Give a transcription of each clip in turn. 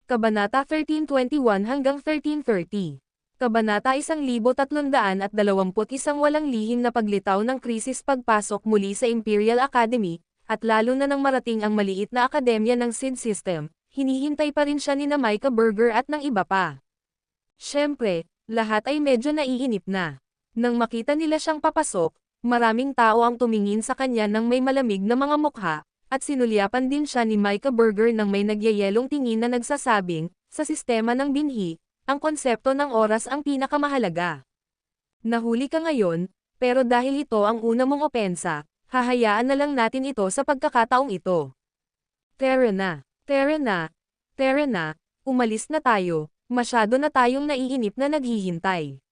Kabanata 1321 hanggang 1330. Kabanata 1321 walang lihim na paglitaw ng krisis pagpasok muli sa Imperial Academy, at lalo na nang marating ang maliit na akademya ng SID system, hinihintay pa rin siya ni na Micah Berger at ng iba pa. Siyempre, lahat ay medyo naiinip na. Nang makita nila siyang papasok, maraming tao ang tumingin sa kanya ng may malamig na mga mukha, at sinulyapan din siya ni Micah Berger ng may nagyayelong tingin na nagsasabing, sa sistema ng binhi, ang konsepto ng oras ang pinakamahalaga. Nahuli ka ngayon, pero dahil ito ang una mong opensa, hahayaan na lang natin ito sa pagkakataong ito. Tara na, tara na, tara na, umalis na tayo, masyado na tayong naiinip na naghihintay.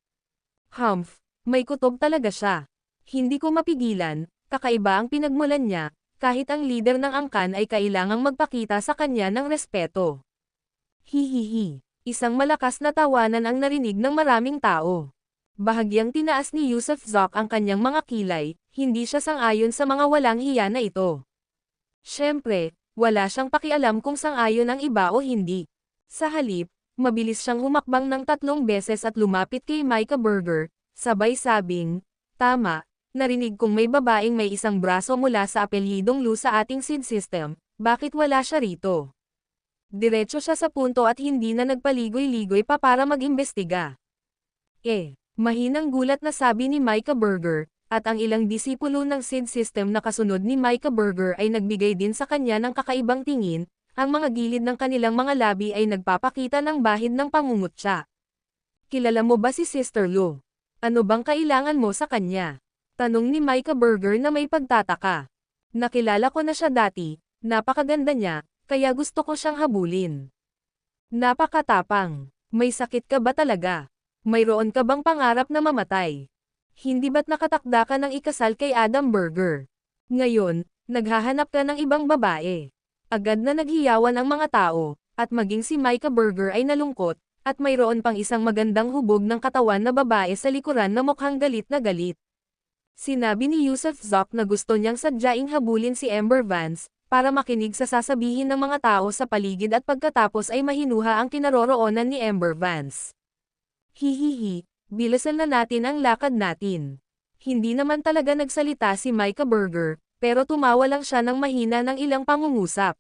Humph, may kutob talaga siya. Hindi ko mapigilan, kakaiba ang pinagmulan niya, kahit ang leader ng angkan ay kailangang magpakita sa kanya ng respeto. Hihihi, isang malakas na tawanan ang narinig ng maraming tao. Bahagyang tinaas ni Yusuf Zok ang kanyang mga kilay, hindi siya sang-ayon sa mga walang hiya na ito. Siyempre, wala siyang pakialam kung sang-ayon ang iba o hindi. Sa halip, mabilis siyang humakbang ng 3 beses at lumapit kay Micah Berger, sabay sabing, "Tama, narinig kong may babaeng may isang braso mula sa apelyidong Lu sa ating SID system, bakit wala siya rito?" Diretso siya sa punto at hindi na nagpaligoy-ligoy pa para mag-imbestiga. Mahinang gulat na sabi ni Micah Berger, at ang ilang disipulo ng SID system na kasunod ni Micah Berger ay nagbigay din sa kanya ng kakaibang tingin, ang mga gilid ng kanilang mga labi ay nagpapakita ng bahid ng pangungutya. "Kilala mo ba si Sister Lu? Ano bang kailangan mo sa kanya?" Tanong ni Micah Berger na may pagtataka. "Nakilala ko na siya dati, napakaganda niya, kaya gusto ko siyang habulin." "Napakatapang. May sakit ka ba talaga? Mayroon ka bang pangarap na mamatay? Hindi ba't nakatakda ka ng ikasal kay Adam Berger? Ngayon, naghahanap ka ng ibang babae." Agad na naghiyawan ang mga tao, at maging si Micah Berger ay nalungkot, at mayroon pang isang magandang hubog ng katawan na babae sa likuran na mukhang galit na galit. Sinabi ni Yusuf Zok na gusto niyang sadyaing habulin si Amber Vance, para makinig sa sasabihin ng mga tao sa paligid at pagkatapos ay mahinuha ang kinaroroonan ni Amber Vance. "Hihihi, bilisan na natin ang lakad natin." Hindi naman talaga nagsalita si Micah Berger, pero tumawa lang siya ng mahina ng ilang pangungusap.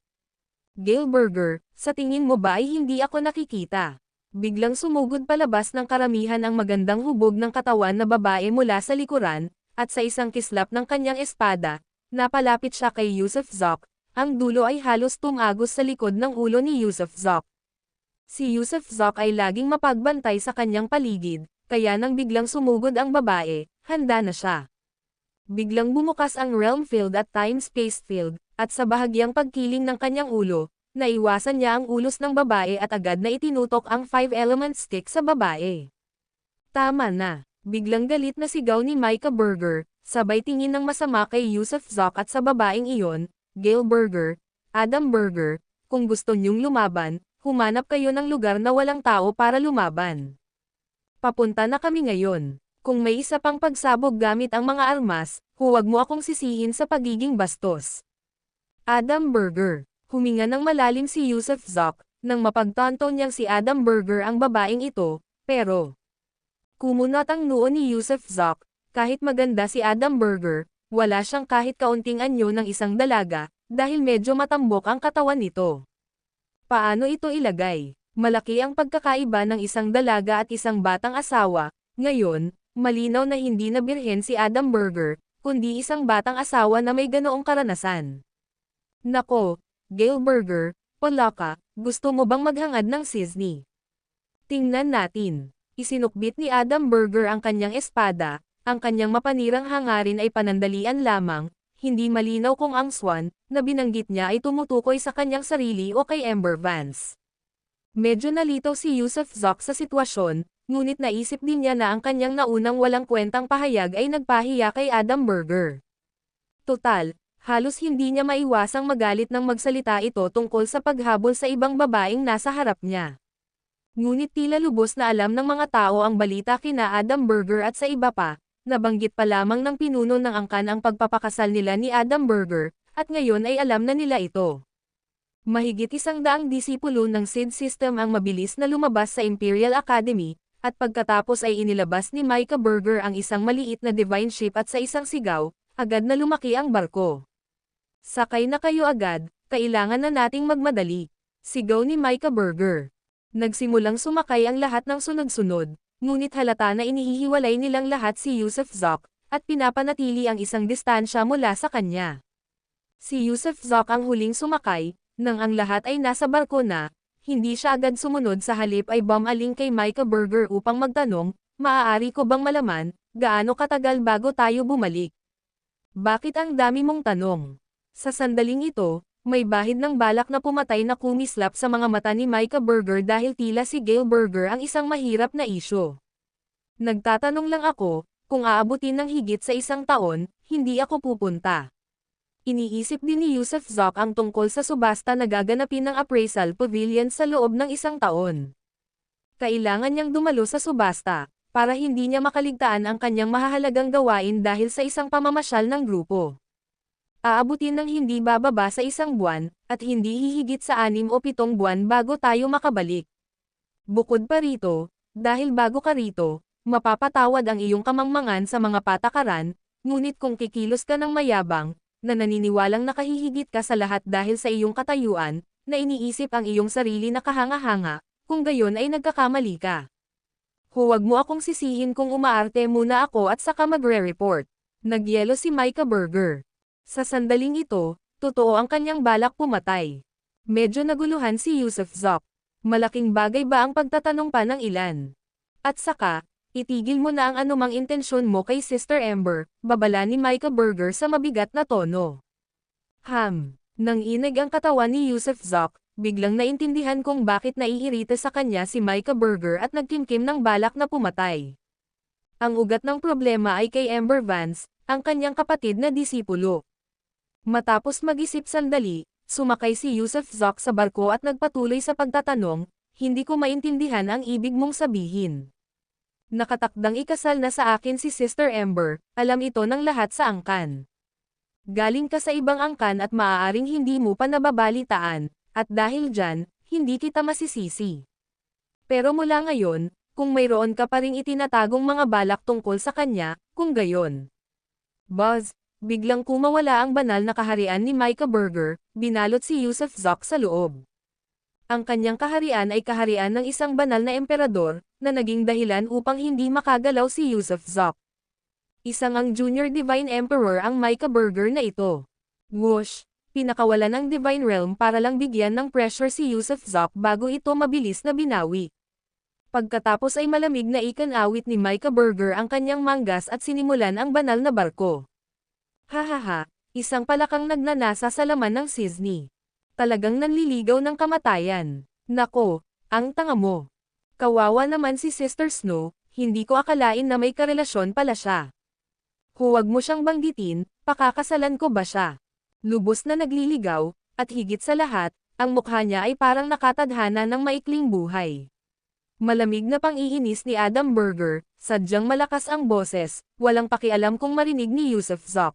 "Gail Berger, sa tingin mo ba ay hindi ako nakikita?" Biglang sumugod palabas ng karamihan ang magandang hubog ng katawan na babae mula sa likuran, at sa isang kislap ng kanyang espada, napalapit siya kay Yusuf Zok, ang dulo ay halos tumagos sa likod ng ulo ni Yusuf Zok. Si Yusuf Zok ay laging mapagbantay sa kanyang paligid, kaya nang biglang sumugod ang babae, handa na siya. Biglang bumukas ang realm field at time-space field, at sa bahagyang pagkiling ng kanyang ulo, naiwasan niya ang ulos ng babae at agad na itinutok ang 5-element stick sa babae. "Tama na." Biglang galit na sigaw ni Micah Berger, sabay tingin ng masama kay Yusuf Zok at sa babaeng iyon, "Gail Berger, Adam Berger, kung gusto niyong lumaban, humanap kayo ng lugar na walang tao para lumaban. Papunta na kami ngayon. Kung may isa pang pagsabog gamit ang mga armas, huwag mo akong sisihin sa pagiging bastos." Adam Berger. Huminga ng malalim si Yusuf Zok, nang mapagtanto niyang si Adam Berger ang babaeng ito, pero kumunot ang noo ni Yusuf Zok, kahit maganda si Adam Berger, wala siyang kahit kaunting anyo ng isang dalaga, dahil medyo matambok ang katawan nito. Paano ito ilagay? Malaki ang pagkakaiba ng isang dalaga at isang batang asawa, ngayon, malinaw na hindi na birhen si Adam Berger, kundi isang batang asawa na may ganoong karanasan. "Nako, Gail Berger, wala ka, gusto mo bang maghangad ng sisni? Tingnan natin." Isinukbit ni Adam Berger ang kanyang espada, ang kanyang mapanirang hangarin ay panandalian lamang, hindi malinaw kung ang swan, na binanggit niya ay tumutukoy sa kanyang sarili o kay Amber Vance. Medyo nalitaw si Yusuf Zok sa sitwasyon, ngunit naisip din niya na ang kanyang naunang walang kwentang pahayag ay nagpahiya kay Adam Berger. Total, halos hindi niya maiwasang magalit nang magsalita ito tungkol sa paghabol sa ibang babaeng nasa harap niya. Ngunit tila lubos na alam ng mga tao ang balita kina Adam Berger at sa iba pa, nabanggit pa lamang ng pinuno ng angkan ang pagpapakasal nila ni Adam Berger, at ngayon ay alam na nila ito. Mahigit 100 disipulo ng SID system ang mabilis na lumabas sa Imperial Academy, at pagkatapos ay inilabas ni Micah Berger ang isang maliit na divine ship at sa isang sigaw, agad na lumaki ang barko. Sakay na kayo agad, kailangan na nating magmadali. Sigaw ni Micah Berger. Nagsimulang sumakay ang lahat ng sunod-sunod, ngunit halata na inihihiwalay nilang lahat si Yusuf Zok, at pinapanatili ang isang distansya mula sa kanya. Si Yusuf Zok ang huling sumakay, nang ang lahat ay nasa barko na, hindi siya agad sumunod sa halip ay bumaling kay Micah Berger upang magtanong, maaari ko bang malaman, gaano katagal bago tayo bumalik? Bakit ang dami mong tanong? Sa sandaling ito, may bahid ng balak na pumatay na kumislap sa mga mata ni Micah Berger dahil tila si Gail Berger ang isang mahirap na isyo. Nagtatanong lang ako, kung aabutin ng higit sa 1 taon, hindi ako pupunta. Iniisip din ni Yusuf Zok ang tungkol sa subasta na gaganapin ng appraisal pavilion sa loob ng 1 taon. Kailangan niyang dumalo sa subasta, para hindi niya makaligtaan ang kanyang mahahalagang gawain dahil sa isang pamamasyal ng grupo. Aabutin ng hindi bababa sa 1 buwan, at hindi hihigit sa 6 o 7 buwan bago tayo makabalik. Bukod pa rito, dahil bago ka rito, mapapatawad ang iyong kamangmangan sa mga patakaran, ngunit kung kikilos ka ng mayabang, na naniniwalang nakahihigit ka sa lahat dahil sa iyong katayuan, na iniisip ang iyong sarili na kahanga-hanga, kung gayon ay nagkakamali ka. Huwag mo akong sisihin kung umaarte muna ako at saka magre-report. Nagyelo si Micah Berger. Sa sandaling ito, totoo ang kanyang balak pumatay. Medyo naguluhan si Yusuf Zok. Malaking bagay ba ang pagtatanong pa ng ilan? At saka, itigil mo na ang anumang intensyon mo kay Sister Ember, babala ni Micah Berger sa mabigat na tono. Nang inig ang katawan ni Yusuf Zok, biglang naintindihan kung bakit naiirita sa kanya si Micah Berger at nagkimkim ng balak na pumatay. Ang ugat ng problema ay kay Ember Vance, ang kanyang kapatid na disipulo. Matapos mag-isip sandali, sumakay si Yusuf Zok sa barko at nagpatuloy sa pagtatanong, hindi ko maintindihan ang ibig mong sabihin. Nakatakdang ikasal na sa akin si Sister Ember, alam ito ng lahat sa angkan. Galing ka sa ibang angkan at maaaring hindi mo pa nababalitaan, at dahil dyan, hindi kita masisisi. Pero mula ngayon, kung mayroon ka pa ring itinatagong mga balak tungkol sa kanya, kung gayon. Buzz, biglang kumawala ang banal na kaharian ni Micah Berger, binalot si Yusuf Zok sa loob. Ang kanyang kaharian ay kaharian ng isang banal na emperador, na naging dahilan upang hindi makagalaw si Yusuf Zok. Isang ang Junior Divine Emperor ang Micah Berger na ito. Whoosh! Pinakawalan ng Divine Realm para lang bigyan ng pressure si Yusuf Zok bago ito mabilis na binawi. Pagkatapos ay malamig na ikan-awit ni Micah Berger ang kanyang manggas at sinimulan ang banal na barko. Hahaha, isang palakang nagnanasa sa laman ng Sisney. Talagang nanliligaw ng kamatayan. Nako, ang tanga mo. Kawawa naman si Sister Snow, hindi ko akalain na may karelasyon pala siya. Huwag mo siyang banggitin, pakakasalan ko ba siya? Lubos na nagliligaw, at higit sa lahat, ang mukha niya ay parang nakatadhana ng maikling buhay. Malamig na pang-iinis ni Adam Berger, sadyang malakas ang boses, walang pakialam kung marinig ni Yusuf Zok.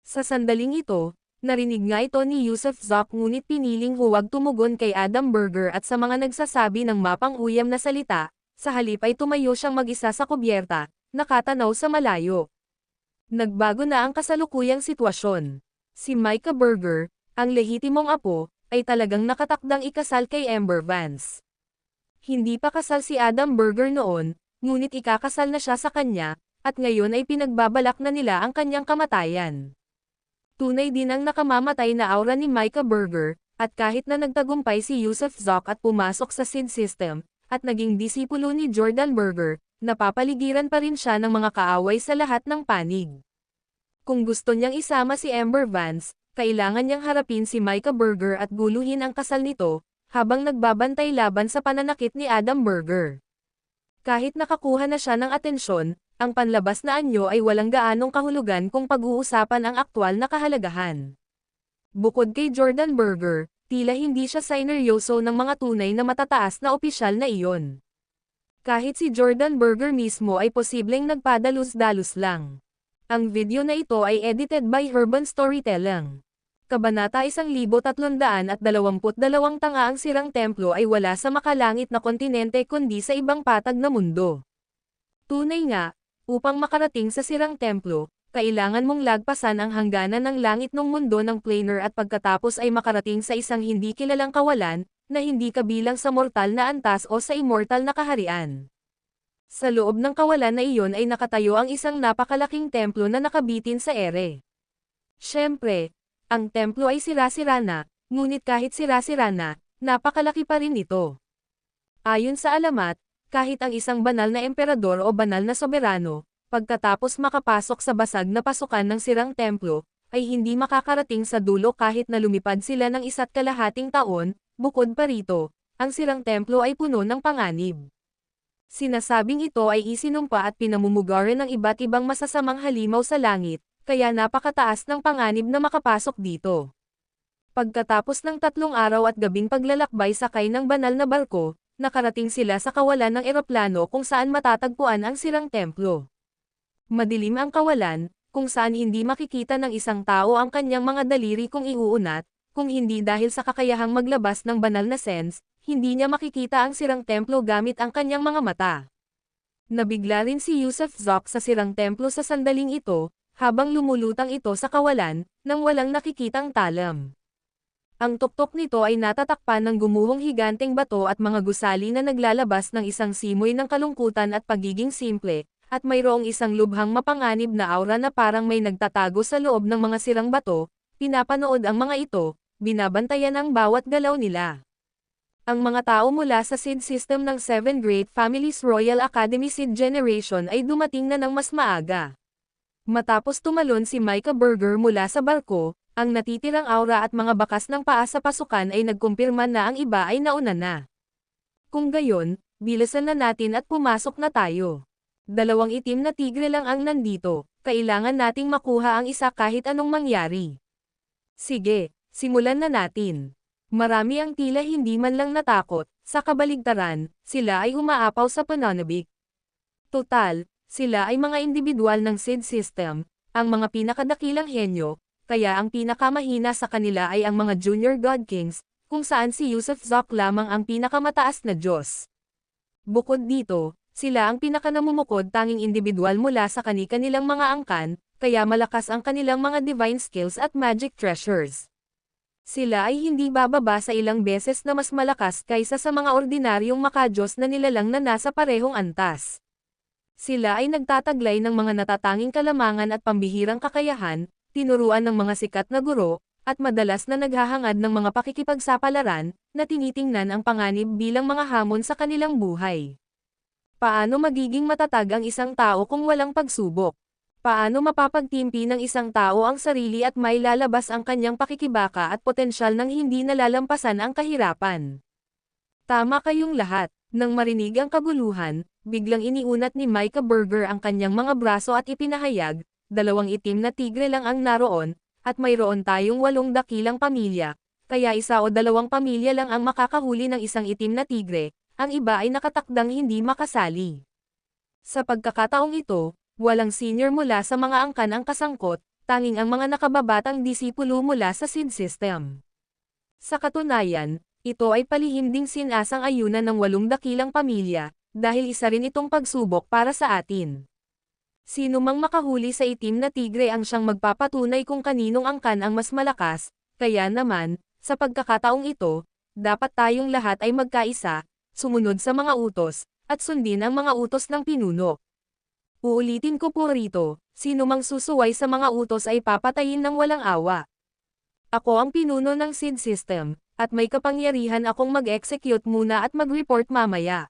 Sa sandaling ito, narinig nga ito ni Yusuf Zok ngunit piniling huwag tumugon kay Adam Berger at sa mga nagsasabi ng mapang-uyam na salita, sa halip ay tumayo siyang mag-isa sa kubyerta, nakatanaw sa malayo. Nagbago na ang kasalukuyang sitwasyon. Si Micah Berger, ang lehitimong apo, ay talagang nakatakdang ikasal kay Ember Vance. Hindi pa kasal si Adam Berger noon, ngunit ikakasal na siya sa kanya, at ngayon ay pinagbabalak na nila ang kanyang kamatayan. Tunay din ang nakamamatay na aura ni Micah Berger, at kahit na nagtagumpay si Yusuf Zok at pumasok sa SID system, at naging disipulo ni Jordan Berger, napapaligiran pa rin siya ng mga kaaway sa lahat ng panig. Kung gusto niyang isama si Ember Vance, kailangan niyang harapin si Micah Berger at guluhin ang kasal nito, habang nagbabantay laban sa pananakit ni Adam Berger. Kahit nakakuha na siya ng atensyon, ang panlabas na anyo ay walang gaanong kahulugan kung pag-uusapan ang aktwal na kahalagahan. Bukod kay Jordan Berger, tila hindi siya sineryoso ng mga tunay na matataas na opisyal na iyon. Kahit si Jordan Berger mismo ay posibleng nagpadalus-dalus lang. Ang video na ito ay edited by Urban Storytelling. Kabanata 1322 Tanga ang sirang templo ay wala sa makalangit na kontinente kundi sa ibang patag na mundo. Tunay nga, upang makarating sa sirang templo, kailangan mong lagpasan ang hangganan ng langit ng mundo ng planar at pagkatapos ay makarating sa isang hindi kilalang kawalan, na hindi kabilang sa mortal na antas o sa immortal na kaharian. Sa loob ng kawalan na iyon ay nakatayo ang isang napakalaking templo na nakabitin sa ere. Siyempre, ang templo ay sira-sira na, ngunit kahit sira-sira na, napakalaki pa rin ito. Ayon sa alamat, kahit ang isang banal na emperador o banal na soberano, pagkatapos makapasok sa basag na pasukan ng sirang templo, ay hindi makakarating sa dulo kahit na lumipad sila ng 1.5 taon, bukod pa rito, ang sirang templo ay puno ng panganib. Sinasabing ito ay isinumpa at pinamumugaran ng iba't ibang masasamang halimaw sa langit, kaya napakataas ng panganib na makapasok dito. Pagkatapos ng 3 araw at gabing paglalakbay sakay ng banal na barko, nakarating sila sa kawalan ng eroplano kung saan matatagpuan ang sirang templo. Madilim ang kawalan, kung saan hindi makikita ng isang tao ang kanyang mga daliri kung iuunat, kung hindi dahil sa kakayahang maglabas ng banal na sense, hindi niya makikita ang sirang templo gamit ang kanyang mga mata. Nabigla rin si Yusuf Zok sa sirang templo sa sandaling ito, habang lumulutang ito sa kawalan, nang walang nakikitang talam. Ang tuktok nito ay natatakpan ng gumuhong higanteng bato at mga gusali na naglalabas ng isang simoy ng kalungkutan at pagiging simple, at mayroong isang lubhang mapanganib na aura na parang may nagtatago sa loob ng mga sirang bato, pinapanood ang mga ito, binabantayan ang bawat galaw nila. Ang mga tao mula sa SID system ng 7 Great Families Royal Academy SID Generation ay dumating na ng mas maaga. Matapos tumalon si Micah Burger mula sa barko, ang natitirang aura at mga bakas ng paa sa pasukan ay nagkumpirma na ang iba ay nauna na. Kung gayon, bilisan na natin at pumasok na tayo. 2 itim na tigre lang ang nandito, kailangan nating makuha ang isa kahit anong mangyari. Sige, simulan na natin. Marami ang tila hindi man lang natakot, sa kabaligtaran, sila ay umaapaw sa pananabik. Total, sila ay mga individual ng SID system, ang mga pinakadakilang henyo, kaya ang pinakamahina sa kanila ay ang mga Junior God Kings, kung saan si Yusuf Zok lamang ang pinakamataas na Diyos. Bukod dito, sila ang pinakanamumukod tanging individual mula sa kani-kanilang mga angkan, kaya malakas ang kanilang mga divine skills at magic treasures. Sila ay hindi bababa sa ilang beses na mas malakas kaysa sa mga ordinaryong makadiyos na nilalang na nasa parehong antas. Sila ay nagtataglay ng mga natatanging kalamangan at pambihirang kakayahan, tinuruan ng mga sikat na guro, at madalas na naghahangad ng mga pakikipagsapalaran, na tinitingnan ang panganib bilang mga hamon sa kanilang buhay. Paano magiging matatag ang isang tao kung walang pagsubok? Paano mapapagtimpi ng isang tao ang sarili at may lalabas ang kanyang pakikibaka at potensyal nang hindi nalalampasan ang kahirapan? Tama kayong lahat. Nang marinig ang kaguluhan, biglang iniunat ni Micah Burger ang kanyang mga braso at ipinahayag, 2 itim na tigre lang ang naroon, at mayroon tayong 8 dakilang pamilya, kaya 1 o 2 pamilya lang ang makakahuli ng isang itim na tigre, ang iba ay nakatakdang hindi makasali. Sa pagkakataong ito, walang senior mula sa mga angkan ang kasangkot, tanging ang mga nakababatang disipulo mula sa SID system. Sa katunayan, ito ay palihim ding sinasang ayunan ng 8 dakilang pamilya, dahil isa rin itong pagsubok para sa atin. Sino mang makahuli sa itim na tigre ang siyang magpapatunay kung kaninong angkan ang mas malakas, kaya naman, sa pagkakataong ito, dapat tayong lahat ay magkaisa, sumunod sa mga utos, at sundin ang mga utos ng pinuno. Uulitin ko po rito, sino mang susuway sa mga utos ay papatayin ng walang awa. Ako ang pinuno ng SID system, at may kapangyarihan akong mag-execute muna at mag-report mamaya.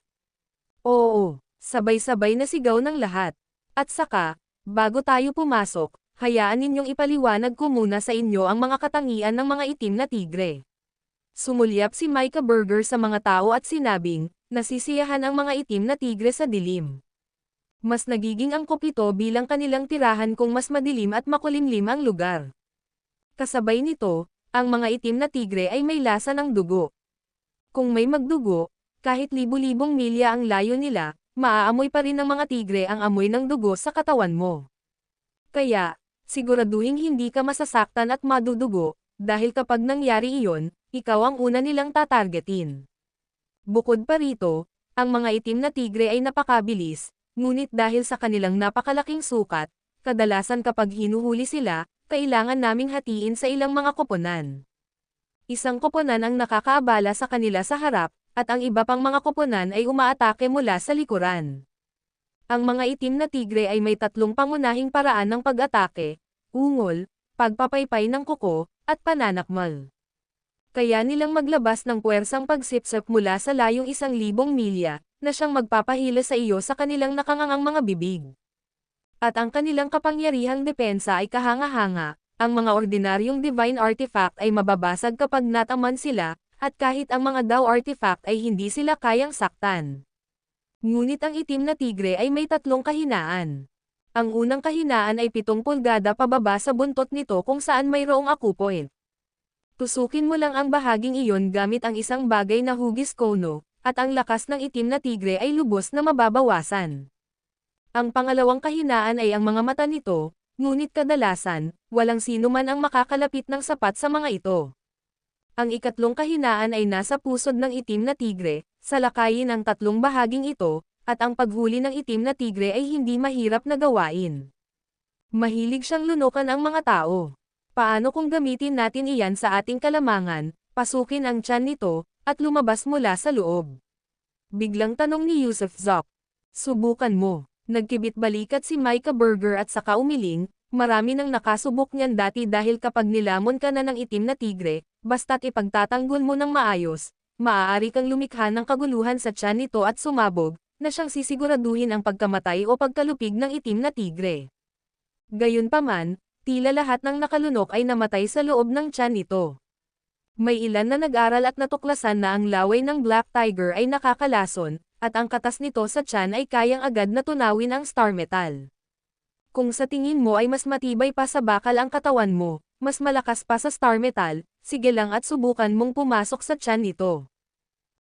Oo, sabay-sabay na sigaw ng lahat. At saka, bago tayo pumasok, hayaan ninyong ipaliwanag ko muna sa inyo ang mga katangian ng mga itim na tigre. Sumulyap si Micah Burger sa mga tao at sinabing, nasisiyahan ang mga itim na tigre sa dilim. Mas nagiging angkop ito bilang kanilang tirahan kung mas madilim at makulimlim ang lugar. Kasabay nito, ang mga itim na tigre ay may lasa ng dugo. Kung may magdugo, kahit libu-libong milya ang layo nila, maaamoy pa rin ng mga tigre ang amoy ng dugo sa katawan mo. Kaya, siguraduhin hindi ka masasaktan at madudugo, dahil kapag nangyari iyon, ikaw ang una nilang tatargetin. Bukod pa rito, ang mga itim na tigre ay napakabilis, ngunit dahil sa kanilang napakalaking sukat, kadalasan kapag hinuhuli sila, kailangan naming hatiin sa ilang mga koponan. Isang koponan ang nakakaabala sa kanila sa harap, at ang iba pang mga koponan ay umaatake mula sa likuran. Ang mga itim na tigre ay may tatlong pangunahing paraan ng pag-atake: ungol, pagpapaypay ng kuko, at pananakmal. Kaya nilang maglabas ng puwersang pagsipsip mula sa layong 1,000 milya, na siyang magpapahila sa iyo sa kanilang nakangangang mga bibig. At ang kanilang kapangyarihang depensa ay kahanga-hanga, ang mga ordinaryong divine artifact ay mababasag kapag nataman sila, at kahit ang mga Dao artifact ay hindi sila kayang saktan. Ngunit ang itim na tigre ay may tatlong kahinaan. Ang unang kahinaan ay 7 pulgada pababa sa buntot nito kung saan mayroong acupoint. Tusukin mo lang ang bahaging iyon gamit ang isang bagay na hugis kono, at ang lakas ng itim na tigre ay lubos na mababawasan. Ang pangalawang kahinaan ay ang mga mata nito, ngunit kadalasan, walang sino man ang makakalapit ng sapat sa mga ito. Ang ikatlong kahinaan ay nasa pusod ng itim na tigre, salakayin ang tatlong bahaging ito, at ang paghuli ng itim na tigre ay hindi mahirap na gawain. Mahilig siyang lunukan ang mga tao. Paano kung gamitin natin iyan sa ating kalamangan, pasukin ang tiyan nito, at lumabas mula sa loob? Biglang tanong ni Yusuf Zok. Subukan mo. Nagkibit balikat si Micah Burger at saka umiling, marami nang nakasubok niyan dati dahil kapag nilamon ka na ng itim na tigre, basta't ipagtatanggol mo ng maayos, maaari kang lumikha ng kaguluhan sa tiyan nito at sumabog, na siyang sisiguraduhin ang pagkamatay o pagkalupig ng itim na tigre. Gayunpaman, tila lahat ng nakalunok ay namatay sa loob ng tiyan nito. May ilan na nag-aral at natuklasan na ang laway ng Black Tiger ay nakakalason, at ang katas nito sa tiyan ay kayang agad na tunawin ang star metal. Kung sa tingin mo ay mas matibay pa sa bakal ang katawan mo, mas malakas pa sa star metal, sige lang at subukan mong pumasok sa tiyan nito.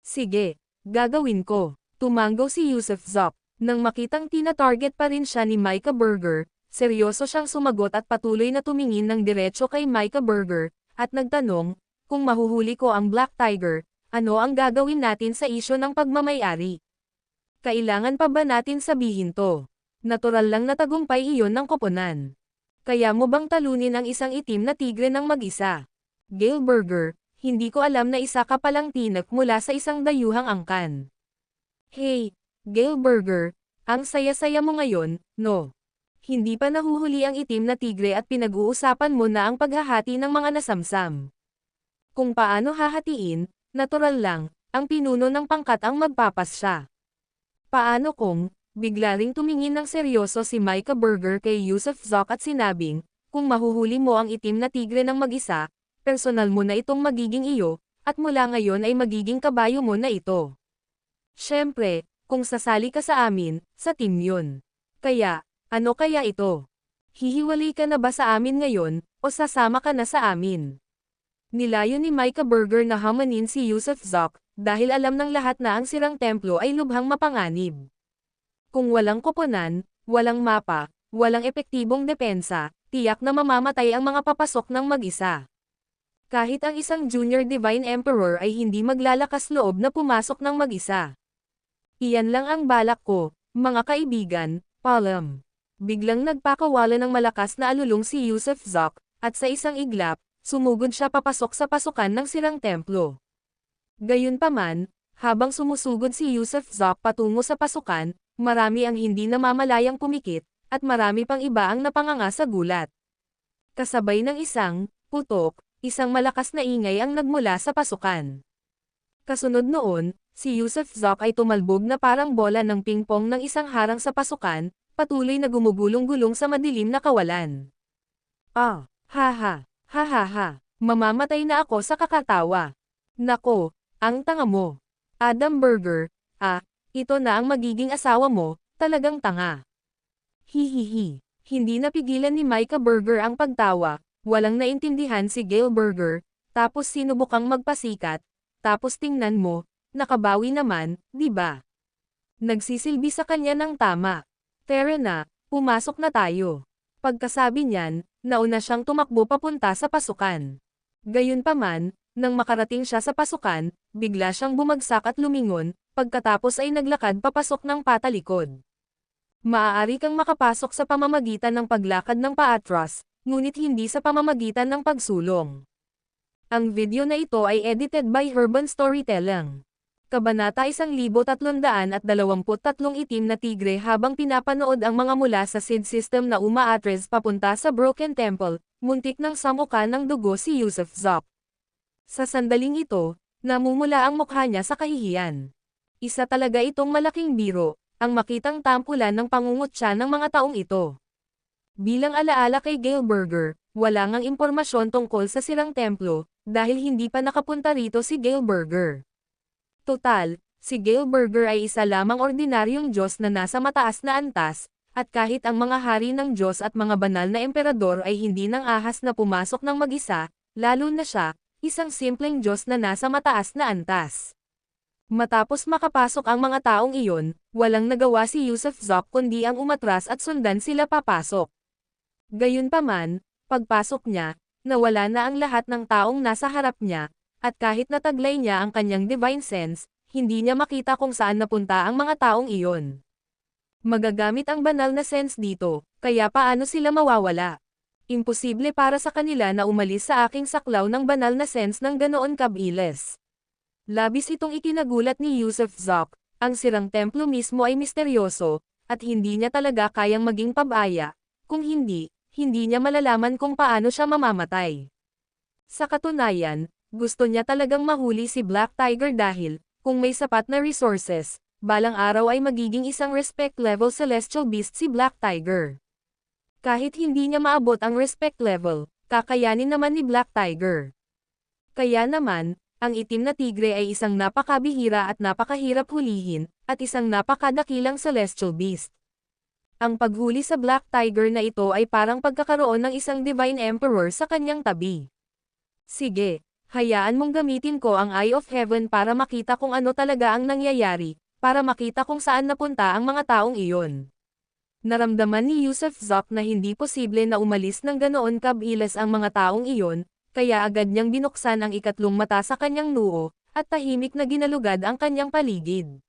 Sige, gagawin ko. Tumango si Yusuf Zok. Nang makitang tina-target pa rin siya ni Micah Burger, seryoso siyang sumagot at patuloy na tumingin ng diretso kay Micah Burger, at nagtanong, kung mahuhuli ko ang Black Tiger, ano ang gagawin natin sa isyu ng pagmamay-ari? Kailangan pa ba natin sabihin to? Natural lang na tagumpay iyon ng koponan. Kaya mo bang talunin ang isang itim na tigre ng mag-isa? Gale Burger, hindi ko alam na isa ka palang tinak mula sa isang dayuhang angkan. Hey, Gale Burger, ang saya-saya mo ngayon, no? Hindi pa nahuhuli ang itim na tigre at pinag-uusapan mo na ang paghahati ng mga nasamsam. Kung paano hahatiin, natural lang, ang pinuno ng pangkat ang magpapasya. Paano kung, bigla ring tumingin ng seryoso si Micah Burger kay Yusuf Zok at sinabing, kung mahuhuli mo ang itim na tigre ng mag-isa, personal mo na itong magiging iyo, at mula ngayon ay magiging kabayo mo na ito. Siyempre, kung sasali ka sa amin, sa team yun. Kaya, ano kaya ito? Hihiwalay ka na ba sa amin ngayon, o sasama ka na sa amin? Nilayo ni Micah Burger na hamanin si Yusuf Zok, dahil alam ng lahat na ang sirang templo ay lubhang mapanganib. Kung walang koponan, walang mapa, walang epektibong depensa, tiyak na mamamatay ang mga papasok ng mag-isa. Kahit ang isang Junior Divine Emperor ay hindi maglalakas loob na pumasok ng mag-isa. Iyan lang ang balak ko, mga kaibigan, paalam. Biglang nagpakawala ng malakas na alulong si Yusuf Zok, at sa isang iglap, sumugod siya papasok sa pasukan ng sirang templo. Gayunpaman, habang sumusugod si Yusuf Zok patungo sa pasukan, marami ang hindi namamalayang pumikit, at marami pang iba ang napanganga sa gulat. Kasabay ng isang putok, isang malakas na ingay ang nagmula sa pasukan. Kasunod noon, si Yusuf Zok ay tumalbog na parang bola ng pingpong ng isang harang sa pasukan, patuloy na gumugulong-gulong sa madilim na kawalan. Ah, ha, mamamatay na ako sa kakatawa. Nako, ang tanga mo. Adam Burger, ito na ang magiging asawa mo, talagang tanga. Hihihi. Hindi napigilan ni Micah Burger ang pagtawa, walang naintindihan si Gale Burger, tapos sinubukang magpasikat, tapos tingnan mo, nakabawi naman, di ba? Nagsisilbi sa kanya ng tama. Tara na, pumasok na tayo. Pagkasabi niyan, nauna siyang tumakbo papunta sa pasukan. Gayunpaman, nang makarating siya sa pasukan, bigla siyang bumagsak at lumingon, pagkatapos ay naglakad papasok ng patalikod. Maaari kang makapasok sa pamamagitan ng paglakad ng paatras, ngunit hindi sa pamamagitan ng pagsulong. Ang video na ito ay edited by Urban Storytelling. Kabanata 1323 itim na tigre. Habang pinapanood ang mga mula sa seed system na umaatres papunta sa Broken Temple, muntik nang samuka ng dugo si Yusuf Zop. Sa sandaling ito, namumula ang mukha niya sa kahihiyan. Isa talaga itong malaking biro, ang makitang tampulan ng pangungutya ng mga taong ito. Bilang alaala kay Gail Berger, wala ngang impormasyon tungkol sa sirang templo, dahil hindi pa nakapunta rito si Gail Berger. Total, si Gail Berger ay isa lamang ordinaryong Diyos na nasa mataas na antas, at kahit ang mga hari ng Diyos at mga banal na emperador ay hindi nang ahas na pumasok ng mag-isa, lalo na siya, isang simpleng Diyos na nasa mataas na antas. Matapos makapasok ang mga taong iyon, walang nagawa si Yusuf Zop kundi ang umatras at sundan sila papasok. Gayunpaman, pagpasok niya, nawala na ang lahat ng taong nasa harap niya, at kahit nataglay niya ang kanyang divine sense, hindi niya makita kung saan napunta ang mga taong iyon. Magagamit ang banal na sense dito, kaya paano sila mawawala? Imposible para sa kanila na umalis sa aking saklaw ng banal na sense ng ganoon kabilis. Labis itong ikinagulat ni Yusuf Zop, ang sirang templo mismo ay misteryoso, at hindi niya talaga kayang maging pabaya, kung hindi niya malalaman kung paano siya mamamatay. Sa katunayan, gusto niya talagang mahuli si Black Tiger dahil, kung may sapat na resources, balang araw ay magiging isang respect level celestial beast si Black Tiger. Kahit hindi niya maabot ang respect level, kakayanin naman ni Black Tiger. Kaya naman, ang itim na tigre ay isang napakabihira at napakahirap hulihin, at isang napakadakilang celestial beast. Ang paghuli sa Black Tiger na ito ay parang pagkakaroon ng isang Divine Emperor sa kanyang tabi. Sige, hayaan mong gamitin ko ang Eye of Heaven para makita kung ano talaga ang nangyayari, para makita kung saan napunta ang mga taong iyon. Naramdaman ni Yusuf Zop na hindi posible na umalis ng ganoon kabilis ang mga taong iyon, kaya agad niyang binuksan ang ikatlong mata sa kanyang noo, at tahimik na ginalugad ang kanyang paligid.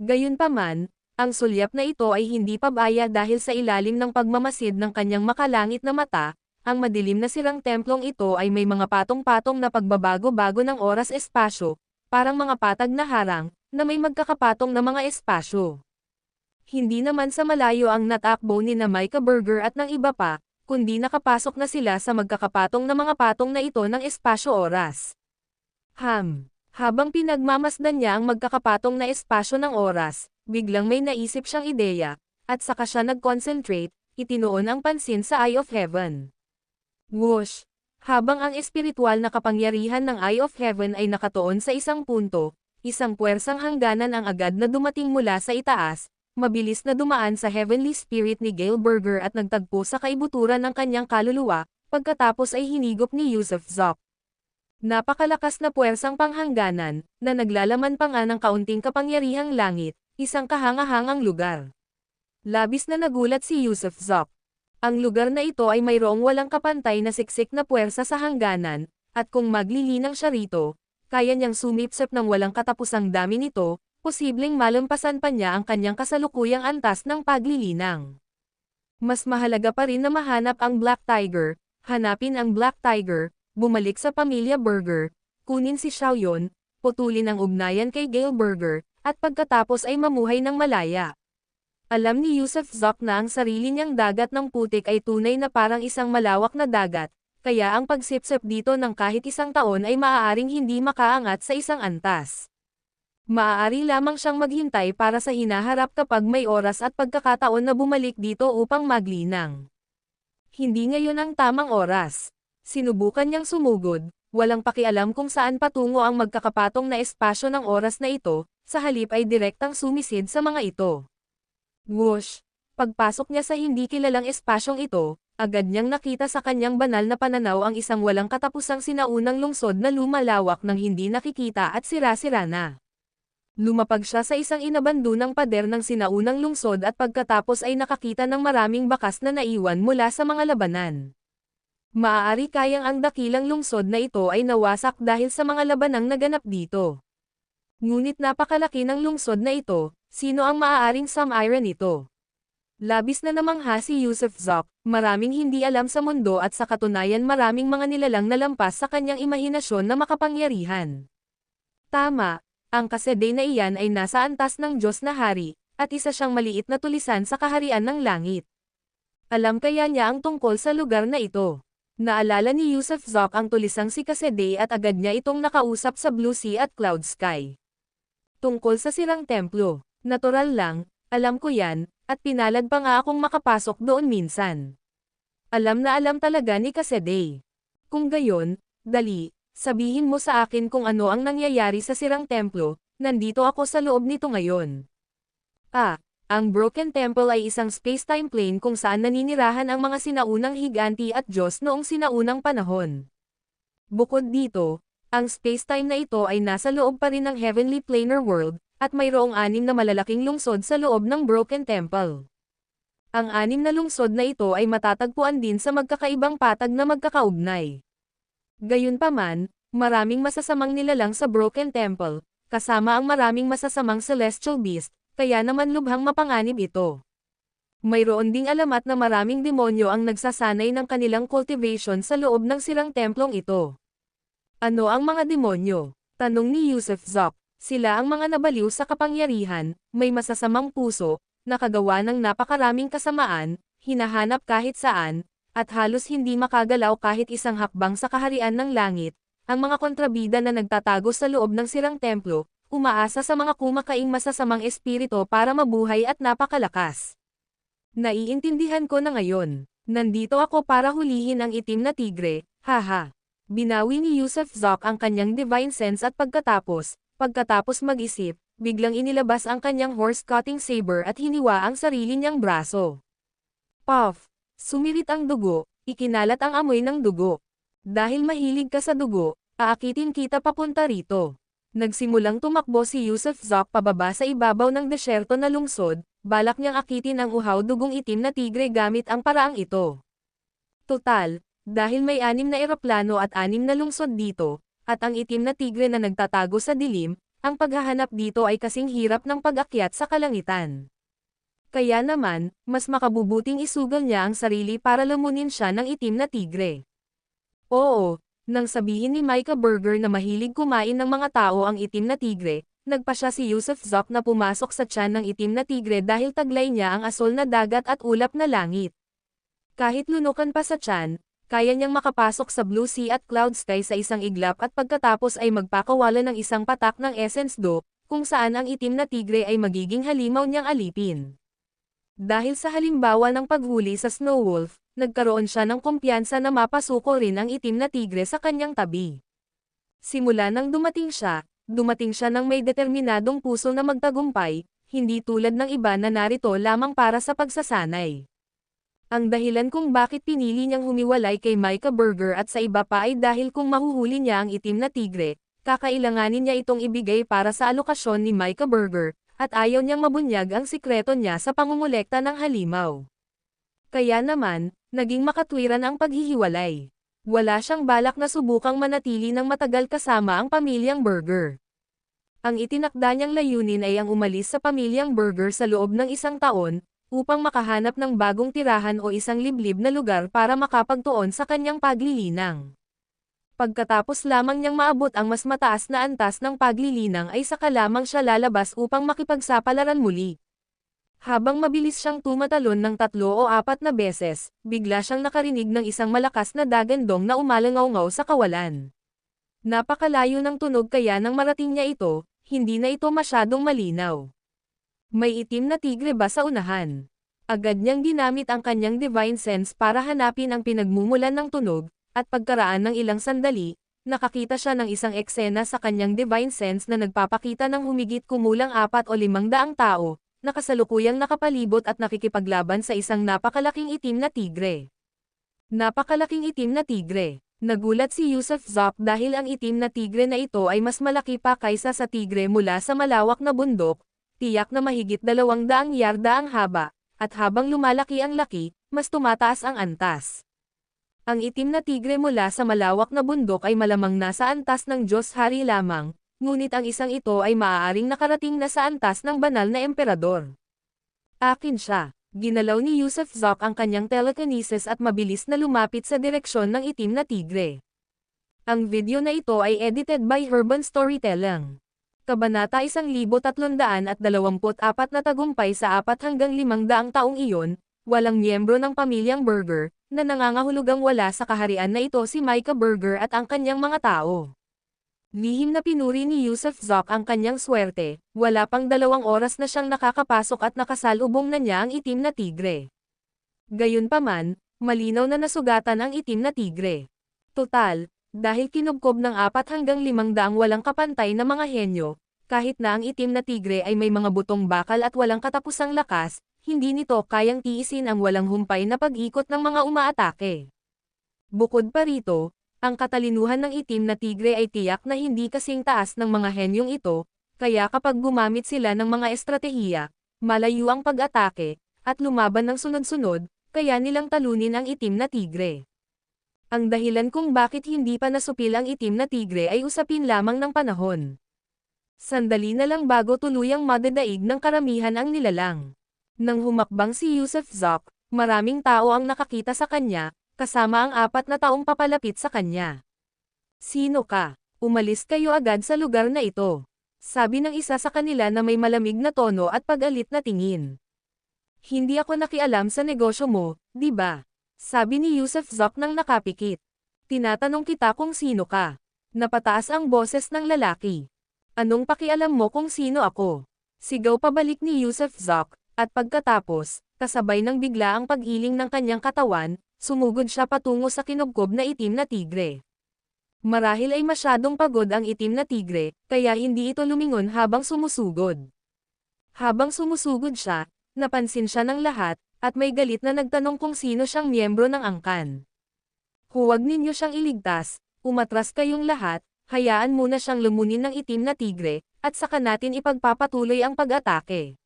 Gayunpaman, ang sulyap na ito ay hindi pabaya dahil sa ilalim ng pagmamasid ng kanyang makalangit na mata, ang madilim na sirang templong ito ay may mga patong-patong na pagbabago-bago ng oras-espasyo, parang mga patag na harang, na may magkakapatong na mga espasyo. Hindi naman sa malayo ang natakbo ni na Micah Berger at ng iba pa, kundi nakapasok na sila sa magkakapatong na mga patong na ito ng espasyo-oras. Habang pinagmamasdan niya ang magkakapatong na espasyo ng oras, biglang may naisip siyang ideya, at saka siya nag-concentrate, itinuon ang pansin sa Eye of Heaven. Whoosh! Habang ang espiritual na kapangyarihan ng Eye of Heaven ay nakatuon sa isang punto, isang puwersang hangganan ang agad na dumating mula sa itaas, mabilis na dumaan sa heavenly spirit ni Gail Berger at nagtagpo sa kaibuturan ng kanyang kaluluwa, pagkatapos ay hinigop ni Yusuf Zop. Napakalakas na puwersang panghangganan, na naglalaman pa nga ng kaunting kapangyarihang langit, isang kahangahangang lugar. Labis na nagulat si Yusuf Zop. Ang lugar na ito ay mayroong walang kapantay na siksik na puwersa sa hangganan, at kung maglilinang siya rito, kaya niyang sumipsip ng walang katapusang dami nito, posibleng malampasan pa niya ang kanyang kasalukuyang antas ng paglilinang. Mas mahalaga pa rin na mahanap ang Black Tiger, hanapin ang Black Tiger, bumalik sa pamilya Berger, kunin si Xiaoyun, putulin ang ugnayan kay Gail Berger, at pagkatapos ay mamuhay ng malaya. Alam ni Yusuf Zop na ang sarili niyang dagat ng putik ay tunay na parang isang malawak na dagat, kaya ang pagsipsip dito ng kahit isang taon ay maaaring hindi makaangat sa isang antas. Maaari lamang siyang maghintay para sa hinaharap kapag may oras at pagkakataon na bumalik dito upang maglinang. Hindi ngayon ang tamang oras. Sinubukan niyang sumugod, walang pakialam kung saan patungo ang magkakapatong na espasyo ng oras na ito, sa halip ay direktang sumisid sa mga ito. Whoosh! Pagpasok niya sa hindi kilalang espasyong ito, agad niyang nakita sa kanyang banal na pananaw ang isang walang katapusang sinaunang lungsod na lumalawak ng hindi nakikita at sira-sira na. Lumapag siya sa isang inabandunang pader ng sinaunang lungsod at pagkatapos ay nakakita ng maraming bakas na naiwan mula sa mga labanan. Maaari kayang ang dakilang lungsod na ito ay nawasak dahil sa mga labanang naganap dito. Ngunit napakalaki ng lungsod na ito, sino ang maaaring sumira nito? Labis na namangha si Yusuf Zok, maraming hindi alam sa mundo at sa katunayan maraming mga nilalang na lampas sa kanyang imahinasyon na makapangyarihan. Tama, ang kasede na iyan ay nasa antas ng Diyos na hari, at isa siyang maliit na tulisan sa kaharian ng langit. Alam kaya niya ang tungkol sa lugar na ito. Naalala ni Yusuf Zok ang tulisang si Kasede at agad niya itong nakausap sa Blue Sea at Cloud Sky. Tungkol sa sirang templo, natural lang, alam ko yan, at pinalad pa nga akong makapasok doon minsan. Alam na alam talaga ni Kasede. Kung gayon, dali, sabihin mo sa akin kung ano ang nangyayari sa sirang templo, nandito ako sa loob nito ngayon. Ang Broken Temple ay isang space-time plane kung saan naninirahan ang mga sinaunang higanti at Diyos noong sinaunang panahon. Bukod dito, ang space-time na ito ay nasa loob pa rin ng Heavenly Planar World, at mayroong 6 na malalaking lungsod sa loob ng Broken Temple. Ang 6 na lungsod na ito ay matatagpuan din sa magkakaibang patag na magkakaugnay. Gayunpaman, maraming masasamang nilalang sa Broken Temple, kasama ang maraming masasamang celestial beast, kaya naman lubhang mapanganib ito. Mayroon ding alamat na maraming demonyo ang nagsasanay ng kanilang cultivation sa loob ng sirang templong ito. Ano ang mga demonyo? Tanong ni Yusuf Zok. Sila ang mga nabaliw sa kapangyarihan, may masasamang puso, nakagawa ng napakaraming kasamaan, hinahanap kahit saan, at halos hindi makagalaw kahit isang hakbang sa kaharian ng langit, ang mga kontrabida na nagtatago sa loob ng sirang templo, umaasa sa mga kumakaing masasamang espirito para mabuhay at napakalakas. Naiintindihan ko na ngayon. Nandito ako para hulihin ang itim na tigre, haha. Binawi ni Yusuf Zok ang kanyang divine sense at pagkatapos mag-isip, biglang inilabas ang kanyang horse-cutting saber at hiniwa ang sarili niyang braso. Puff! Sumirit ang dugo, ikinalat ang amoy ng dugo. Dahil mahilig ka sa dugo, aakitin kita papunta rito. Nagsimulang tumakbo si Yusuf Zok pababa sa ibabaw ng desyerto na lungsod, balak niyang akitin ang uhaw-dugong itim na tigre gamit ang paraang ito. Total, dahil may 6 na eroplano at 6 na lungsod dito, at ang itim na tigre na nagtatago sa dilim, ang paghahanap dito ay kasing hirap ng pag-akyat sa kalangitan. Kaya naman, mas makabubuting isugal niya ang sarili para lamunin siya ng itim na tigre. Oo. Nang sabihin ni Micah Burger na mahilig kumain ng mga tao ang itim na tigre, nagpa siya si Yusuf Zok na pumasok sa tiyan ng itim na tigre dahil taglay niya ang asol na dagat at ulap na langit. Kahit lunukan pa sa tiyan, kaya niyang makapasok sa Blue Sea at Cloud Sky sa isang iglap at pagkatapos ay magpakawala ng isang patak ng Essence Do, kung saan ang itim na tigre ay magiging halimaw niyang alipin. Dahil sa halimbawa ng paghuli sa Snow Wolf, nagkaroon siya ng kumpiyansa na mapasuko rin ang itim na tigre sa kanyang tabi. Simula nang dumating siya ng may determinadong puso na magtagumpay, hindi tulad ng iba na narito lamang para sa pagsasanay. Ang dahilan kung bakit pinili niyang humiwalay kay Micah Burger at sa iba pa ay dahil kung mahuhuli niya ang itim na tigre, kakailanganin niya itong ibigay para sa alokasyon ni Micah Burger, at ayaw niyang mabunyag ang sikreto niya sa pangungulekta ng halimaw. Kaya naman, naging makatwiran ang paghihiwalay. Wala siyang balak na subukang manatili ng matagal kasama ang pamilyang Burger. Ang itinakda niyang layunin ay ang umalis sa pamilyang Burger sa loob ng 1 taon, upang makahanap ng bagong tirahan o isang liblib na lugar para makapagtuon sa kanyang paglilinang. Pagkatapos lamang niyang maabot ang mas mataas na antas ng paglilinang ay saka lamang siya lalabas upang makipagsapalaran muli. Habang mabilis siyang tumatalon ng 3 o 4 na beses, bigla siyang nakarinig ng isang malakas na dagandong na umalangaw-ngaw sa kawalan. Napakalayo ng tunog kaya nang marating niya ito, hindi na ito masyadong malinaw. May itim na tigre ba sa unahan? Agad niyang ginamit ang kanyang divine sense para hanapin ang pinagmumulan ng tunog, at pagkaraan ng ilang sandali, nakakita siya ng isang eksena sa kanyang divine sense na nagpapakita ng humigit kumulang 4 o 500 tao, na kasalukuyang nakapalibot at nakikipaglaban sa isang napakalaking itim na tigre. Napakalaking itim na tigre. Nagulat si Yusuf Zok dahil ang itim na tigre na ito ay mas malaki pa kaysa sa tigre mula sa malawak na bundok, tiyak na mahigit 200 yarda ang haba, at habang lumalaki ang laki, mas tumataas ang antas. Ang itim na tigre mula sa malawak na bundok ay malamang nasa antas ng Diyos Hari lamang, ngunit ang isang ito ay maaaring nakarating na sa antas ng banal na emperador. Akin siya. Ginalaw ni Yusuf Zok ang kanyang telekinesis at mabilis na lumapit sa direksyon ng itim na tigre. Ang video na ito ay edited by Urban Storytelling. Kabanata 1324 na tagumpay sa 4 hanggang 500 taong iyon, walang miyembro ng pamilyang Burger, na nangangahulugang wala sa kaharian na ito si Micah Burger at ang kanyang mga tao. Lihim na pinuri ni Yusuf Zok ang kanyang swerte, wala pang 2 oras na siyang nakakapasok at nakasalubong na niya ang itim na tigre. Gayunpaman, malinaw na nasugatan ang itim na tigre. Total, dahil kinubkob ng 4 hanggang 500 walang kapantay na mga henyo, kahit na ang itim na tigre ay may mga butong bakal at walang katapusang lakas, hindi nito kayang tiisin ang walang humpay na pag-ikot ng mga umaatake. Bukod pa rito, ang katalinuhan ng itim na tigre ay tiyak na hindi kasing taas ng mga henyong ito, kaya kapag gumamit sila ng mga estratehiya, malayo ang pag-atake, at lumaban ng sunod-sunod, kaya nilang talunin ang itim na tigre. Ang dahilan kung bakit hindi pa nasupil ang itim na tigre ay usapin lamang ng panahon. Sandali na lang bago tuluyang madadaig ng karamihan ang nilalang. Nang humakbang si Yusuf Zok, maraming tao ang nakakita sa kanya, kasama ang 4 na taong papalapit sa kanya. Sino ka? Umalis kayo agad sa lugar na ito. Sabi ng isa sa kanila na may malamig na tono at pag-alit na tingin. Hindi ako nakialam sa negosyo mo, di ba? Sabi ni Yusuf Zok nang nakapikit. Tinatanong kita kung sino ka. Napataas ang boses ng lalaki. Anong pakialam mo kung sino ako? Sigaw pabalik ni Yusuf Zok, at pagkatapos, kasabay ng bigla ang paghiling ng kanyang katawan, sumugod siya patungo sa kinubkob na itim na tigre. Marahil ay masyadong pagod ang itim na tigre, kaya hindi ito lumingon habang sumusugod. Habang sumusugod siya, napansin siya ng lahat, at may galit na nagtanong kung sino siyang miyembro ng angkan. Huwag ninyo siyang iligtas, umatras kayong lahat, hayaan muna siyang lumunin ng itim na tigre, at saka natin ipagpapatuloy ang pag-atake.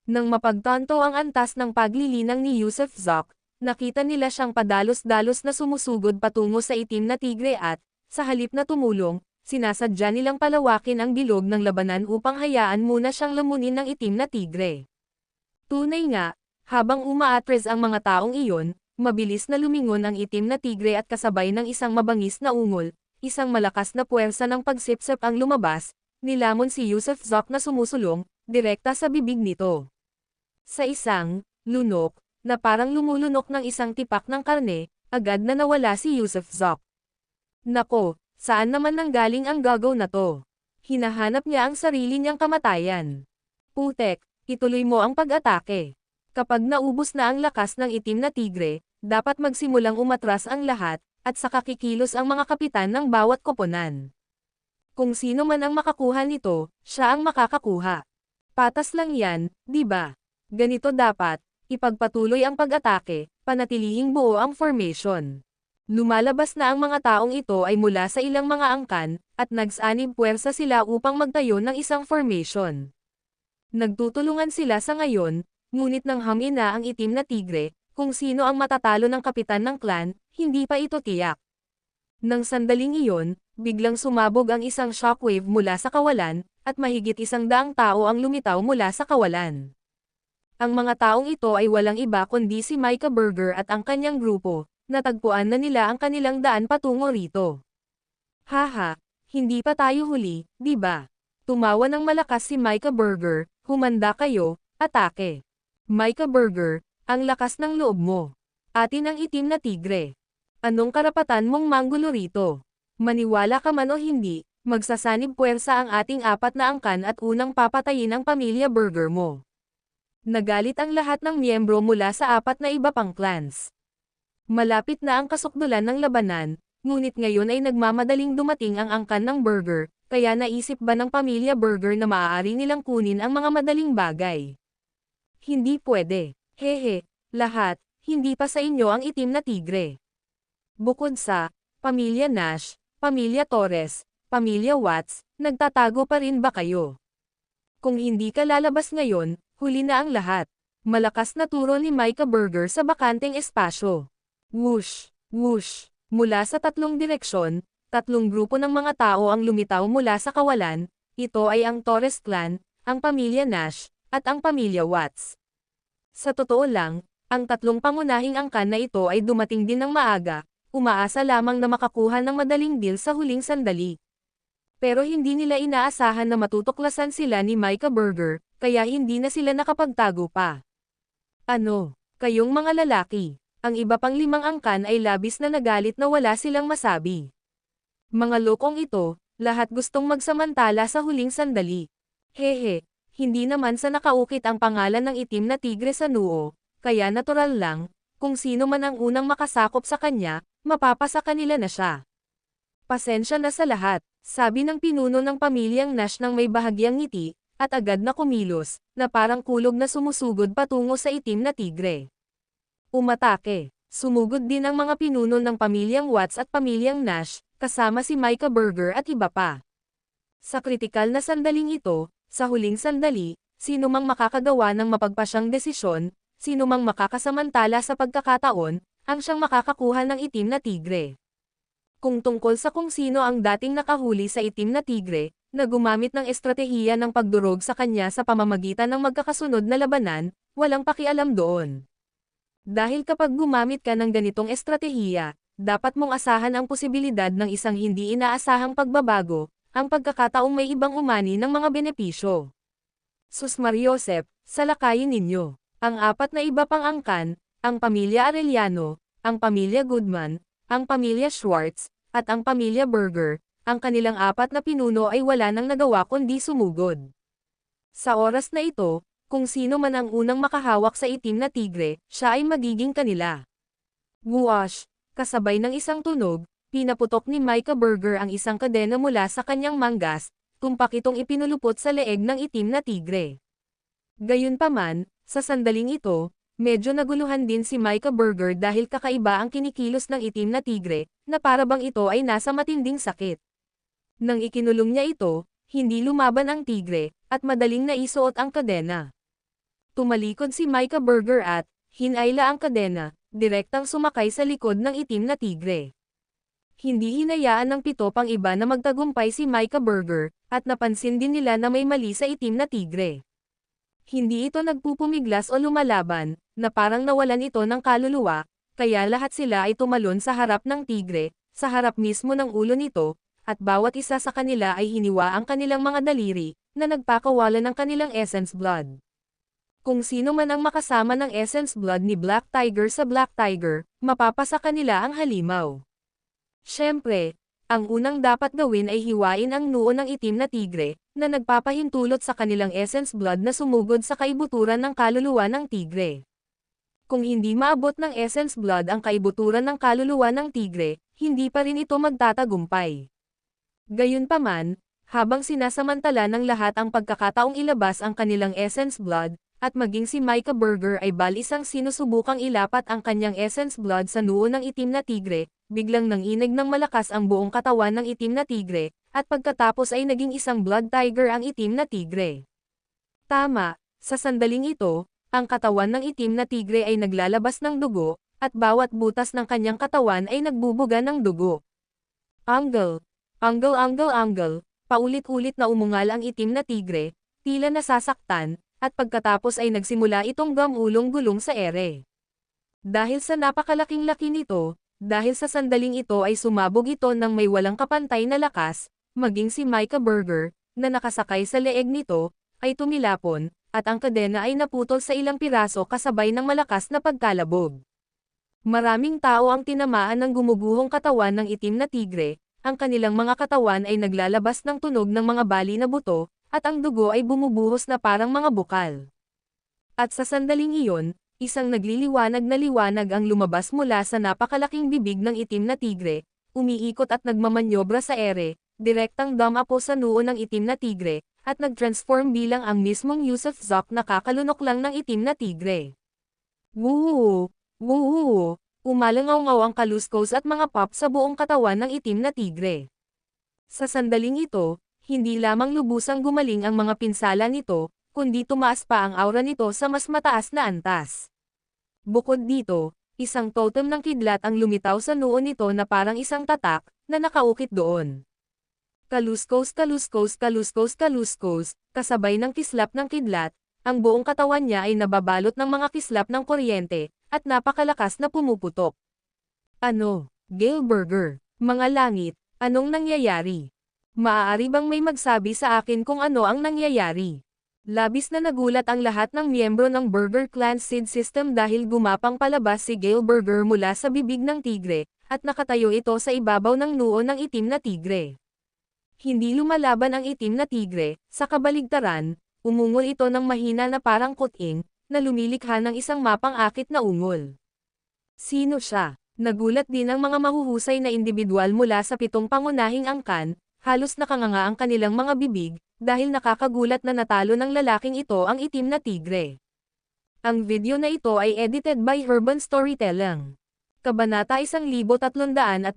Nang mapagtanto ang antas ng paglilinang ni Yusuf Zok, nakita nila siyang padalos-dalos na sumusugod patungo sa itim na tigre at, sa halip na tumulong, sinasadya nilang palawakin ang bilog ng labanan upang hayaan muna siyang lamunin ng itim na tigre. Tunay nga, habang umaatres ang mga taong iyon, mabilis na lumingon ang itim na tigre at kasabay ng isang mabangis na ungol, isang malakas na puwersa ng pagsipsip ang lumabas, nilamon si Yusuf Zok na sumusulong, direkta sa bibig nito. Sa isang lunok, na parang lumulunok ng isang tipak ng karne, agad na nawala si Yusuf Zok. Nako, saan naman nanggaling ang gagaw na to? Hinahanap niya ang sarili niyang kamatayan. Putek, ituloy mo ang pag-atake. Kapag naubos na ang lakas ng itim na tigre, dapat magsimulang umatras ang lahat, at saka kikilos ang mga kapitan ng bawat koponan. Kung sino man ang makakuha nito, siya ang makakakuha. Patas lang yan, di ba? Ganito dapat, ipagpatuloy ang pag-atake, panatilihing buo ang formation. Lumalabas na ang mga taong ito ay mula sa ilang mga angkan, at nagsanib puwersa sila upang magtayo ng isang formation. Nagtutulungan sila sa ngayon, ngunit nang hamin na ang itim na tigre, kung sino ang matatalo ng kapitan ng clan, hindi pa ito tiyak. Nang sandaling iyon, biglang sumabog ang isang shockwave mula sa kawalan, at mahigit 100 tao ang lumitaw mula sa kawalan. Ang mga taong ito ay walang iba kundi si Micah Burger at ang kanyang grupo, natagpuan na nila ang kanilang daan patungo rito. Haha, hindi pa tayo huli, di ba? Tumawa ng malakas si Micah Burger, humanda kayo, atake. Micah Burger, ang lakas ng loob mo. Atin ang itim na tigre. Anong karapatan mong manggulo rito? Maniwala ka man o hindi, magsasanib puwersa ang ating 4 na angkan at unang papatayin ang pamilya Burger mo. Nagalit ang lahat ng miyembro mula sa 4 na iba pang clans. Malapit na ang kasukdulan ng labanan, ngunit ngayon ay nagmamadaling dumating ang angkan ng Burger, kaya naisip ba ng pamilya Burger na maaari nilang kunin ang mga madaling bagay? Hindi pwede. Hehe, lahat, hindi pa sa inyo ang itim na tigre. Bukod sa pamilya Nash, pamilya Torres, pamilya Watts, nagtatago pa rin ba kayo? Kung hindi ka lalabas ngayon, huli na ang lahat. Malakas na turo ni Micah Burger sa bakanteng espasyo. Whoosh! Whoosh! Mula sa tatlong direksyon, tatlong grupo ng mga tao ang lumitaw mula sa kawalan. Ito ay ang Torres clan, ang pamilya Nash, at ang pamilya Watts. Sa totoo lang, ang tatlong pangunahing angkan na ito ay dumating din ng maaga, umaasa lamang na makakuha ng madaling deal sa huling sandali. Pero hindi nila inaasahan na matutuklasan sila ni Micah Burger, kaya hindi na sila nakapagtago pa. Ano, kayong mga lalaki? Ang iba pang limang angkan ay labis na nagalit na wala silang masabi. Mga lokong ito, lahat gustong magsamantala sa huling sandali. Hehe, hindi naman sa nakaukit ang pangalan ng itim na tigre sa noo, kaya natural lang, kung sino man ang unang makasakop sa kanya, mapapasa kanila na siya. Pasensya na sa lahat, sabi ng pinuno ng pamilyang Nash nang may bahagyang ngiti, at agad na kumilos, na parang kulog na sumusugod patungo sa itim na tigre. Umatake. Sumugod din ang mga pinuno ng pamilyang Watts at pamilyang Nash, kasama si Micah Burger at iba pa. Sa kritikal na sandaling ito, sa huling sandali, sino mang makakagawa ng mapagpasyang desisyon, sino mang makakasamantala sa pagkakataon, ang siyang makakakuha ng itim na tigre. Kung tungkol sa kung sino ang dating nakahuli sa itim na tigre, na gumamit ng estratehiya ng pagdurog sa kanya sa pamamagitan ng magkakasunod na labanan, walang pakialam doon. Dahil kapag gumamit ka ng ganitong estratehiya, dapat mong asahan ang posibilidad ng isang hindi inaasahang pagbabago, ang pagkakataong may ibang umani ng mga benepisyo. Sus Mariosep, salakayin ninyo. Ang apat na iba pang angkan, ang pamilya Arellano, ang pamilya Goodman, ang pamilya Schwartz, at ang pamilya Burger, ang kanilang apat na pinuno ay wala nang nagawa kundi sumugod. Sa oras na ito, kung sino man ang unang makahawak sa itim na tigre, siya ay magiging kanila. Whoosh! Kasabay ng isang tunog, pinaputok ni Micah Burger ang isang kadena mula sa kanyang manggas, tumpak itong ipinulupot sa leeg ng itim na tigre. Gayunpaman, sa sandaling ito, medyo naguluhan din si Micah Burger dahil kakaiba ang kinikilos ng itim na tigre, na parabang ito ay nasa matinding sakit. Nang ikinulong niya ito, hindi lumaban ang tigre, at madaling naisuot ang kadena. Tumalikod si Micah Burger at, hinayla ang kadena, direktang sumakay sa likod ng itim na tigre. Hindi hinayaan ng pito pang iba na magtagumpay si Micah Burger, at napansin din nila na may mali sa itim na tigre. Hindi ito nagpupumiglas o lumalaban, na parang nawalan ito ng kaluluwa, kaya lahat sila ay tumalon sa harap ng tigre, sa harap mismo ng ulo nito, at bawat isa sa kanila ay hiniwa ang kanilang mga daliri, na nagpakawala ng kanilang essence blood. Kung sino man ang makasama ng essence blood ni Black Tiger sa Black Tiger, mapapasa kanila ang halimaw. Siyempre, ang unang dapat gawin ay hiwain ang noo ng itim na tigre, na nagpapahintulot sa kanilang essence blood na sumugod sa kaibuturan ng kaluluwa ng tigre. Kung hindi maabot ng essence blood ang kaibuturan ng kaluluwa ng tigre, hindi pa rin ito magtatagumpay. Gayunpaman, habang sinasamantala ng lahat ang pagkakataong ilabas ang kanilang essence blood, at maging si Micah Burger ay balisang sinusubukang ilapat ang kanyang essence blood sa noo ng itim na tigre, biglang nanginig ng malakas ang buong katawan ng itim na tigre, at pagkatapos ay naging isang blood tiger ang itim na tigre. Tama, sa sandaling ito, ang katawan ng itim na tigre ay naglalabas ng dugo, at bawat butas ng kanyang katawan ay nagbubuga ng dugo. Angle, angle, angle, angle, paulit-ulit na umungal ang itim na tigre, tila nasasaktan, at pagkatapos ay nagsimula itong gamulong-gulong sa ere. Dahil sa napakalaking laki nito, dahil sa sandaling ito ay sumabog ito ng may walang kapantay na lakas, maging si Micah Burger, na nakasakay sa leeg nito, ay tumilapon, at ang kadena ay naputol sa ilang piraso kasabay ng malakas na pagkalabog. Maraming tao ang tinamaan ng gumuguhong katawan ng itim na tigre, ang kanilang mga katawan ay naglalabas ng tunog ng mga bali na buto, at ang dugo ay bumubuhos na parang mga bukal. At sa sandaling iyon, isang nagliliwanag na liwanag ang lumabas mula sa napakalaking bibig ng itim na tigre, umiikot at nagmamanyobra sa ere, direktang dumapo sa noo ng itim na tigre, at nag-transform bilang ang mismong Yusuf Zok na kakalunok lang ng itim na tigre. Woo! Woo! Umalangaw-ngaw ang kaluskos at mga pop sa buong katawan ng itim na tigre. Sa sandaling ito, hindi lamang lubusang gumaling ang mga pinsala nito, kundi tumaas pa ang aura nito sa mas mataas na antas. Bukod dito, Isang totem ng kidlat ang lumitaw sa noo nito na parang isang tatak, na nakaukit doon. Kaluskos kaluskos kaluskos kaluskos, kasabay ng kislap ng kidlat, ang buong katawan niya ay nababalot ng mga kislap ng kuryente, at napakalakas na pumuputok. Ano? Gale Burger, mga langit, anong nangyayari? Maaari bang may magsabi sa akin kung ano ang nangyayari? Labis na nagulat ang lahat ng miyembro ng Burger Clan Seed System dahil gumapang palabas si Gale Burger mula sa bibig ng tigre, at nakatayo ito sa ibabaw ng noo ng itim na tigre. Hindi lumalaban ang itim na tigre, sa kabaligtaran, umungol ito ng mahina na parang kuting, na lumilikha ng isang mapang-akit na ungol. Sino siya? Nagulat din ang mga mahuhusay na individual mula sa 7 pangunahing angkan, halos nakanganga ang kanilang mga bibig, dahil nakakagulat na natalo ng lalaking ito ang itim na tigre. Ang video na ito ay edited by Herban Storytelling. Kabanata 1325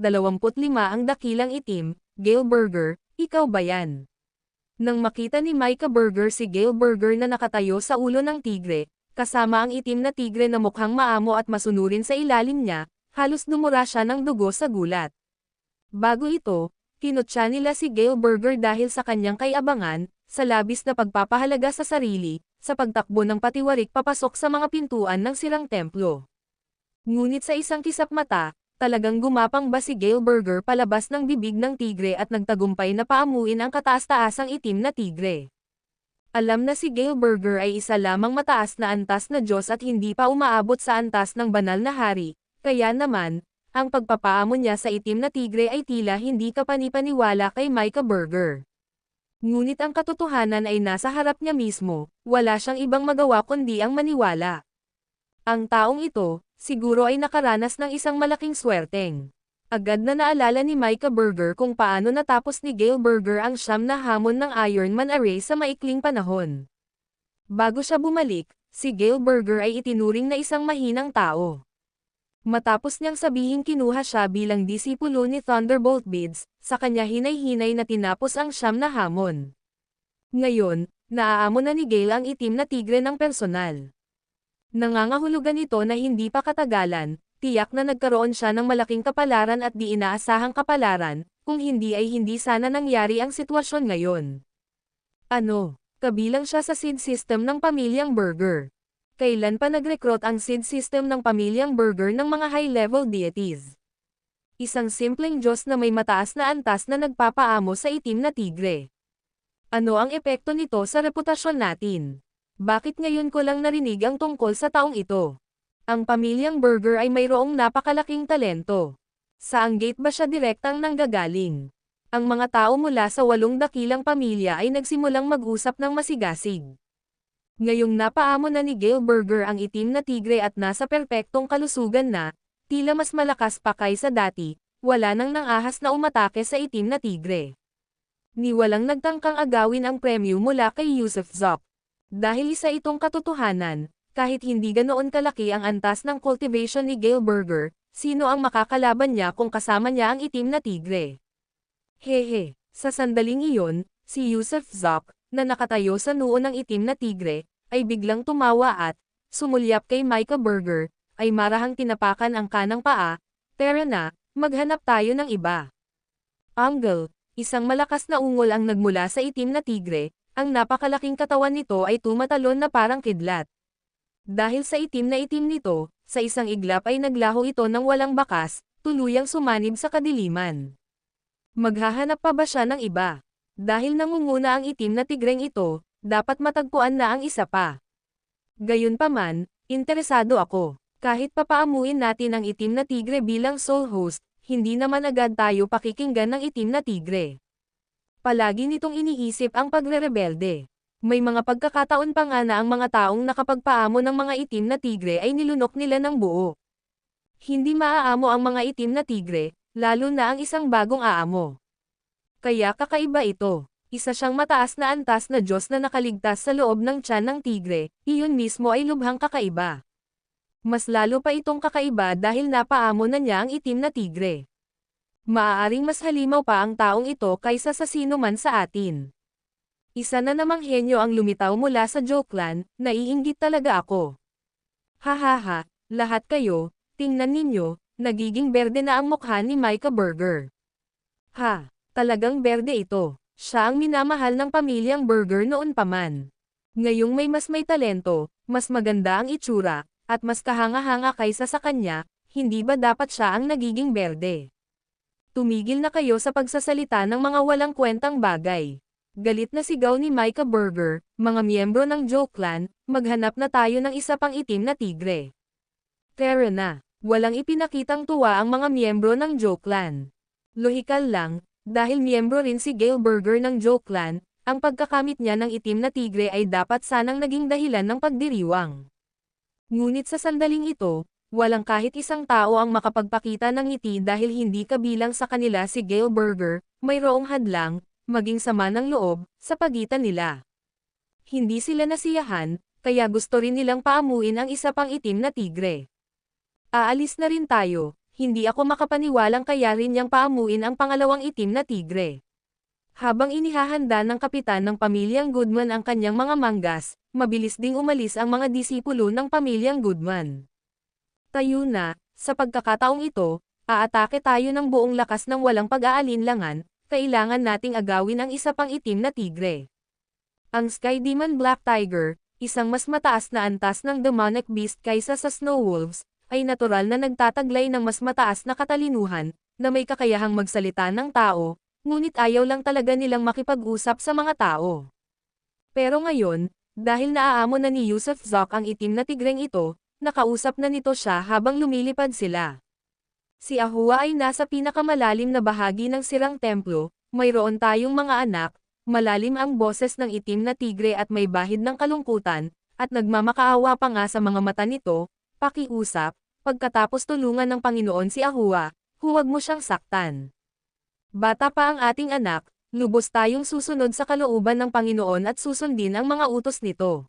ang dakilang itim, Gale Burger, ikaw ba yan? Nang makita ni Micah Burger si Gale Burger na nakatayo sa ulo ng tigre, kasama ang itim na tigre na mukhang maamo at masunurin sa ilalim niya, halos dumura siya ng dugo sa gulat. Bago ito, kinutya nila si Gale Burger dahil sa kanyang kay-abangan, sa labis na pagpapahalaga sa sarili, sa pagtakbo ng patiwarik papasok sa mga pintuan ng sirang templo. Ngunit sa isang kisap mata, talagang gumapang ba si Gale Burger palabas ng bibig ng tigre at nagtagumpay na paamuin ang kataas-taasang itim na tigre. Alam na si Gale Burger ay isa lamang mataas na antas na Diyos at hindi pa umaabot sa antas ng banal na hari, kaya naman, ang pagpapaamo niya sa itim na tigre ay tila hindi kapanipaniwala kay Micah Burger. Ngunit ang katotohanan ay nasa harap niya mismo, wala siyang ibang magawa kundi ang maniwala. Ang taong ito, siguro ay nakaranas ng isang malaking swerteng. Agad na naalala ni Micah Burger kung paano natapos ni Gale Burger ang 9 na hamon ng Iron Man array sa maikling panahon. Bago siya bumalik, si Gale Burger ay itinuring na isang mahinang tao. Matapos niyang sabihing kinuha siya bilang disipulo ni Thunderbolt Bids, sa kanya hinay-hinay na tinapos ang 9 na hamon. Ngayon, naaamo na ni Gale ang itim na tigre ng personal. Nangangahulugan ito na hindi pa katagalan, tiyak na nagkaroon siya ng malaking kapalaran at di inaasahang kapalaran, kung hindi ay hindi sana nangyari ang sitwasyon ngayon. Ano? Kabilang siya sa seed system ng pamilyang Burger. Kailan pa nag-recruit ang seed system ng pamilyang Burger ng mga high-level deities? Isang simpleng Diyos na may mataas na antas na nagpapaamo sa itim na tigre. Ano ang epekto nito sa reputasyon natin? Bakit ngayon ko lang narinig ang tungkol sa taong ito? Ang pamilyang Burger ay mayroong napakalaking talento. Saang gate ba siya direktang nanggagaling? Ang mga tao mula sa 8 dakilang pamilya ay nagsimulang mag-usap ng masigasig. Ngayong napaamo na ni Gale Burger ang itim na tigre at nasa perpektong kalusugan na, tila mas malakas pa kaysa dati, wala nang nangahas na umatake sa itim na tigre. Ni walang nagtangkang agawin ang premyo mula kay Yusuf Zop. Dahil isa itong katotohanan, kahit hindi ganoon kalaki ang antas ng cultivation ni Gale Burger, sino ang makakalaban niya kung kasama niya ang itim na tigre? Hehe, sa sandaling iyon, si Yusuf Zop, na nakatayo sa noo ng itim na tigre, ay biglang tumawa at, sumulyap kay Micah Burger, ay marahang tinapakan ang kanang paa, tara na, maghanap tayo ng iba. Angle, isang malakas na ungol ang nagmula sa itim na tigre, ang napakalaking katawan nito ay tumatalon na parang kidlat. Dahil sa itim na itim nito, sa isang iglap ay naglaho ito ng walang bakas, tuluyang sumanib sa kadiliman. Maghahanap pa ba siya ng iba? Dahil nangunguna ang itim na tigreng ito, dapat matagpuan na ang isa pa. Gayunpaman, interesado ako. Kahit papaamuin natin ang itim na tigre bilang soul host, hindi naman agad tayo pakikinggan ng itim na tigre. Palagi nitong iniisip ang pagre-rebelde. May mga pagkakataon pa nga na ang mga taong nakapagpaamo ng mga itim na tigre ay nilunok nila ng buo. Hindi maaamo ang mga itim na tigre, lalo na ang isang bagong aamo. Kaya kakaiba ito. Isa siyang mataas na antas na Diyos na nakaligtas sa loob ng tiyan ng tigre, iyon mismo ay lubhang kakaiba. Mas lalo pa itong kakaiba dahil napaamo na niya ang itim na tigre. Maaaring mas halimaw pa ang taong ito kaysa sa sino man sa atin. Isa na namang henyo ang lumitaw mula sa Joe Clan, naiinggit talaga ako. Hahaha, lahat kayo, Tingnan ninyo, nagiging berde na ang mukha ni Micah Burger. Ha, talagang berde ito. Siya ang minamahal ng pamilyang Burger noon pa man. Ngayong may talento, mas maganda ang itsura, at mas kahanga-hanga kaysa sa kanya, hindi ba dapat siya ang nagiging berde? Tumigil na kayo sa pagsasalita ng mga walang kwentang bagay. Galit na sigaw ni Micah Burger, mga miyembro ng Joe Clan, maghanap na tayo ng isa pang itim na tigre. Tara na, walang ipinakitang tuwa ang mga miyembro ng Joe Clan. Lohikal lang, dahil miyembro rin si Gale Burger ng Joe Clan, ang pagkakamit niya ng itim na tigre ay dapat sanang naging dahilan ng pagdiriwang. Ngunit sa sandaling ito, walang kahit isang tao ang makapagpakita ng ngiti dahil hindi kabilang sa kanila si Gale Burger, mayroong hadlang, maging sama ng loob, sa pagitan nila. Hindi sila nasiyahan, kaya gusto rin nilang paamuin ang isa pang itim na tigre. Aalis na rin tayo, hindi ako makapaniwalang kaya rin niyang paamuin ang pangalawang itim na tigre. Habang inihahanda ng kapitan ng pamilyang Goodman ang kanyang mga manggas, mabilis ding umalis ang mga disipulo ng pamilyang Goodman. Tayo na, sa pagkakataong ito, aatake tayo ng buong lakas ng walang pag-aalinlangan, kailangan nating agawin ang isa pang itim na tigre. Ang Sky Demon Black Tiger, isang mas mataas na antas ng demonic beast kaysa sa Snow Wolves, ay natural na nagtataglay ng mas mataas na katalinuhan, na may kakayahang magsalita ng tao, ngunit ayaw lang talaga nilang makipag-usap sa mga tao. Pero ngayon, dahil naaamo na ni Yusuf Zok ang itim na tigreng ito, nakausap na nito siya habang lumilipad sila. Si Ahua ay nasa pinakamalalim na bahagi ng sirang templo, mayroon tayong mga anak, malalim ang boses ng itim na tigre at may bahid ng kalungkutan, at nagmamakaawa pa nga sa mga mata nito, pakiusap, pagkatapos tulungan ng Panginoon si Ahua, huwag mo siyang saktan. Bata pa ang ating anak, lubos tayong susunod sa kalooban ng Panginoon at susundin ang mga utos nito.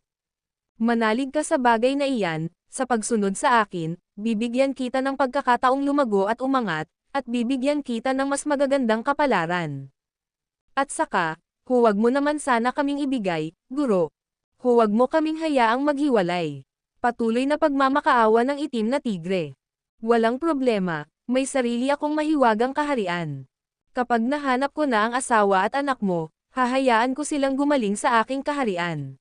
Manalig ka sa bagay na iyan, sa pagsunod sa akin, bibigyan kita ng pagkakataong lumago at umangat, at bibigyan kita ng mas magagandang kapalaran. At saka, huwag mo naman sana kaming ibigay, guro. Huwag mo kaming hayaang maghiwalay. Patuloy na pagmamakaawa ng itim na tigre. Walang problema, may sarili akong mahiwagang kaharian. Kapag nahanap ko na ang asawa at anak mo, hahayaan ko silang gumaling sa aking kaharian.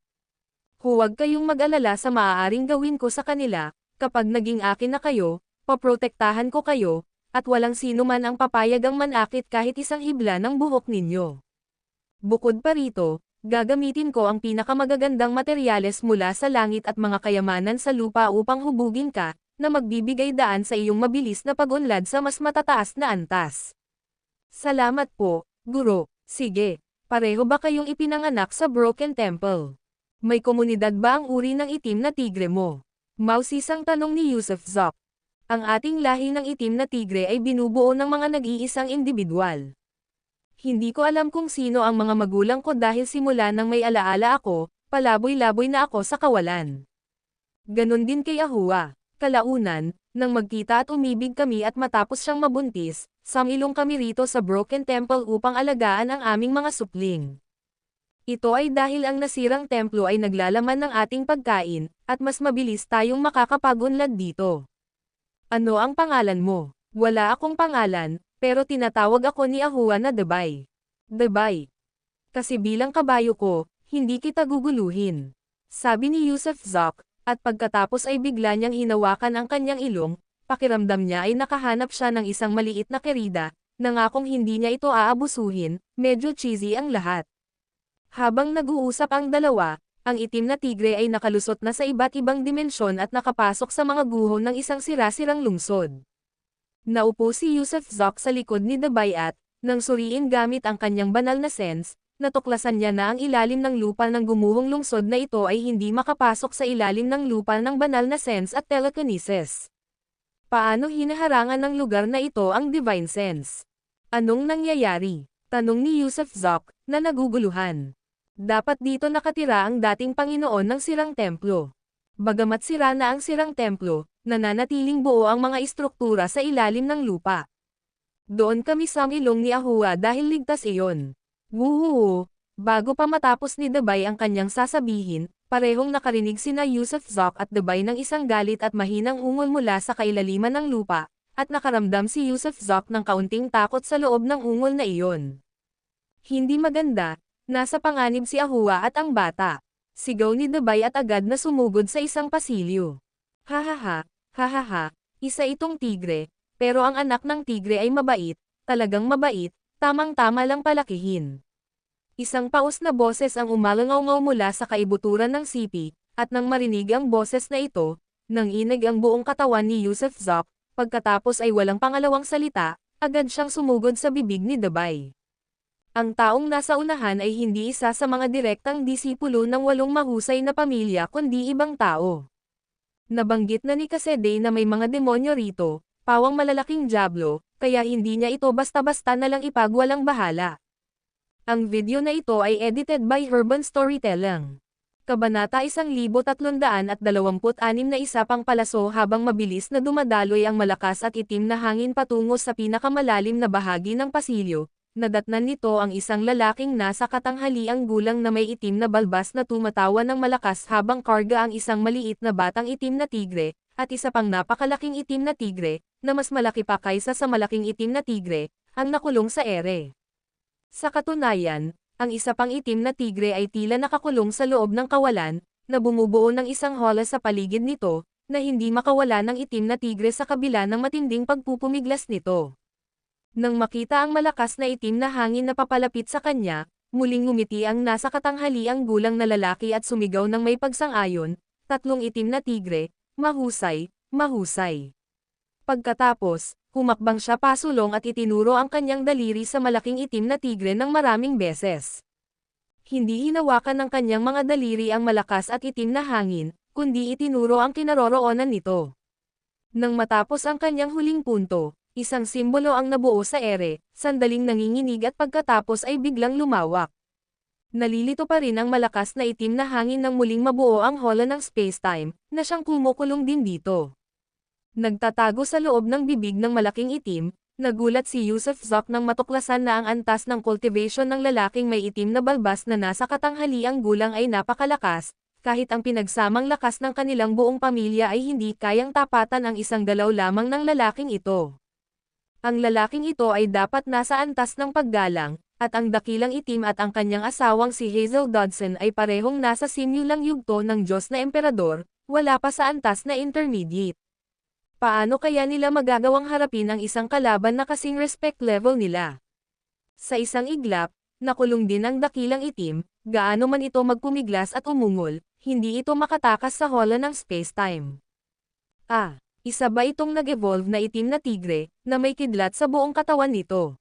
Huwag kayong mag-alala sa maaaring gawin ko sa kanila, kapag naging akin na kayo, paprotektahan ko kayo, at walang sino man ang papayagang manakit kahit isang hibla ng buhok ninyo. Bukod pa rito, gagamitin ko ang pinakamagagandang materyales mula sa langit at mga kayamanan sa lupa upang hubugin ka, na magbibigay daan sa iyong mabilis na pag-unlad sa mas matataas na antas. Salamat po, guro. Sige, pareho ba kayong ipinanganak sa Broken Temple? May komunidad ba ang uri ng itim na tigre mo? Mausisang tanong ni Yusuf Zok. Ang ating lahi ng itim na tigre ay binubuo ng mga nag-iisang individual. Hindi ko alam kung sino ang mga magulang ko dahil simula nang may alaala ako, palaboy-laboy na ako sa kawalan. Ganon din kay Ahua. Kalaunan, nang magkita at umibig kami at matapos siyang mabuntis, sumilong kami rito sa Broken Temple upang alagaan ang aming mga supling. Ito ay dahil ang nasirang templo ay naglalaman ng ating pagkain, at mas mabilis tayong makakapag-unlad dito. Ano ang pangalan mo? Wala akong pangalan, pero tinatawag ako ni Ahua na Debay. Debay. Kasi bilang kabayo ko, hindi kita guguluhin. Sabi ni Yusuf Zok, at pagkatapos ay bigla niyang hinawakan ang kanyang ilong, pakiramdam niya ay nakahanap siya ng isang maliit na kerida, nangakong hindi niya ito aabusuhin, medyo cheesy ang lahat. Habang nag-uusap ang dalawa, ang itim na tigre ay nakalusot na sa iba't ibang dimensyon at nakapasok sa mga guho ng isang sira-sirang lungsod. Naupo si Yusuf Zok sa likod ni Debay at, nang suriin gamit ang kanyang banal na sense, natuklasan niya na ang ilalim ng lupa ng gumuhong lungsod na ito ay hindi makapasok sa ilalim ng lupa ng banal na sense at telekinesis. Paano hinaharangan ng lugar na ito ang divine sense? Anong nangyayari? Tanong ni Yusuf Zok, na naguguluhan. Dapat dito nakatira ang dating Panginoon ng sirang templo. Bagamat sira na ang sirang templo, nananatiling buo ang mga istruktura sa ilalim ng lupa. Doon kami sumilong ni Ahua dahil ligtas iyon. Wuhuhu! Bago pa matapos ni Debay ang kanyang sasabihin, Parehong nakarinig sina Yusuf Zoc at Debay ng isang galit at mahinang ungol mula sa kailaliman ng lupa, at nakaramdam si Yusuf Zoc ng kaunting takot sa loob ng ungol na iyon. Hindi maganda, nasa panganib si Ahua at ang bata. Sigaw ni Debay at agad na sumugod sa isang pasilyo. Hahaha, isa itong tigre, pero ang anak ng tigre ay mabait, talagang mabait, tamang-tama lang palakihin. Isang paus na boses ang umalangaw-ngaw mula sa kaibuturan ng sipi, at nang marinig ang boses na ito, nang inig ang buong katawan ni Yusuf Zoc, pagkatapos ay walang pangalawang salita, agad siyang sumugod sa bibig ni Debay. Ang taong nasa unahan ay hindi isa sa mga direktang disipulo ng 8 mahusay na pamilya kundi ibang tao. Nabanggit na ni Kasede na may mga demonyo rito, pawang malalaking diablo, kaya hindi niya ito basta-basta na lang ipagwalang bahala. Ang video na ito ay edited by Urban Storytelling. Kabanata 1326 na isa pang palaso habang mabilis na dumadaloy ang malakas at itim na hangin patungo sa pinakamalalim na bahagi ng pasilyo, nadatnan nito ang isang lalaking nasa katanghaliang gulang na may itim na balbas na tumatawa ng malakas habang karga ang isang maliit na batang itim na tigre, at isa pang napakalaking itim na tigre, na mas malaki pa kaysa sa malaking itim na tigre, ang nakulong sa ere. Sa katunayan, ang isa pang itim na tigre ay tila nakakulong sa loob ng kawalan, na bumubuo ng isang hola sa paligid nito, na hindi makawala ng itim na tigre sa kabila ng matinding pagpupumiglas nito. Nang makita ang malakas na itim na hangin na papalapit sa kanya, muling ngumiti ang nasa katanghaliang gulang na lalaki at sumigaw ng may pagsang-ayon, 3 itim na tigre, mahusay, mahusay. Pagkatapos, humakbang siya pasulong at itinuro ang kanyang daliri sa malaking itim na tigre ng maraming beses. Hindi hinawakan ng kanyang mga daliri ang malakas at itim na hangin, kundi itinuro ang kinaroroonan nito. Nang matapos ang kanyang huling punto, isang simbolo ang nabuo sa ere, sandaling nanginginig at pagkatapos ay biglang lumawak. Nalilito pa rin ang malakas na itim na hangin nang muling mabuo ang hola ng space-time, na siyang kumukulong din dito. Nagtatago sa loob ng bibig ng malaking itim, nagulat si Yusuf Zoc nang matuklasan na ang antas ng cultivation ng lalaking may itim na balbas na nasa katanghaliang gulang ay napakalakas, kahit ang pinagsamang lakas ng kanilang buong pamilya ay hindi kayang tapatan ang isang galaw lamang ng lalaking ito. Ang lalaking ito ay dapat nasa antas ng paggalang, at ang dakilang itim at ang kanyang asawang si Hazel Dodson ay parehong nasa simulang yugto ng Diyos na Emperador, wala pa sa antas na intermediate. Paano kaya nila magagawang harapin ang isang kalaban na kasing respect level nila? Sa isang iglap, nakulong din ang dakilang itim, gaano man ito magpumiglas at umungol, hindi ito makatakas sa hola ng space-time. Isa ba itong nag-evolve na itim na tigre, na may kidlat sa buong katawan nito?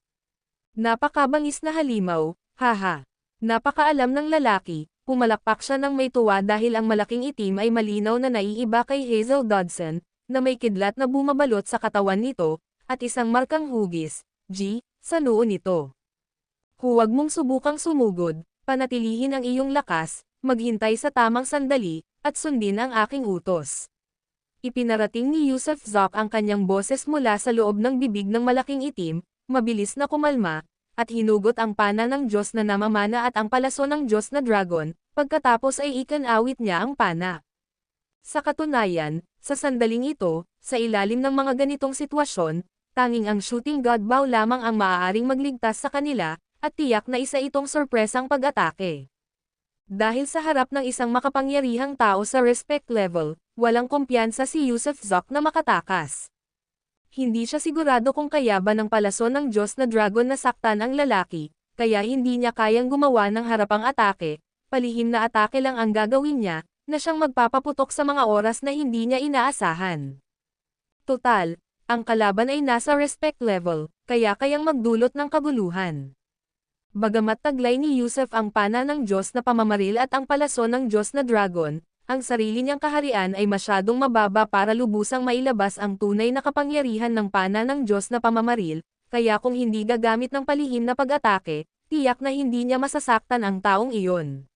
Napakabangis na halimaw, haha. Napakaalam ng lalaki, pumalakpak siya ng may tuwa dahil ang malaking itim ay malinaw na naiiba kay Hazel Dodson, na may kidlat na bumabalot sa katawan nito, at isang markang hugis, sa noo nito. Huwag mong subukang sumugod, panatilihin ang iyong lakas, maghintay sa tamang sandali, at sundin ang aking utos. Ipinarating ni Yusuf Zoc ang kanyang boses mula sa loob ng bibig ng malaking itim, mabilis na kumalma, at hinugot ang pana ng Diyos na namamana at ang palaso ng Diyos na dragon, pagkatapos ay ikanawit niya ang pana. Sa katunayan, sa sandaling ito, sa ilalim ng mga ganitong sitwasyon, tanging ang shooting god bow lamang ang maaaring magligtas sa kanila, at tiyak na isa itong sorpresang pag-atake. Dahil sa harap ng isang makapangyarihang tao sa respect level, walang kumpiyansa si Yusuf Zoc na makatakas. Hindi siya sigurado kung kaya ba ng palaso ng Diyos na dragon na saktan ang lalaki, kaya hindi niya kayang gumawa ng harapang atake, palihim na atake lang ang gagawin niya, na siyang magpapaputok sa mga oras na hindi niya inaasahan. Total, ang kalaban ay nasa respect level, kaya kayang magdulot ng kaguluhan. Bagamat taglay ni Yusuf ang pana ng Diyos na pamamaril at ang palaso ng Diyos na dragon, ang sarili niyang kaharian ay masyadong mababa para lubusang mailabas ang tunay na kapangyarihan ng pana ng Diyos na pamamaril, kaya kung hindi gagamit ng palihim na pag-atake, tiyak na hindi niya masasaktan ang taong iyon.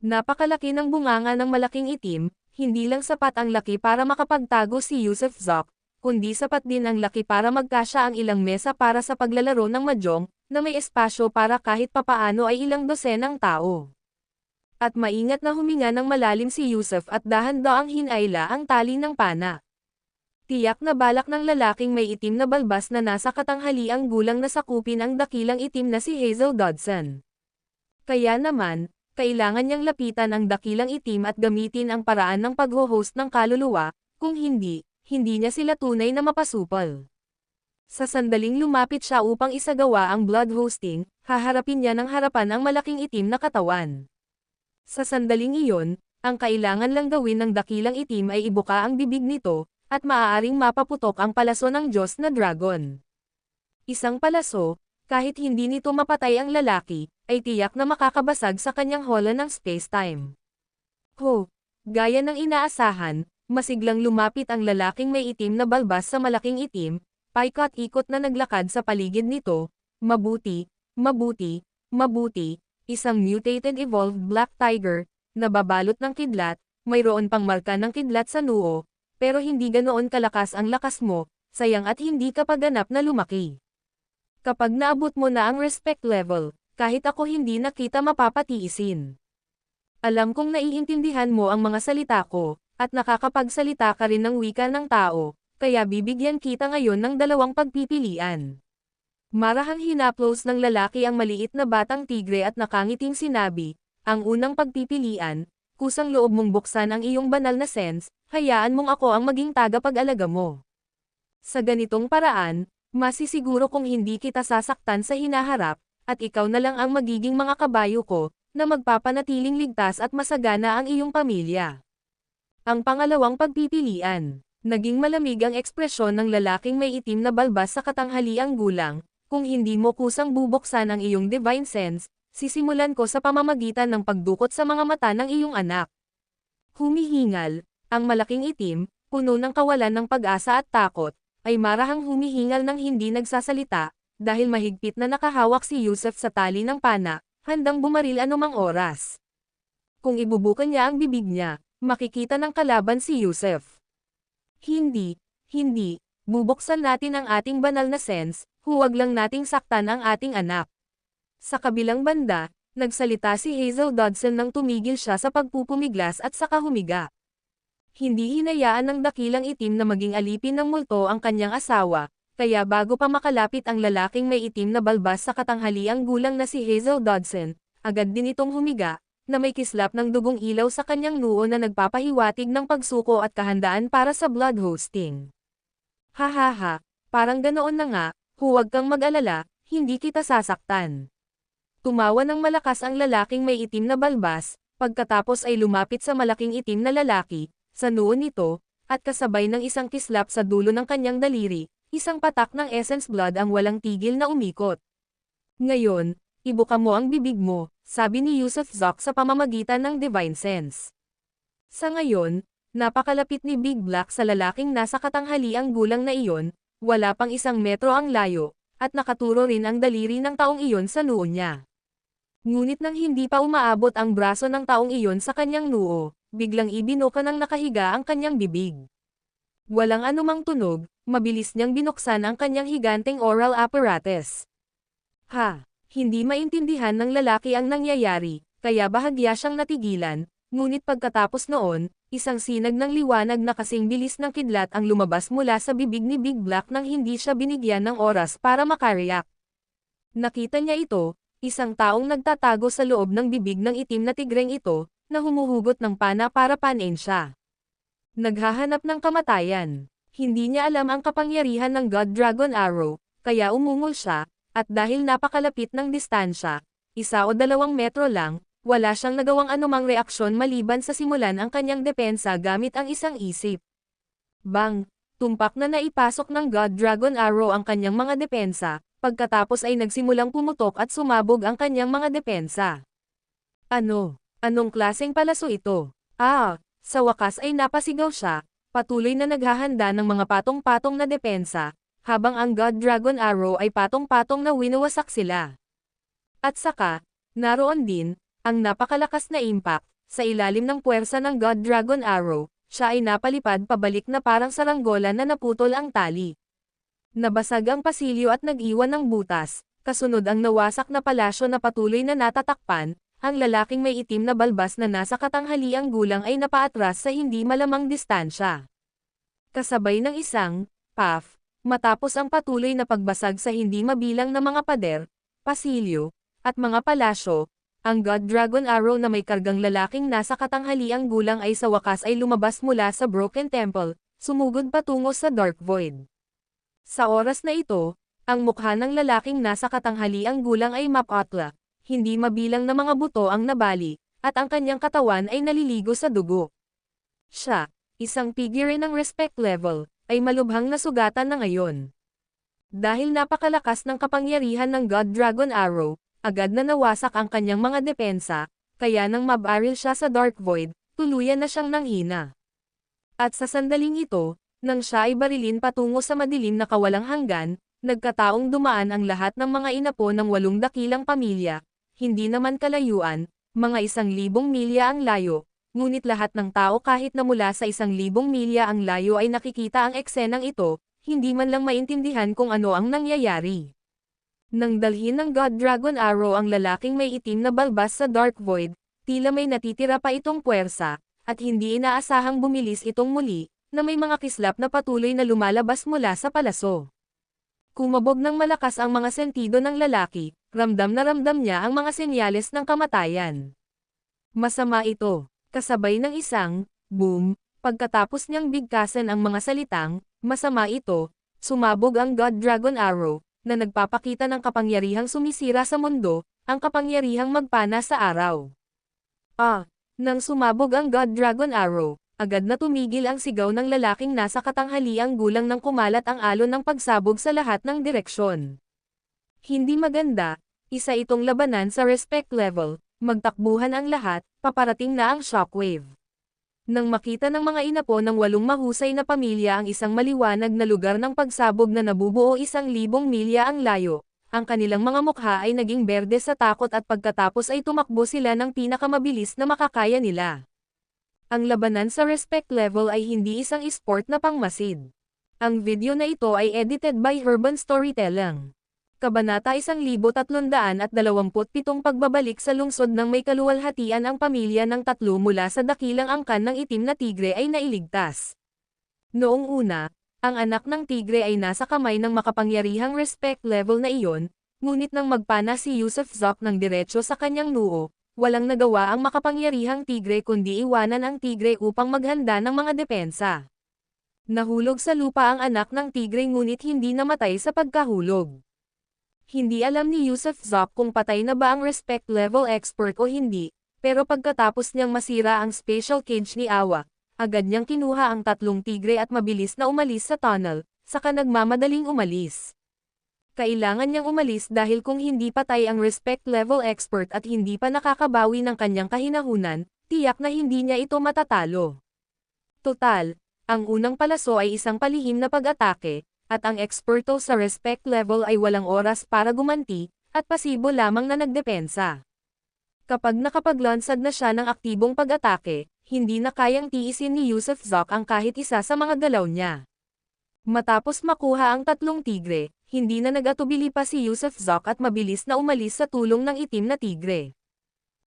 Napakalaki ng bunganga ng malaking itim, hindi lang sapat ang laki para makapagtago si Yusuf Zoc, kundi sapat din ang laki para magkasya ang ilang mesa para sa paglalaro ng mahjong, na may espasyo para kahit papaano ay ilang dosenang tao. At maingat na huminga ng malalim si Yusuf at dahan-daang hinayla ang tali ng pana. Tiyak na balak ng lalaking may itim na balbas na nasa katanghaliang gulang na sakupin ang dakilang itim na si Hazel Dodson. Kaya naman, kailangan niyang lapitan ang dakilang itim at gamitin ang paraan ng pag-host ng kaluluwa, kung hindi, hindi niya sila tunay na mapasupol. Sa sandaling lumapit siya upang isagawa ang blood hosting, haharapin niya ng harapan ang malaking itim na katawan. Sa sandaling iyon, ang kailangan lang gawin ng dakilang itim ay ibuka ang bibig nito, at maaaring mapaputok ang palaso ng Diyos na dragon. Isang palaso, kahit hindi nito mapatay ang lalaki, ay tiyak na makakabasag sa kanyang hola ng space-time. Gaya ng inaasahan, masiglang lumapit ang lalaking may itim na balbas sa malaking itim, paikot-ikot na naglakad sa paligid nito, mabuti, isang mutated evolved black tiger, na babalot ng kidlat, mayroon pang marka ng kidlat sa noo, pero hindi ganoon kalakas ang lakas mo, sayang at hindi ka paganap na lumaki. Kapag naabot mo na ang respect level, kahit ako hindi na kita mapapatiisin. Alam kong naiintindihan mo ang mga salita ko, at nakakapagsalita ka rin ng wika ng tao, kaya bibigyan kita ngayon ng dalawang pagpipilian. Marahang hinaplos ng lalaki ang maliit na batang tigre at nakangiting sinabi, ang unang pagpipilian, kusang loob mong buksan ang iyong banal na sense, hayaan mong ako ang maging tagapag-alaga mo. Sa ganitong paraan, masisiguro kung hindi kita sasaktan sa hinaharap, at ikaw na lang ang magiging mga kabayo ko, na magpapanatiling ligtas at masagana ang iyong pamilya. Ang pangalawang pagpipilian, naging malamig ang ekspresyon ng lalaking may itim na balbas sa katanghaliang gulang, kung hindi mo kusang bubuksan ang iyong divine sense, sisimulan ko sa pamamagitan ng pagdukot sa mga mata ng iyong anak. Humihingal, ang malaking itim, puno ng kawalan ng pag-asa at takot, ay marahang humihingal ng hindi nagsasalita, dahil mahigpit na nakahawak si Yusuf sa tali ng pana, handang bumaril anumang oras. Kung ibubukan niya ang bibig niya, makikita ng kalaban si Yusuf. Hindi, bubuksan natin ang ating banal na sense, huwag lang nating saktan ang ating anak. Sa kabilang banda, nagsalita si Hazel Dodson nang tumigil siya sa pagpupumiglas at saka humiga. Hindi hinayaan ng dakilang itim na maging alipin ng multo ang kanyang asawa, kaya bago pa makalapit ang lalaking may itim na balbas sa katanghaliang gulang na si Hazel Dodson, agad din itong humiga, na may kislap ng dugong ilaw sa kanyang noo na nagpapahiwatig ng pagsuko at kahandaan para sa blood hosting. Hahaha, parang ganoon na nga, huwag kang mag-alala, hindi kita sasaktan. Tumawa ng malakas ang lalaking may itim na balbas, pagkatapos ay lumapit sa malaking itim na lalaki, sa noo nito, at kasabay ng isang kislap sa dulo ng kanyang daliri, isang patak ng essence blood ang walang tigil na umikot. Ngayon, ibuka mo ang bibig mo, sabi ni Yusuf Zok sa pamamagitan ng divine sense. Sa ngayon, napakalapit ni Big Black sa lalaking nasa katanghaliang gulang na iyon, wala pang 1 metro ang layo, at nakaturo rin ang daliri ng taong iyon sa noo niya. Ngunit nang hindi pa umaabot ang braso ng taong iyon sa kanyang noo, biglang ibinuka ng nakahiga ang kanyang bibig. Walang anumang tunog, mabilis niyang binuksan ang kanyang higanteng oral apparatus. Hindi maintindihan ng lalaki ang nangyayari, kaya bahagya siyang natigilan, ngunit pagkatapos noon, isang sinag ng liwanag na kasing bilis ng kidlat ang lumabas mula sa bibig ni Big Black nang hindi siya binigyan ng oras para makareact. Nakita niya ito, isang taong nagtatago sa loob ng bibig ng itim na tigreng ito, na humuhugot ng pana para panin siya. Naghahanap ng kamatayan. Hindi niya alam ang kapangyarihan ng God Dragon Arrow, kaya umungol siya, at dahil napakalapit ng distansya, 1 o 2 metro lang, wala siyang nagawang anumang reaksyon maliban sa simulan ang kanyang depensa gamit ang isang isip. Bang! Tumpak na naipasok ng God Dragon Arrow ang kanyang mga depensa, pagkatapos ay nagsimulang pumutok at sumabog ang kanyang mga depensa. Anong klaseng palaso ito? Sa wakas ay napasigaw siya, patuloy na naghahanda ng mga patong-patong na depensa, habang ang God Dragon Arrow ay patong-patong na winawasak sila. At saka, naroon din, ang napakalakas na impact, sa ilalim ng puwersa ng God Dragon Arrow, siya ay napalipad pabalik na parang saranggola na naputol ang tali. Nabasag ang pasilyo at nag-iwan ng butas, kasunod ang nawasak na palasyo na patuloy na natatakpan, ang lalaking may itim na balbas na nasa katanghaliang gulang ay napaatras sa hindi malamang distansya. Kasabay ng isang puff, matapos ang patuloy na pagbasag sa hindi mabilang na mga pader, pasilyo, at mga palasyo, ang God Dragon Arrow na may kargang lalaking nasa katanghaliang gulang ay sa wakas ay lumabas mula sa Broken Temple, sumugod patungo sa Dark Void. Sa oras na ito, ang mukha ng lalaking nasa katanghaliang gulang ay mapatla, hindi mabilang na mga buto ang nabali, at ang kanyang katawan ay naliligo sa dugo. Siya, isang figure ng respect level, ay malubhang nasugatan na ngayon. Dahil napakalakas ng kapangyarihan ng God Dragon Arrow, agad na nawasak ang kanyang mga depensa, kaya nang mabaril siya sa Dark Void, tuluyan na siyang nanghina. At sa sandaling ito, nang siya ay barilin patungo sa madilim na kawalang hanggan, nagkataong dumaan ang lahat ng mga inapo ng 8 dakilang pamilya, hindi naman kalayuan, mga 1,000 milya ang layo, ngunit lahat ng tao kahit na mula sa 1,000 milya ang layo ay nakikita ang eksenang ito, hindi man lang maintindihan kung ano ang nangyayari. Nang dalhin ng God Dragon Arrow ang lalaking may itim na balbas sa Dark Void, tila may natitira pa itong puwersa, at hindi inaasahang bumilis itong muli, na may mga kislap na patuloy na lumalabas mula sa palaso. Kumabog ng malakas ang mga sentido ng lalaki, ramdam na ramdam niya ang mga senyales ng kamatayan. Masama ito, kasabay ng isang boom, pagkatapos niyang bigkasan ang mga salitang, masama ito, sumabog ang God Dragon Arrow, na nagpapakita ng kapangyarihang sumisira sa mundo, ang kapangyarihang magpana sa araw. Nang sumabog ang God Dragon Arrow, agad na tumigil ang sigaw ng lalaking nasa katanghaliang gulang nang kumalat ang alon ng pagsabog sa lahat ng direksyon. Hindi maganda, isa itong labanan sa respect level, magtakbuhan ang lahat, paparating na ang shockwave. Nang makita ng mga inapo ng 8 mahusay na pamilya ang isang maliwanag na lugar ng pagsabog na nabubuo 1,000 milya ang layo, ang kanilang mga mukha ay naging berde sa takot at pagkatapos ay tumakbo sila ng pinakamabilis na makakaya nila. Ang labanan sa respect level ay hindi isang esport na pangmasid. Ang video na ito ay edited by Urban Storytelling. Kabanata 1327 Pagbabalik sa lungsod ng may kaluwalhatian ang pamilya ng 3 mula sa dakilang angkan ng itim na tigre ay nailigtas. Noong una, ang anak ng tigre ay nasa kamay ng makapangyarihang respect level na iyon, ngunit nang magpana si Yusuf Zok ng diretso sa kanyang noo, walang nagawa ang makapangyarihang tigre kundi iwanan ang tigre upang maghanda ng mga depensa. Nahulog sa lupa ang anak ng tigre ngunit hindi namatay sa pagkahulog. Hindi alam ni Yusuf Zok kung patay na ba ang respect level expert o hindi, pero pagkatapos niyang masira ang special cage ni Awa, agad niyang kinuha ang 3 tigre at mabilis na umalis sa tunnel, saka nagmamadaling umalis. Kailangan niyang umalis dahil kung hindi patay ang respect level expert at hindi pa nakakabawi ng kanyang kahinahunan, tiyak na hindi niya ito matatalo. Total, ang unang palaso ay isang palihim na pag-atake, at ang eksperto sa respect level ay walang oras para gumanti, at pasibo lamang na nagdepensa. Kapag nakapaglansad na siya ng aktibong pag-atake, hindi na kayang tiisin ni Yusuf Zok ang kahit isa sa mga galaw niya. Matapos makuha ang 3 tigre, hindi na nag-atubili pa si Yusuf Zok at mabilis na umalis sa tulong ng itim na tigre.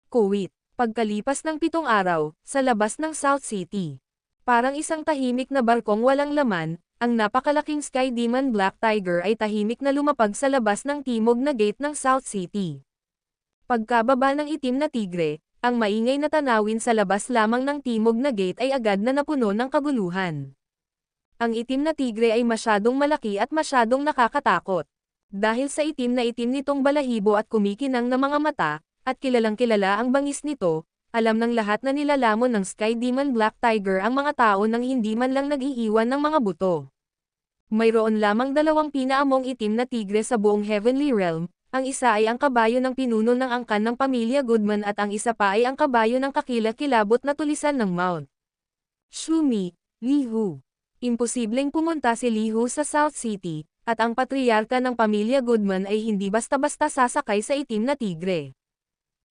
Kuwait, pagkalipas ng 7 araw, sa labas ng South City. Parang isang tahimik na barkong walang laman, ang napakalaking Sky Demon Black Tiger ay tahimik na lumapag sa labas ng timog na gate ng South City. Pagkababa ng itim na tigre, ang maingay na tanawin sa labas lamang ng timog na gate ay agad na napuno ng kaguluhan. Ang itim na tigre ay masyadong malaki at masyadong nakakatakot. Dahil sa itim nitong balahibo at kumikinang na mga mata, at kilalang kilala ang bangis nito, alam ng lahat na nilalamon ng Sky Demon Black Tiger ang mga tao nang hindi man lang nag-iiwan ng mga buto. Mayroon lamang 2 pinaamong itim na tigre sa buong Heavenly Realm, ang isa ay ang kabayo ng pinuno ng angkan ng pamilya Goodman at ang isa pa ay ang kabayo ng kakilakilabot na tulisan ng Mount Shumi, Lihu. Imposibleng pumunta si Lihu sa South City, at ang patriarka ng pamilya Goodman ay hindi basta-basta sasakay sa itim na tigre.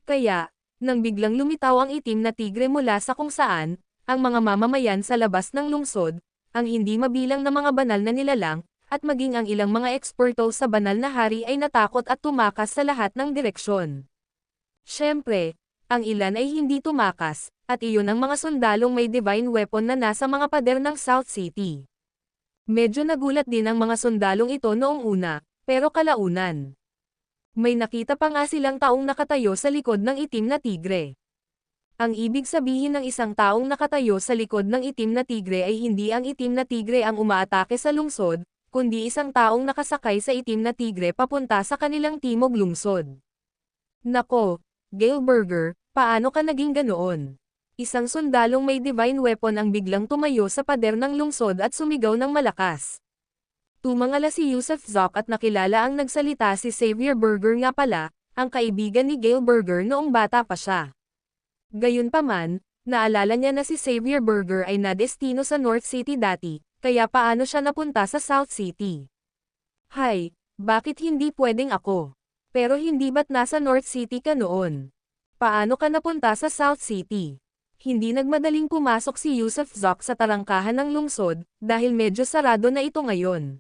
Kaya, nang biglang lumitaw ang itim na tigre mula sa kung saan, ang mga mamamayan sa labas ng lungsod, ang hindi mabilang na mga banal na nilalang, at maging ang ilang mga eksperto sa banal na hari ay natakot at tumakas sa lahat ng direksyon. Siyempre, ang ilan ay hindi tumakas, at iyon ang mga sundalong may divine weapon na nasa mga pader ng South City. Medyo nagulat din ang mga sundalong ito noong una, pero kalaunan. May nakita pa nga silang taong nakatayo sa likod ng itim na tigre. Ang ibig sabihin ng isang taong nakatayo sa likod ng itim na tigre ay hindi ang itim na tigre ang umaatake sa lungsod, kundi isang taong nakasakay sa itim na tigre papunta sa kanilang timog lungsod. Nako, Gale Burger, paano ka naging ganoon? Isang sundalong may divine weapon ang biglang tumayo sa pader ng lungsod at sumigaw ng malakas. Tumangala si Yusuf Zoc at nakilala ang nagsalita si Xavier Burger nga pala, ang kaibigan ni Gale Burger noong bata pa siya. Gayunpaman, naalala niya na si Xavier Burger ay nadestino sa North City dati, kaya paano siya napunta sa South City? Hay, bakit hindi pwedeng ako? Pero hindi ba't nasa North City ka noon? Paano ka napunta sa South City? Hindi nagmadaling pumasok si Yusuf Zoc sa tarangkahan ng lungsod, dahil medyo sarado na ito ngayon.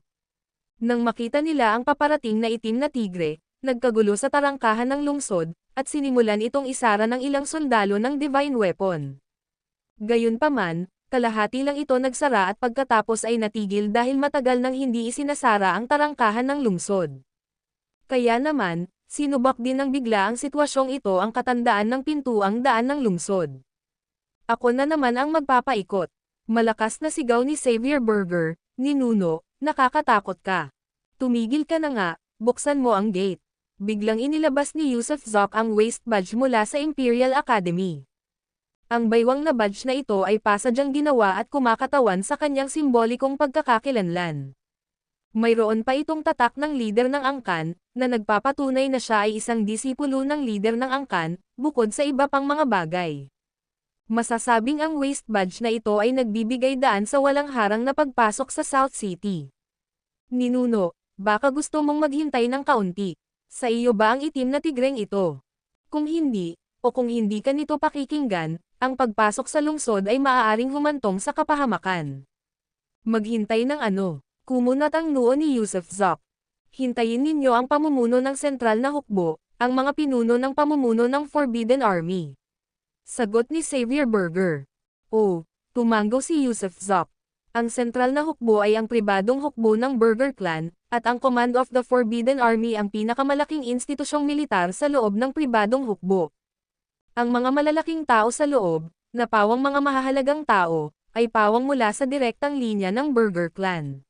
Nang makita nila ang paparating na itim na tigre, nagkagulo sa tarangkahan ng lungsod, at sinimulan itong isara ng ilang sundalo ng divine weapon. Gayunpaman, kalahati lang ito nagsara at pagkatapos ay natigil dahil matagal nang hindi isinasara ang tarangkahan ng lungsod. Kaya naman, sinubak din ng bigla ang sitwasyong ito ang katandaan ng pintuang daan ng lungsod. Ako na naman ang magpapaikot. Malakas na sigaw ni Xavier Burger, "Ninuno, nakakatakot ka. Tumigil ka na nga, buksan mo ang gate." Biglang inilabas ni Yusuf Zoc ang waist badge mula sa Imperial Academy. Ang baywang na badge na ito ay pasadyang ginawa at kumakatawan sa kanyang simbolikong pagkakakilanlan. Mayroon pa itong tatak ng leader ng angkan, na nagpapatunay na siya ay isang disipulo ng leader ng angkan, bukod sa iba pang mga bagay. Masasabing ang waist badge na ito ay nagbibigay daan sa walang harang na pagpasok sa South City. Ninuno, baka gusto mong maghintay ng kaunti. Sa iyo ba ang itim na tigreng ito? Kung hindi, o kung hindi ka nito pakikinggan, ang pagpasok sa lungsod ay maaaring humantong sa kapahamakan. Maghintay ng ano? Kumunat ang noo ni Yusuf Zoc. Hintayin ninyo ang pamumuno ng sentral na hukbo, ang mga pinuno ng pamumuno ng Forbidden Army. Sagot ni Xavier Burger. Oh, tumanggo si Yusuf Zoc. Ang sentral na hukbo ay ang pribadong hukbo ng Burger Clan, at ang Command of the Forbidden Army ang pinakamalaking institusyong militar sa loob ng pribadong hukbo. Ang mga malalaking tao sa loob, na pawang mga mahahalagang tao, ay pawang mula sa direktang linya ng Burger Clan.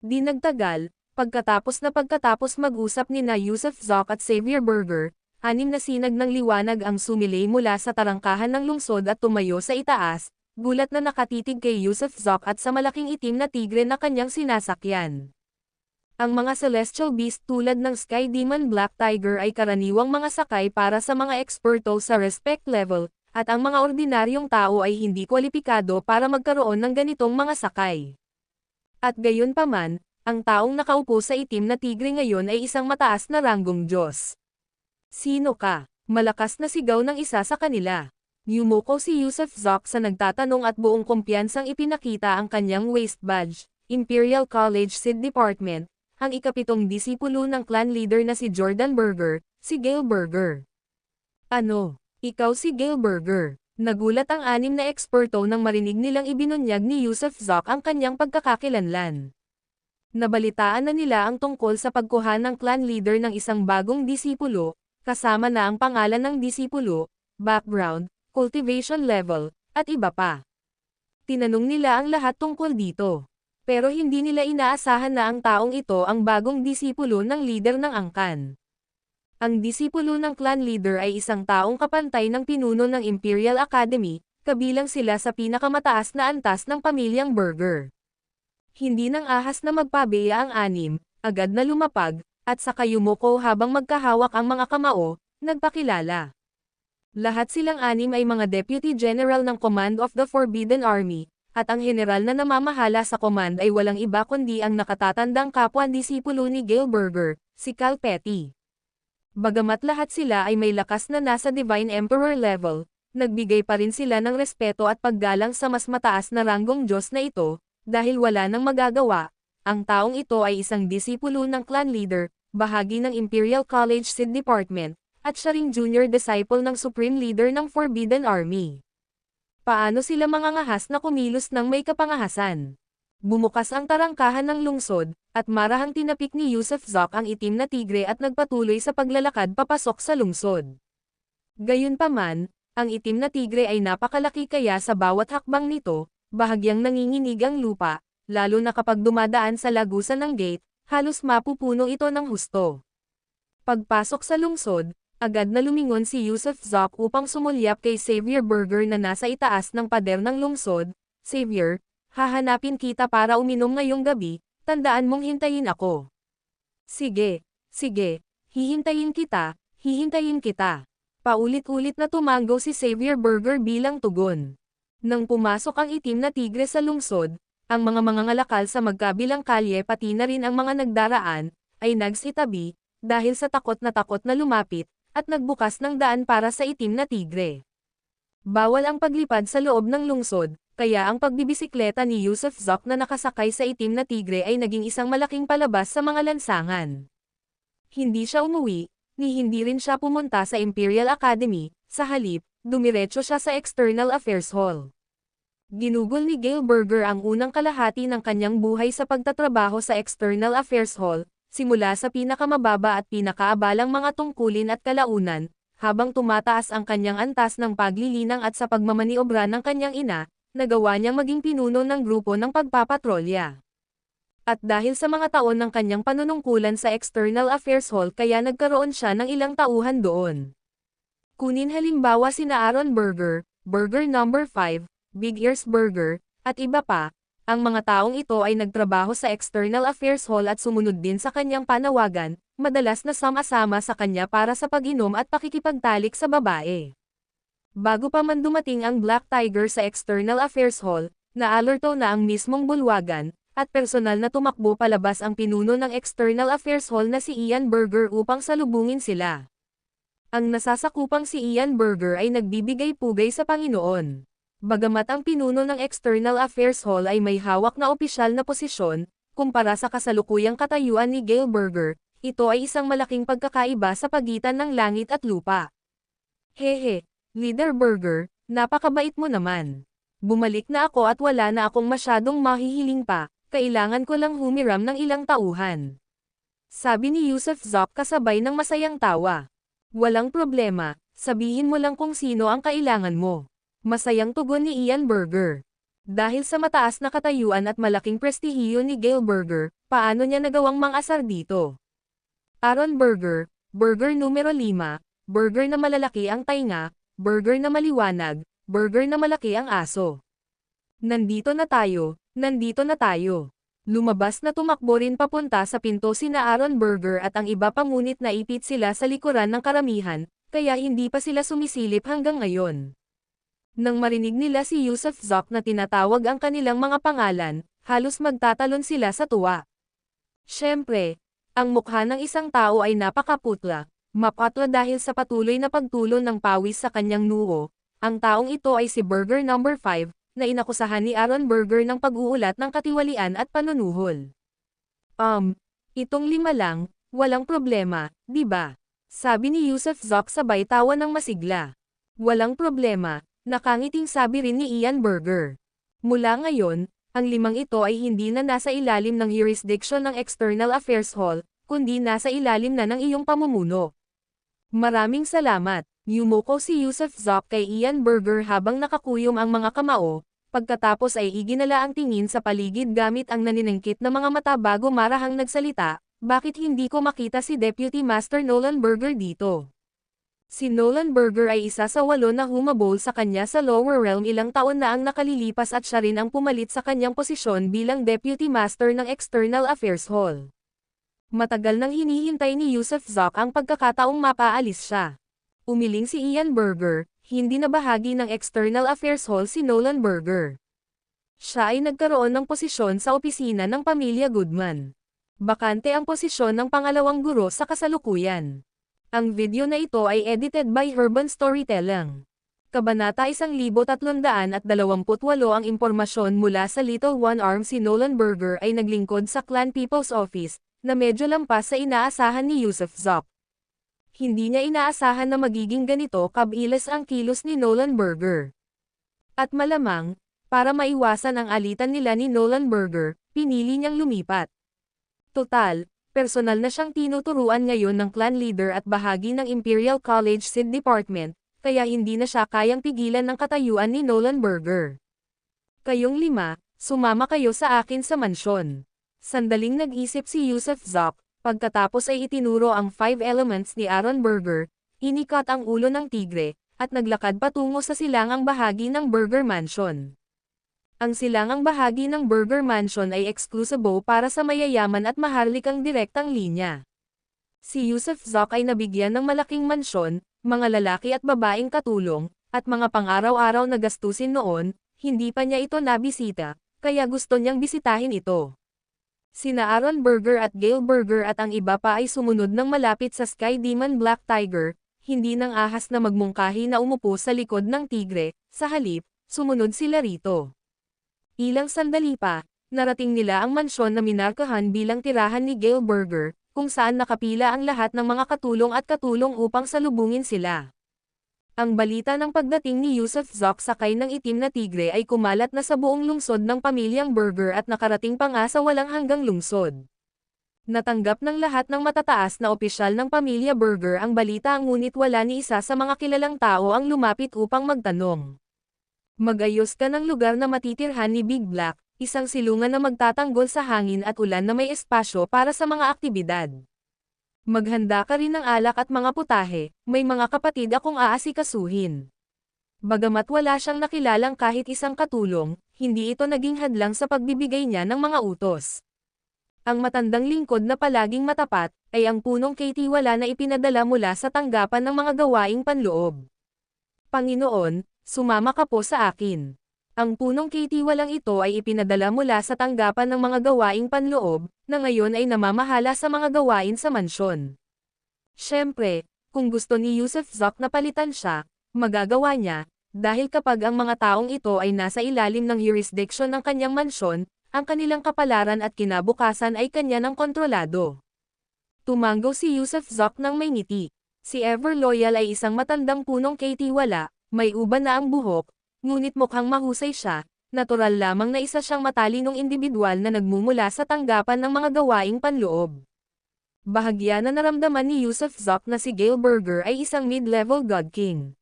Di nagtagal, pagkatapos mag-usap nina Yusuf Zoc at Xavier Burger, 6 na sinag ng liwanag ang sumilay mula sa tarangkahan ng lungsod at tumayo sa itaas, gulat na nakatitig kay Yusuf Zoc at sa malaking itim na tigre na kanyang sinasakyan. Ang mga celestial beast tulad ng Sky Demon Black Tiger ay karaniwang mga sakay para sa mga eksperto sa respect level, at ang mga ordinaryong tao ay hindi kwalipikado para magkaroon ng ganitong mga sakay. At gayunpaman, ang taong nakaupo sa itim na tigre ngayon ay isang mataas na ranggong Diyos. Sino ka? Malakas na sigaw ng isa sa kanila. Yumuko si Yusuf Zoc sa nagtatanong at buong kumpiyansang ipinakita ang kanyang waist badge, Imperial College Seed Department, ang ikapitong disipulo ng clan leader na si Jordan Burger, si Gale Burger. Ano? Ikaw si Gale Burger? Nagulat ang 6 na eksperto nang marinig nilang ibinunyag ni Yusuf Zoc ang kanyang pagkakakilanlan. Nabalitaan na nila ang tungkol sa pagkuha ng clan leader ng isang bagong disipulo, kasama na ang pangalan ng disipulo, background, cultivation level, at iba pa. Tinanong nila ang lahat tungkol dito. Pero hindi nila inaasahan na ang taong ito ang bagong disipulo ng leader ng angkan. Ang disipulo ng clan leader ay isang taong kapantay ng pinuno ng Imperial Academy, kabilang sila sa pinakamataas na antas ng pamilyang Burger. Hindi nang ahas na magpabeya ang 6, agad na lumapag, at saka yumuko habang magkahawak ang mga kamao, nagpakilala. Lahat silang 6 ay mga Deputy General ng Command of the Forbidden Army, at ang general na namamahala sa command ay walang iba kundi ang nakatatandang kapwa-disipulo ni Gale Burger, si Cal Petty. Bagamat lahat sila ay may lakas na nasa Divine Emperor level, nagbigay pa rin sila ng respeto at paggalang sa mas mataas na ranggong Diyos na ito, dahil wala nang magagawa. Ang taong ito ay isang disipulo ng clan leader, bahagi ng Imperial College Seed Department, at siya ring junior disciple ng Supreme Leader ng Forbidden Army. Paano sila mangangahas na kumilos ng may kapangahasan? Bumukas ang tarangkahan ng lungsod, at marahang tinapik ni Yusuf Zok ang itim na tigre at nagpatuloy sa paglalakad papasok sa lungsod. Gayunpaman, ang itim na tigre ay napakalaki kaya sa bawat hakbang nito, bahagyang nanginginig ang lupa, lalo na kapag dumadaan sa lagusan ng gate, halos mapupuno ito ng husto. Pagpasok sa lungsod, agad na lumingon si Yusuf Zok upang sumulyap kay Xavier Berger na nasa itaas ng pader ng lungsod. Xavier, hahanapin kita para uminom ngayong gabi, tandaan mong hintayin ako. Sige, hihintayin kita, hihintayin kita. Paulit-ulit na tumango si Xavier Berger bilang tugon. Nang pumasok ang itim na tigre sa lungsod, ang mga mangangalakal sa magkabilang kalye pati na rin ang mga nagdaraan, ay nagsitabi, dahil sa takot na lumapit, at nagbukas ng daan para sa itim na tigre. Bawal ang paglipad sa loob ng lungsod, kaya ang pagbibisikleta ni Yusuf Zok na nakasakay sa itim na tigre ay naging isang malaking palabas sa mga lansangan. Hindi siya umuwi, ni hindi rin siya pumunta sa Imperial Academy, sa halip, dumiretso siya sa External Affairs Hall. Ginugol ni Gale Berger ang unang kalahati ng kanyang buhay sa pagtatrabaho sa External Affairs Hall, simula sa pinakamababa at pinakaabalang mga tungkulin at kalaunan, habang tumataas ang kanyang antas ng paglilinang at sa pagmamaniobra ng kanyang ina, nagawa niyang maging pinuno ng grupo ng pagpapatrolya. At dahil sa mga taon ng kanyang panunungkulan sa External Affairs Hall kaya nagkaroon siya ng ilang tauhan doon. Kunin halimbawa sina Aaron Berger, Berger No. 5, Big Ears Berger, at iba pa. Ang mga taong ito ay nagtrabaho sa External Affairs Hall at sumunod din sa kanyang panawagan, madalas na sama-sama sa kanya para sa pag-inom at pakikipagtalik sa babae. Bago pa man dumating ang Black Tiger sa External Affairs Hall, naalerto na ang mismong bulwagan, at personal na tumakbo palabas ang pinuno ng External Affairs Hall na si Ian Berger upang salubungin sila. Ang nasasakupang si Ian Berger ay nagbibigay pugay sa Panginoon. Bagamat ang pinuno ng External Affairs Hall ay may hawak na opisyal na posisyon, kumpara sa kasalukuyang katayuan ni Gale Berger, ito ay isang malaking pagkakaiba sa pagitan ng langit at lupa. Hehe, Leader Berger, napakabait mo naman. Bumalik na ako at wala na akong masyadong mahihiling pa, kailangan ko lang humiram ng ilang tauhan. Sabi ni Yusuf Zok kasabay ng masayang tawa. Walang problema, sabihin mo lang kung sino ang kailangan mo. Masayang tugon ni Ian Berger. Dahil sa mataas na katayuan at malaking prestihiyo ni Gale Berger, paano niya nagawang mang-asar dito? Aaron Berger, Berger numero 5, Berger na malalaki ang tainga, Berger na maliwanag, Berger na malaki ang aso. Nandito na tayo, nandito na tayo. Lumabas na tumakbo rin papunta sa pinto sina Aaron Berger at ang iba pa ngunit naipit sila sa likuran ng karamihan, kaya hindi pa sila sumisilip hanggang ngayon. Nang marinig nila si Yusuf Zok na tinatawag ang kanilang mga pangalan, halos magtatalon sila sa tuwa. Siyempre, ang mukha ng isang tao ay napakaputla, mapatwa dahil sa patuloy na pagtulo ng pawis sa kanyang noo. Ang taong ito ay si Berger No. 5, na inakusahan ni Aaron Berger ng pag-uulat ng katiwalian at panunuhol. Itong 5 lang, walang problema, di ba? Sabi ni Yusuf Zok sabay tawa ng masigla. Walang problema. Nakangiting sabi rin ni Ian Berger. Mula ngayon, ang 5 ito ay hindi na nasa ilalim ng jurisdiction ng External Affairs Hall, kundi nasa ilalim na ng iyong pamumuno. Maraming salamat, yumuko si Yusuf Zok kay Ian Berger habang nakakuyom ang mga kamao, pagkatapos ay iginala ang tingin sa paligid gamit ang naniningkit na mga mata bago marahang nagsalita, bakit hindi ko makita si Deputy Master Nolan Berger dito? Si Nolan Berger ay isa sa 8 na humabol sa kanya sa Lower Realm ilang taon na ang nakalilipas at siya rin ang pumalit sa kanyang posisyon bilang Deputy Master ng External Affairs Hall. Matagal nang hinihintay ni Yusuf Zok ang pagkakataong mapaalis siya. Umiling si Ian Berger, hindi na bahagi ng External Affairs Hall si Nolan Berger. Siya ay nagkaroon ng posisyon sa opisina ng pamilya Goodman. Bakante ang posisyon ng pangalawang guro sa kasalukuyan. Ang video na ito ay edited by Herban Storytelling. Kabanata 1328 ang impormasyon mula sa Little One Arm. Si Nolan Berger ay naglingkod sa Clan People's Office, na medyo lampas sa inaasahan ni Yusuf Zok. Hindi niya inaasahan na magiging ganito kabilis ang kilos ni Nolan Burger. At malamang, para maiwasan ang alitan nila ni Nolan Burger, pinili niyang lumipat. Total, personal na siyang tinuturuan ngayon ng clan leader at bahagi ng Imperial College Seed Department, kaya hindi na siya kayang pigilan ng katayuan ni Nolan Burger. Kayong 5, sumama kayo sa akin sa mansyon. Sandaling nag-isip si Yusuf Zok, pagkatapos ay itinuro ang 5 elements ni Aaron Burger, inikat ang ulo ng tigre, at naglakad patungo sa silangang bahagi ng Burger Mansion. Ang silangang bahagi ng Burger Mansion ay eksklusibo para sa mayayaman at maharlikang direktang linya. Si Yusuf Zok ay nabigyan ng malaking mansyon, mga lalaki at babaeng katulong, at mga pang-araw-araw na gastusin noon, hindi pa niya ito nabisita, kaya gusto niyang bisitahin ito. Sina Aaron Burger at Gail Burger at ang iba pa ay sumunod ng malapit sa Sky Demon Black Tiger, hindi nang ahas na magmungkahi na umupo sa likod ng tigre, sa halip, sumunod sila rito. Ilang sandali pa, narating nila ang mansyon na minarkahan bilang tirahan ni Gail Burger, kung saan nakapila ang lahat ng mga katulong upang salubungin sila. Ang balita ng pagdating ni Yusuf Zok sakay ng itim na tigre ay kumalat na sa buong lungsod ng pamilyang Burger at nakarating pa nga sa walang hanggang lungsod. Natanggap ng lahat ng matataas na opisyal ng pamilya Burger ang balita ngunit wala ni isa sa mga kilalang tao ang lumapit upang magtanong. Mag-ayos ka ng lugar na matitirhan ni Big Black, isang silungan na magtatanggol sa hangin at ulan na may espasyo para sa mga aktibidad. Maghanda ka rin ng alak at mga putahe, may mga kapatid akong aasikasuhin. Bagamat wala siyang nakilalang kahit isang katulong, hindi ito naging hadlang sa pagbibigay niya ng mga utos. Ang matandang lingkod na palaging matapat, ay ang punong Kaitiwala na ipinadala mula sa tanggapan ng mga gawaing panloob. Panginoon, sumama ka po sa akin. Ang punong Kaitiwalang ito ay ipinadala mula sa tanggapan ng mga gawaing panloob, na ngayon ay namamahala sa mga gawain sa mansyon. Siyempre, kung gusto ni Yusuf Zok na palitan siya, magagawa niya, dahil kapag ang mga taong ito ay nasa ilalim ng jurisdiction ng kanyang mansyon, ang kanilang kapalaran at kinabukasan ay kanya ng kontrolado. Tumanggo si Yusuf Zok ng may ngiti. Si Ever Loyal ay isang matandang punong Kaitiwala, may uban na ang buhok, ngunit mukhang mahusay siya, natural lamang na isa siyang matalinong individual na nagmumula sa tanggapan ng mga gawaing panloob. Bahagya na naramdaman ni Yusuf Zok na si Gail Burger ay isang mid-level God King.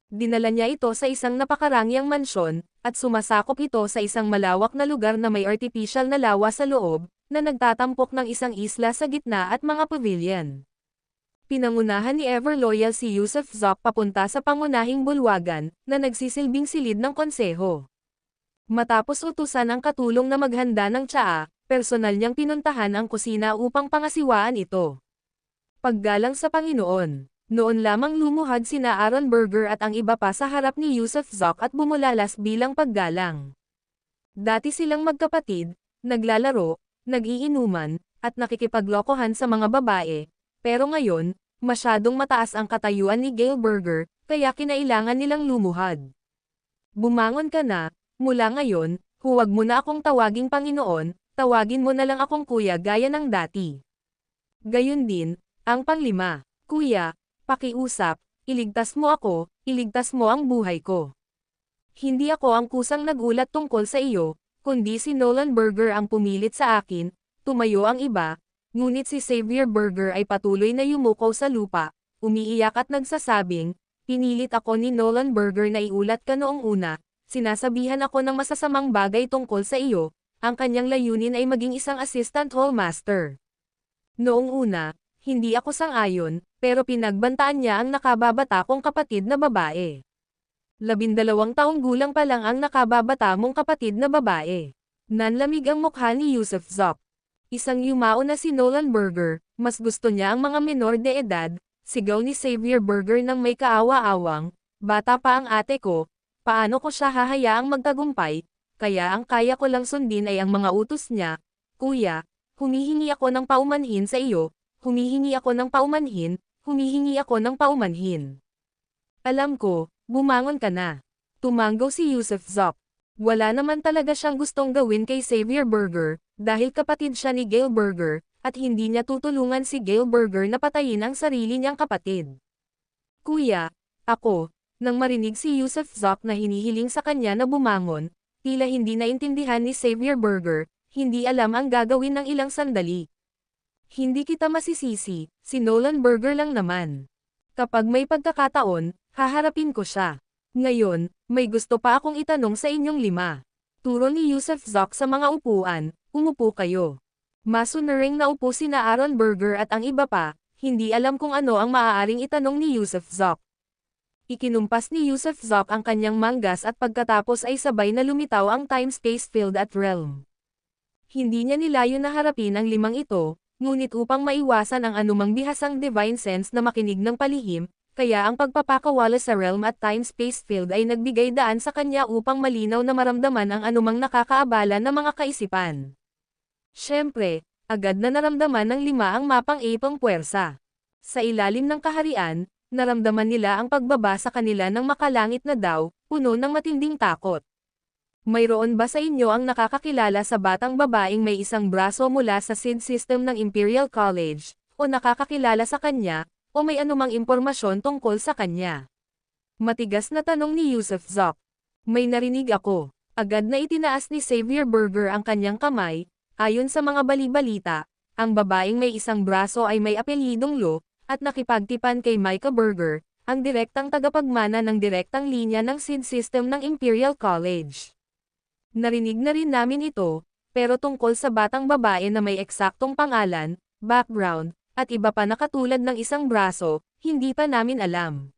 Dinala niya ito sa isang napakarangyang mansyon, at sumasakop ito sa isang malawak na lugar na may artificial na lawa sa loob, na nagtatampok ng isang isla sa gitna at mga pavilion. Pinangunahan ni Ever Loyal si Yusuf Zok papunta sa pangunahing bulwagan, na nagsisilbing silid ng konseho. Matapos utusan ang katulong na maghanda ng tsaa, personal niyang pinuntahan ang kusina upang pangasiwaan ito. Paggalang sa Panginoon. Noon lamang lumuhad sina Aaron Burger at ang iba pa sa harap ni Yusuf Zok at bumulalas bilang paggalang. Dati silang magkapatid, naglalaro, nag-iinuman, at nakikipaglokohan sa mga babae, pero ngayon, masyadong mataas ang katayuan ni Gail Burger, kaya kinailangan nilang lumuhad. Bumangon ka na, mula ngayon, huwag mo na akong tawaging Panginoon, tawagin mo na lang akong Kuya gaya ng dati. Gayon din, ang pang-5, Kuya, pakiusap, iligtas mo ako, iligtas mo ang buhay ko. Hindi ako ang kusang nagulat tungkol sa iyo, kundi si Nolan Burger ang pumilit sa akin, tumayo ang iba, ngunit si Xavier Burger ay patuloy na yumuko sa lupa, umiiyak at nagsasabing, pinilit ako ni Nolan Burger na iulat ka noong una, sinasabihan ako ng masasamang bagay tungkol sa iyo, ang kanyang layunin ay maging isang assistant hall master. Noong una, hindi ako sang-ayon, pero pinagbantaan niya ang nakababata kong kapatid na babae. 12 taong gulang pa lang ang nakababata mong kapatid na babae. Nanlamig ang mukha ni Yusuf Zok. Isang yumao na si Nolan Burger, mas gusto niya ang mga menor de edad, sigaw ni Xavier Burger nang may kaawa-awang, bata pa ang ate ko, paano ko siya hahayaang magtagumpay, kaya ang kaya ko lang sundin ay ang mga utos niya. Kuya, humihingi ako ng paumanhin sa iyo, humihingi ako ng paumanhin, humihingi ako ng paumanhin. Alam ko, bumangon ka na. Tumanggo si Yusuf Zok. Wala naman talaga siyang gustong gawin kay Xavier Burger, dahil kapatid siya ni Gail Burger, at hindi niya tutulungan si Gail Berger na patayin ang sarili niyang kapatid. Kuya, ako, nang marinig si Yusuf Zoc na hinihiling sa kanya na bumangon, tila hindi naintindihan ni Xavier Berger, hindi alam ang gagawin ng ilang sandali. Hindi kita masisisi, si Nolan Berger lang naman. Kapag may pagkakataon, haharapin ko siya. Ngayon, may gusto pa akong itanong sa inyong 5. Turo ni Yusuf Zoc sa mga upuan, umupo kayo. Masunuring naupo sina Aaron Berger at ang iba pa, hindi alam kung ano ang maaaring itanong ni Yusuf Zoc. Ikinumpas ni Yusuf Zoc ang kanyang manggas at pagkatapos ay sabay na lumitaw ang time-space field at realm. Hindi niya nilayo na harapin ang 5 ito, ngunit upang maiwasan ang anumang bihasang divine sense na makinig ng palihim, kaya ang pagpapakawala sa realm at time-space field ay nagbigay daan sa kanya upang malinaw na maramdaman ang anumang nakakaabala na mga kaisipan. Siyempre, agad na naramdaman ng 5 ang mapang ipang puwersa. Sa ilalim ng kaharian, naramdaman nila ang pagbaba sa kanila ng makalangit na daw, puno ng matinding takot. Mayroon ba sa inyo ang nakakakilala sa batang babaeng may isang braso mula sa seed system ng Imperial College, o nakakakilala sa kanya, o may anumang impormasyon tungkol sa kanya? Matigas na tanong ni Yusuf Zoc. May narinig ako. Agad na itinaas ni Xavier Berger ang kanyang kamay. Ayon sa mga bali-balita, ang babaeng may isang braso ay may apelyidong Lo, at nakipagtipan kay Micah Berger, ang direktang tagapagmana ng direktang linya ng seed system ng Imperial College. Narinig na rin namin ito, pero tungkol sa batang babae na may eksaktong pangalan, background, at iba pa na katulad ng isang braso, hindi pa namin alam.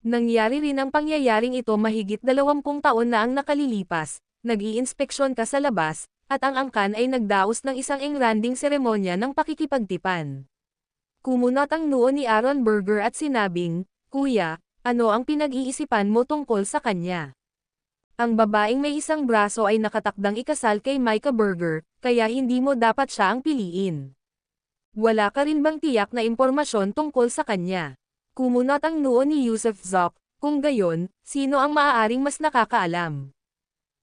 Nangyari rin ang pangyayaring ito mahigit 20 taon na ang nakalilipas, nag-iinspeksyon ka sa labas, at ang angkan ay nagdaos ng isang engranding seremonya ng pakikipagtipan. Kumunot ang noo ni Aaron Berger at sinabing, Kuya, ano ang pinag-iisipan mo tungkol sa kanya? Ang babaeng may isang braso ay nakatakdang ikasal kay Micah Berger, kaya hindi mo dapat siya ang piliin. Wala ka rin bang tiyak na impormasyon tungkol sa kanya? Kumunot ang noo ni Yusuf Zoc, kung gayon, sino ang maaaring mas nakakaalam?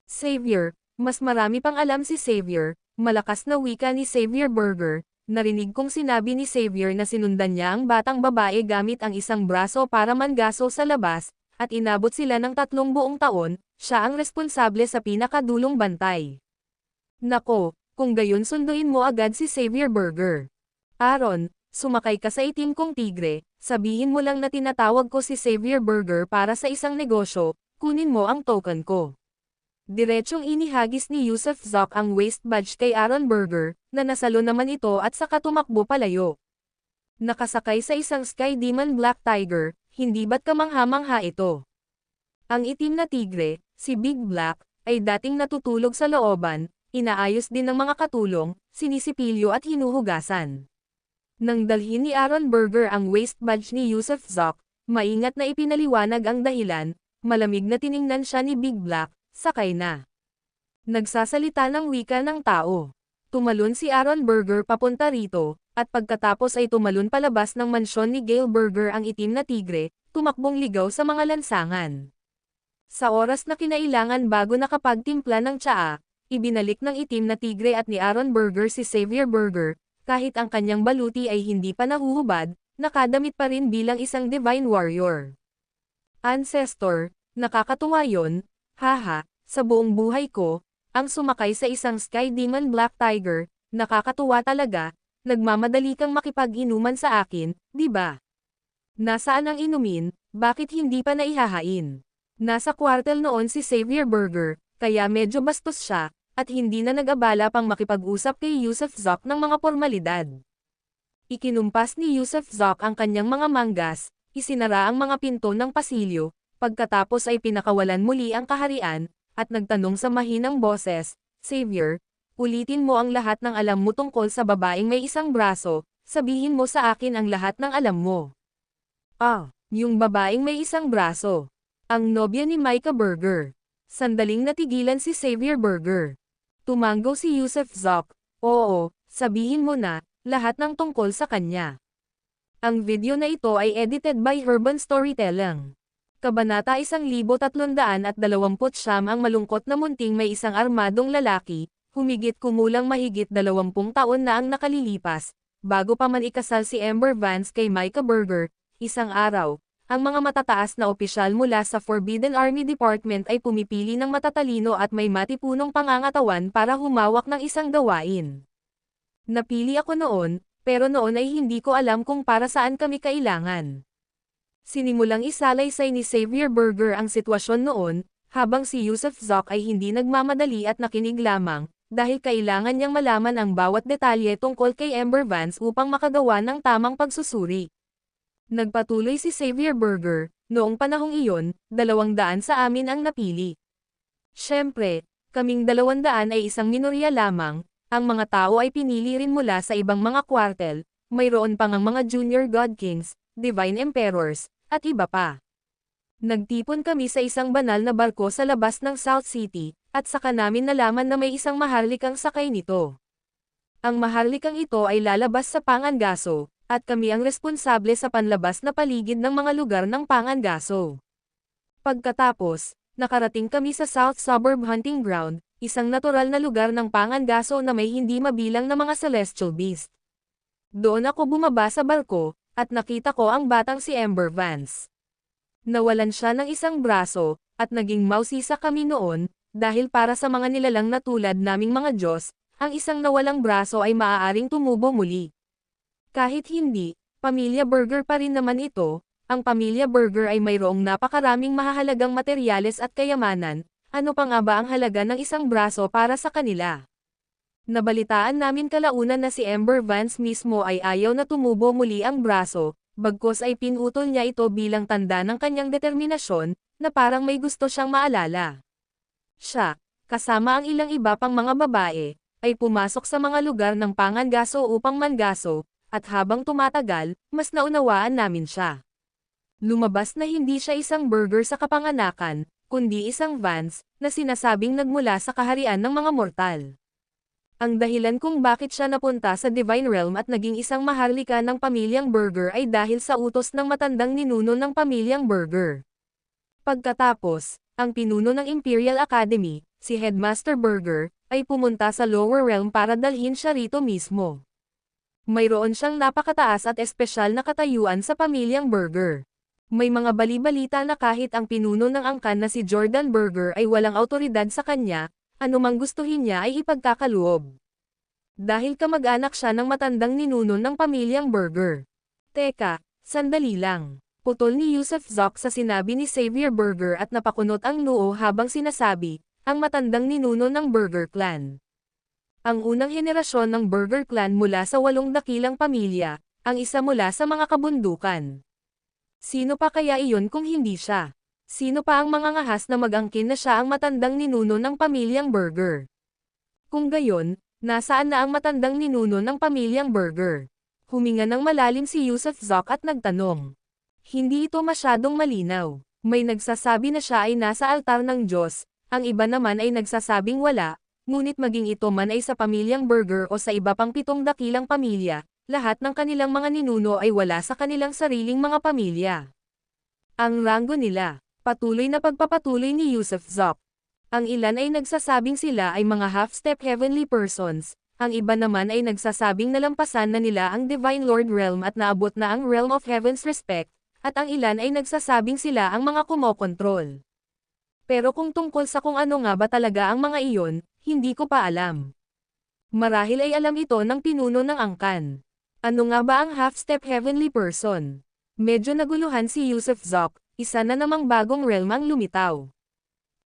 Xavier, mas marami pang alam si Xavier, malakas na wika ni Xavier Berger. Narinig kong sinabi ni Xavier na sinundan niya ang batang babae gamit ang isang braso para manggaso sa labas, at inabot sila ng 3 buong taon, siya ang responsable sa pinakadulong bantay. Nako, kung gayon sunduin mo agad si Xavier Berger. Aaron, sumakay ka sa itim kong tigre, sabihin mo lang na tinatawag ko si Xavier Berger para sa isang negosyo, kunin mo ang token ko. Diretsyong inihagis ni Yusuf Zoc ang waist badge kay Aaron Berger, na nasalo naman ito at saka tumakbo palayo. Nakasakay sa isang Sky Demon Black Tiger, hindi ba't kamangha-mangha ito? Ang itim na tigre, si Big Black, ay dating natutulog sa looban, inaayos din ng mga katulong, sinisipilyo at hinuhugasan. Nang dalhin ni Aaron Berger ang waist badge ni Yusuf Zoc, maingat na ipinaliwanag ang dahilan, malamig na tiningnan siya ni Big Black, sakay na. Nagsasalita ng wika ng tao. Tumalon si Aaron Berger papunta rito, at pagkatapos ay tumalon palabas ng mansyon ni Gail Berger ang itim na tigre, tumakbong ligaw sa mga lansangan. Sa oras na kinailangan bago nakapagtimpla ng tsaa, ibinalik ng itim na tigre at ni Aaron Berger si Xavier Berger, kahit ang kanyang baluti ay hindi pa nahuhubad, nakadamit pa rin bilang isang divine warrior. Ancestor, nakakatuwa yon. Haha, sa buong buhay ko, ang sumakay sa isang Sky Demon Black Tiger, nakakatuwa talaga, nagmamadali kang makipag-inuman sa akin, di ba? Nasaan ang inumin, bakit hindi pa naihahain? Nasa kwartel noon si Xavier Berger, kaya medyo bastos siya, at hindi na nag-abala pang makipag-usap kay Yusuf Zoc ng mga formalidad. Ikinumpas ni Yusuf Zoc ang kanyang mga manggas, isinara ang mga pinto ng pasilyo, pagkatapos ay pinakawalan muli ang kaharian, at nagtanong sa mahinang boses, Xavier, ulitin mo ang lahat ng alam mo tungkol sa babaeng may isang braso, sabihin mo sa akin ang lahat ng alam mo. Yung babaeng may isang braso. Ang nobya ni Micah Berger. Sandaling natigilan si Xavier Berger. Tumango si Yusuf Zoc, oo, sabihin mo na, lahat ng tungkol sa kanya. Ang video na ito ay edited by Herban Storytelling. Kabanata 1329 ang malungkot na munting may isang armadong lalaki, Humigit kumulang mahigit 20 taon na ang nakalilipas, bago pa man ikasal si Amber Vance kay Micah Burger. Isang araw, ang mga matataas na opisyal mula sa Forbidden Army Department ay pumipili ng matatalino at may matipunong pangangatawan para humawak ng isang gawain. Napili ako noon, pero noon ay hindi ko alam kung para saan kami kailangan. Sinimulang isalaysay ni Xavier Burger ang sitwasyon noon, habang si Yusuf Zoc ay hindi nagmamadali at nakinig lamang, dahil kailangan niyang malaman ang bawat detalye tungkol kay Amber Vance upang makagawa ng tamang pagsusuri. Nagpatuloy si Xavier Burger, noong panahong iyon, 200 sa amin ang napili. Siyempre, kaming 200 ay isang minorya lamang, ang mga tao ay pinili rin mula sa ibang mga kwartel, mayroon pang ang mga Junior God Kings, Divine Emperors, at iba pa. Nagtipon kami sa isang banal na barko sa labas ng South City, at saka namin nalaman na may isang maharlikang sakay nito. Ang maharlikang ito ay lalabas sa Pangangaso, at kami ang responsable sa panlabas na paligid ng mga lugar ng Pangangaso. Pagkatapos, nakarating kami sa South Suburb Hunting Ground, isang natural na lugar ng Pangangaso na may hindi mabilang na mga celestial beast. Doon ako bumaba sa barko, at nakita ko ang batang si Amber Vance. Nawalan siya ng isang braso, at naging mausisa kami noon, dahil para sa mga nilalang na tulad naming mga Diyos, ang isang nawalang braso ay maaaring tumubo muli. Kahit hindi, pamilya Burger pa rin naman ito, ang pamilya Burger ay mayroong napakaraming mahahalagang materyales at kayamanan, ano pa nga ba ang halaga ng isang braso para sa kanila? Nabalitaan namin kalaunan na si Amber Vance mismo ay ayaw na tumubo muli ang braso, bagkus ay pinutol niya ito bilang tanda ng kanyang determinasyon, na parang may gusto siyang maalala. Siya, kasama ang ilang iba pang mga babae, ay pumasok sa mga lugar ng Pangangaso upang mangaso, at habang tumatagal, mas naunawaan namin siya. Lumabas na hindi siya isang Burger sa kapanganakan, kundi isang Vance, na sinasabing nagmula sa kaharian ng mga mortal. Ang dahilan kung bakit siya napunta sa Divine Realm at naging isang maharlika ng pamilyang Burger ay dahil sa utos ng matandang ninuno ng pamilyang Burger. Pagkatapos, ang pinuno ng Imperial Academy, si Headmaster Burger, ay pumunta sa Lower Realm para dalhin siya rito mismo. Mayroon siyang napakataas at espesyal na katayuan sa pamilyang Burger. May mga bali-balita na kahit ang pinuno ng angkan na si Jordan Burger ay walang awtoridad sa kanya, anumang gustuhin niya ay ipagkakaloob. Dahil kamag-anak siya ng matandang ninuno ng pamilyang Burger. Teka, sandali lang. Putol ni Yusuf Zoc sa sinabi ni Xavier Burger at napakunot ang noo habang sinasabi, ang matandang ninuno ng Burger Clan. Ang unang henerasyon ng Burger Clan mula sa 8 dakilang pamilya, ang isa mula sa mga kabundukan. Sino pa kaya iyon kung hindi siya? Sino pa ang mga ngahas na mag-angkin na siya ang matandang ninuno ng pamilyang Burger? Kung gayon, nasaan na ang matandang ninuno ng pamilyang Burger? Huminga ng malalim si Yusuf Zoc at nagtanong. Hindi ito masyadong malinaw. May nagsasabi na siya ay nasa altar ng Diyos, ang iba naman ay nagsasabing wala, ngunit maging ito man ay sa pamilyang Burger o sa iba pang 7 dakilang pamilya, lahat ng kanilang mga ninuno ay wala sa kanilang sariling mga pamilya. Ang ranggo nila, patuloy na pagpapatuloy ni Yusuf Zoc. Ang ilan ay nagsasabing sila ay mga half-step heavenly persons, ang iba naman ay nagsasabing nalampasan na nila ang Divine Lord Realm at naabot na ang Realm of Heaven's Respect, at ang ilan ay nagsasabing sila ang mga kumokontrol. Pero kung tungkol sa kung ano nga ba talaga ang mga iyon, hindi ko pa alam. Marahil ay alam ito ng pinuno ng angkan. Ano nga ba ang half-step heavenly person? Medyo naguluhan si Yusuf Zoc, isa na namang bagong realm ang lumitaw.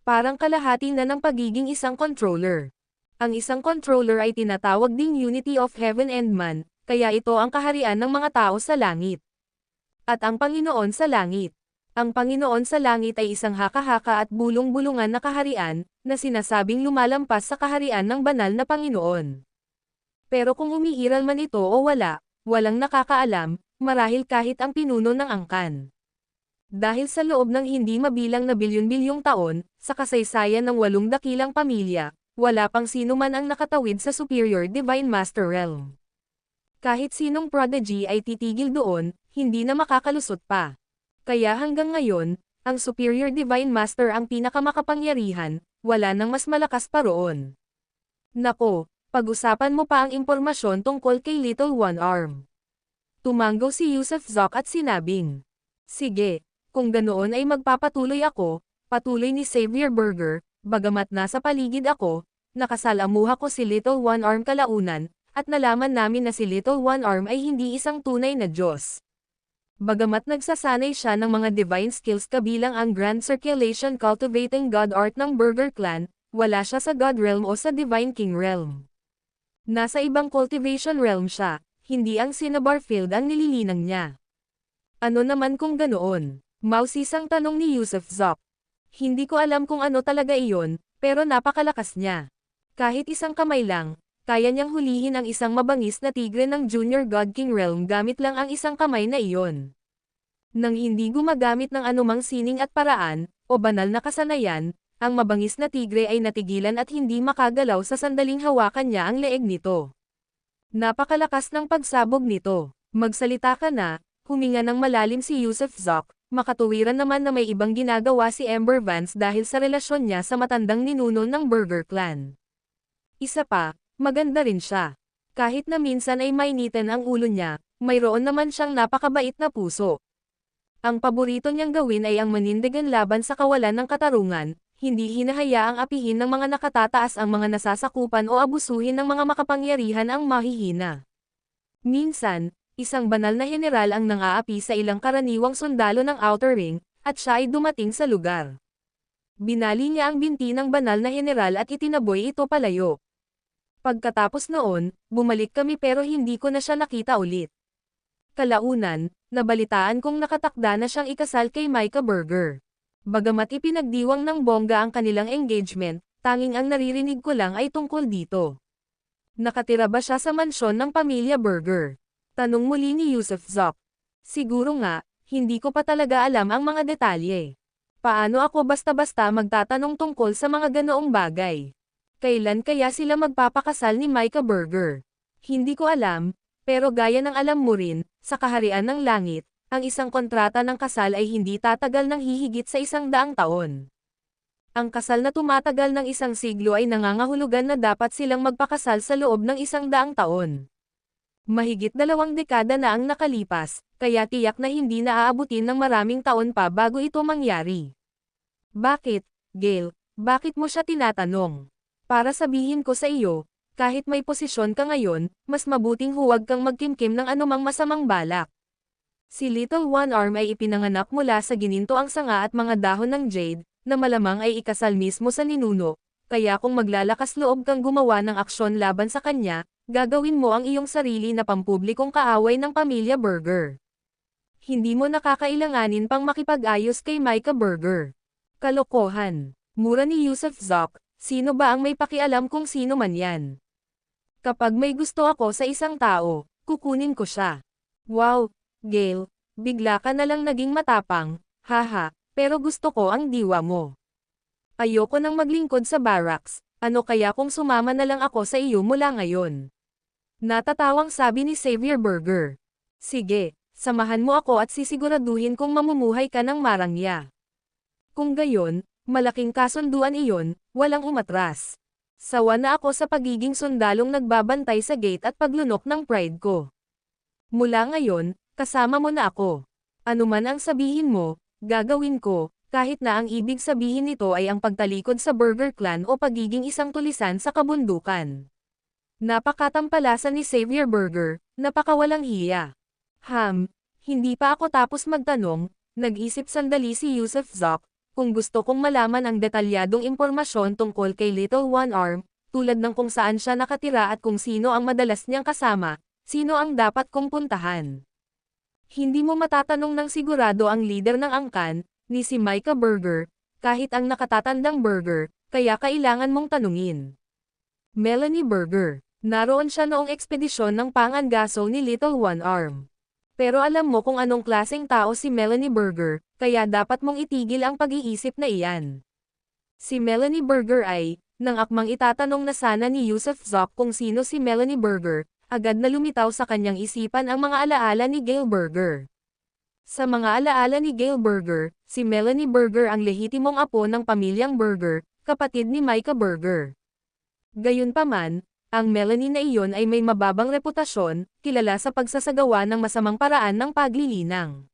Parang kalahati na ng pagiging isang controller. Ang isang controller ay tinatawag ding Unity of Heaven and Man, kaya ito ang kaharian ng mga tao sa langit. At ang Panginoon sa langit. Ang Panginoon sa langit ay isang haka-haka at bulong-bulungan na kaharian, na sinasabing lumalampas sa kaharian ng banal na Panginoon. Pero kung umiiral man ito o wala, walang nakakaalam, marahil kahit ang pinuno ng angkan. Dahil sa loob ng hindi mabilang na bilyon-bilyong taon, sa kasaysayan ng 8 dakilang pamilya, wala pang sino man ang nakatawid sa Superior Divine Master Realm. Kahit sinong prodigy ay titigil doon, hindi na makakalusot pa. Kaya hanggang ngayon, ang Superior Divine Master ang pinakamakapangyarihan, wala nang mas malakas pa roon. Nako, pag-usapan mo pa ang impormasyon tungkol kay Little One Arm. Tumanggaw si Yusuf Zoc at sinabing, sige, kung ganoon ay magpapatuloy ako, patuloy ni Xavier Berger, bagamat nasa paligid ako, nakasalamuha ko si Little One Arm kalaunan, at nalaman namin na si Little One Arm ay hindi isang tunay na Diyos. Bagamat nagsasanay siya ng mga divine skills kabilang ang Grand Circulation Cultivating God Art ng Berger Clan, wala siya sa God Realm o sa Divine King Realm. Nasa ibang cultivation realm siya, hindi ang Cinnabar Field ang nililinang niya. Ano naman kung ganoon? Mausisang tanong ni Yusuf Zoc. Hindi ko alam kung ano talaga iyon, pero napakalakas niya. Kahit isang kamay lang, kaya niyang hulihin ang isang mabangis na tigre ng Junior God King Realm gamit lang ang isang kamay na iyon. Nang hindi gumagamit ng anumang sining at paraan, o banal na kasanayan, ang mabangis na tigre ay natigilan at hindi makagalaw sa sandaling hawakan niya ang leeg nito. Napakalakas ng pagsabog nito. Magsalita ka na, huminga ng malalim si Yusuf Zoc, makatuwiran naman na may ibang ginagawa si Ember Vance dahil sa relasyon niya sa matandang ninuno ng Berger Clan. Isa pa, maganda rin siya. Kahit na minsan ay mainitin ang ulo niya, mayroon naman siyang napakabait na puso. Ang paborito niyang gawin ay ang manindigan laban sa kawalan ng katarungan, hindi hinahayaang apihin ng mga nakatataas ang mga nasasakupan o abusuhin ng mga makapangyarihan ang mahihina. Minsan, isang banal na general ang nang-aapi sa ilang karaniwang sundalo ng Outer Ring, at siya ay dumating sa lugar. Binali niya ang binti ng banal na general at itinaboy ito palayo. Pagkatapos noon, bumalik kami pero hindi ko na siya nakita ulit. Kalaunan, nabalitaan kong nakatakda na siyang ikasal kay Micah Berger. Bagamat ipinagdiwang ng bongga ang kanilang engagement, tanging ang naririnig ko lang ay tungkol dito. Nakatira ba siya sa mansyon ng pamilya Berger? Tanong muli ni Yusuf Zoc. Siguro nga, hindi ko pa talaga alam ang mga detalye. Paano ako basta-basta magtatanong tungkol sa mga ganoong bagay? Kailan kaya sila magpapakasal ni Micah Berger? Hindi ko alam, pero gaya ng alam mo rin, sa kaharian ng langit, ang isang kontrata ng kasal ay hindi tatagal ng hihigit sa 100 taon. Ang kasal na tumatagal ng 1 siglo ay nangangahulugan na dapat silang magpakasal sa loob ng 100 taon. Mahigit 2 dekada na ang nakalipas, kaya tiyak na hindi na aabutin ng maraming taon pa bago ito mangyari. Bakit, Gail? Bakit mo siya tinatanong? Para sabihin ko sa iyo, kahit may posisyon ka ngayon, mas mabuting huwag kang magkimkim ng anumang masamang balak. Si Little One Arm ay ipinanganak mula sa ginintoang sanga at mga dahon ng jade, na malamang ay ikasal mismo sa ninuno, kaya kung maglalakas loob kang gumawa ng aksyon laban sa kanya, gagawin mo ang iyong sarili na pampublikong kaaway ng pamilya Berger. Hindi mo nakakailanganin pang makipag-ayos kay Micah Berger. Kalokohan. Mura ni Yusuf Zoc, sino ba ang may pakialam kung sino man yan? Kapag may gusto ako sa isang tao, kukunin ko siya. Wow! Gail, bigla ka na lang naging matapang, haha, pero gusto ko ang diwa mo. Ayoko nang maglingkod sa barracks, ano kaya kung sumama na lang ako sa iyo mula ngayon? Natatawang sabi ni Xavier Berger. Sige, samahan mo ako at sisiguraduhin kong mamumuhay ka ng marangya. Kung gayon, malaking kasunduan iyon, walang umatras. Sawa na ako sa pagiging sundalong nagbabantay sa gate at paglunok ng pride ko. Mula ngayon, kasama mo na ako. Ano man ang sabihin mo, gagawin ko, kahit na ang ibig sabihin nito ay ang pagtalikod sa Berger Clan o pagiging isang tulisan sa kabundukan. Napakatampalasan ni Xavier Berger, napakawalang hiya. Hindi pa ako tapos magtanong, nag-isip sandali si Yusuf Zoc, kung gusto kong malaman ang detalyadong impormasyon tungkol kay Little One Arm, tulad ng kung saan siya nakatira at kung sino ang madalas niyang kasama, sino ang dapat kong puntahan. Hindi mo matatanong ng sigurado ang leader ng angkan, ni si Micah Berger, kahit ang nakatatandang Berger, kaya kailangan mong tanungin. Melanie Berger, naroon siya noong ekspedisyon ng pangangaso ni Little One Arm. Pero alam mo kung anong klaseng tao si Melanie Berger, kaya dapat mong itigil ang pag-iisip na iyan. Si Melanie Berger ay, nang akmang itatanong na sana ni Yusuf Zoc kung sino si Melanie Berger, agad na lumitaw sa kanyang isipan ang mga alaala ni Gail Berger. Sa mga alaala ni Gail Berger, si Melanie Berger ang lehitimong apo ng pamilyang Berger, kapatid ni Micah Berger. Gayunpaman, ang Melanie na iyon ay may mababang reputasyon, kilala sa pagsasagawa ng masamang paraan ng paglilinang.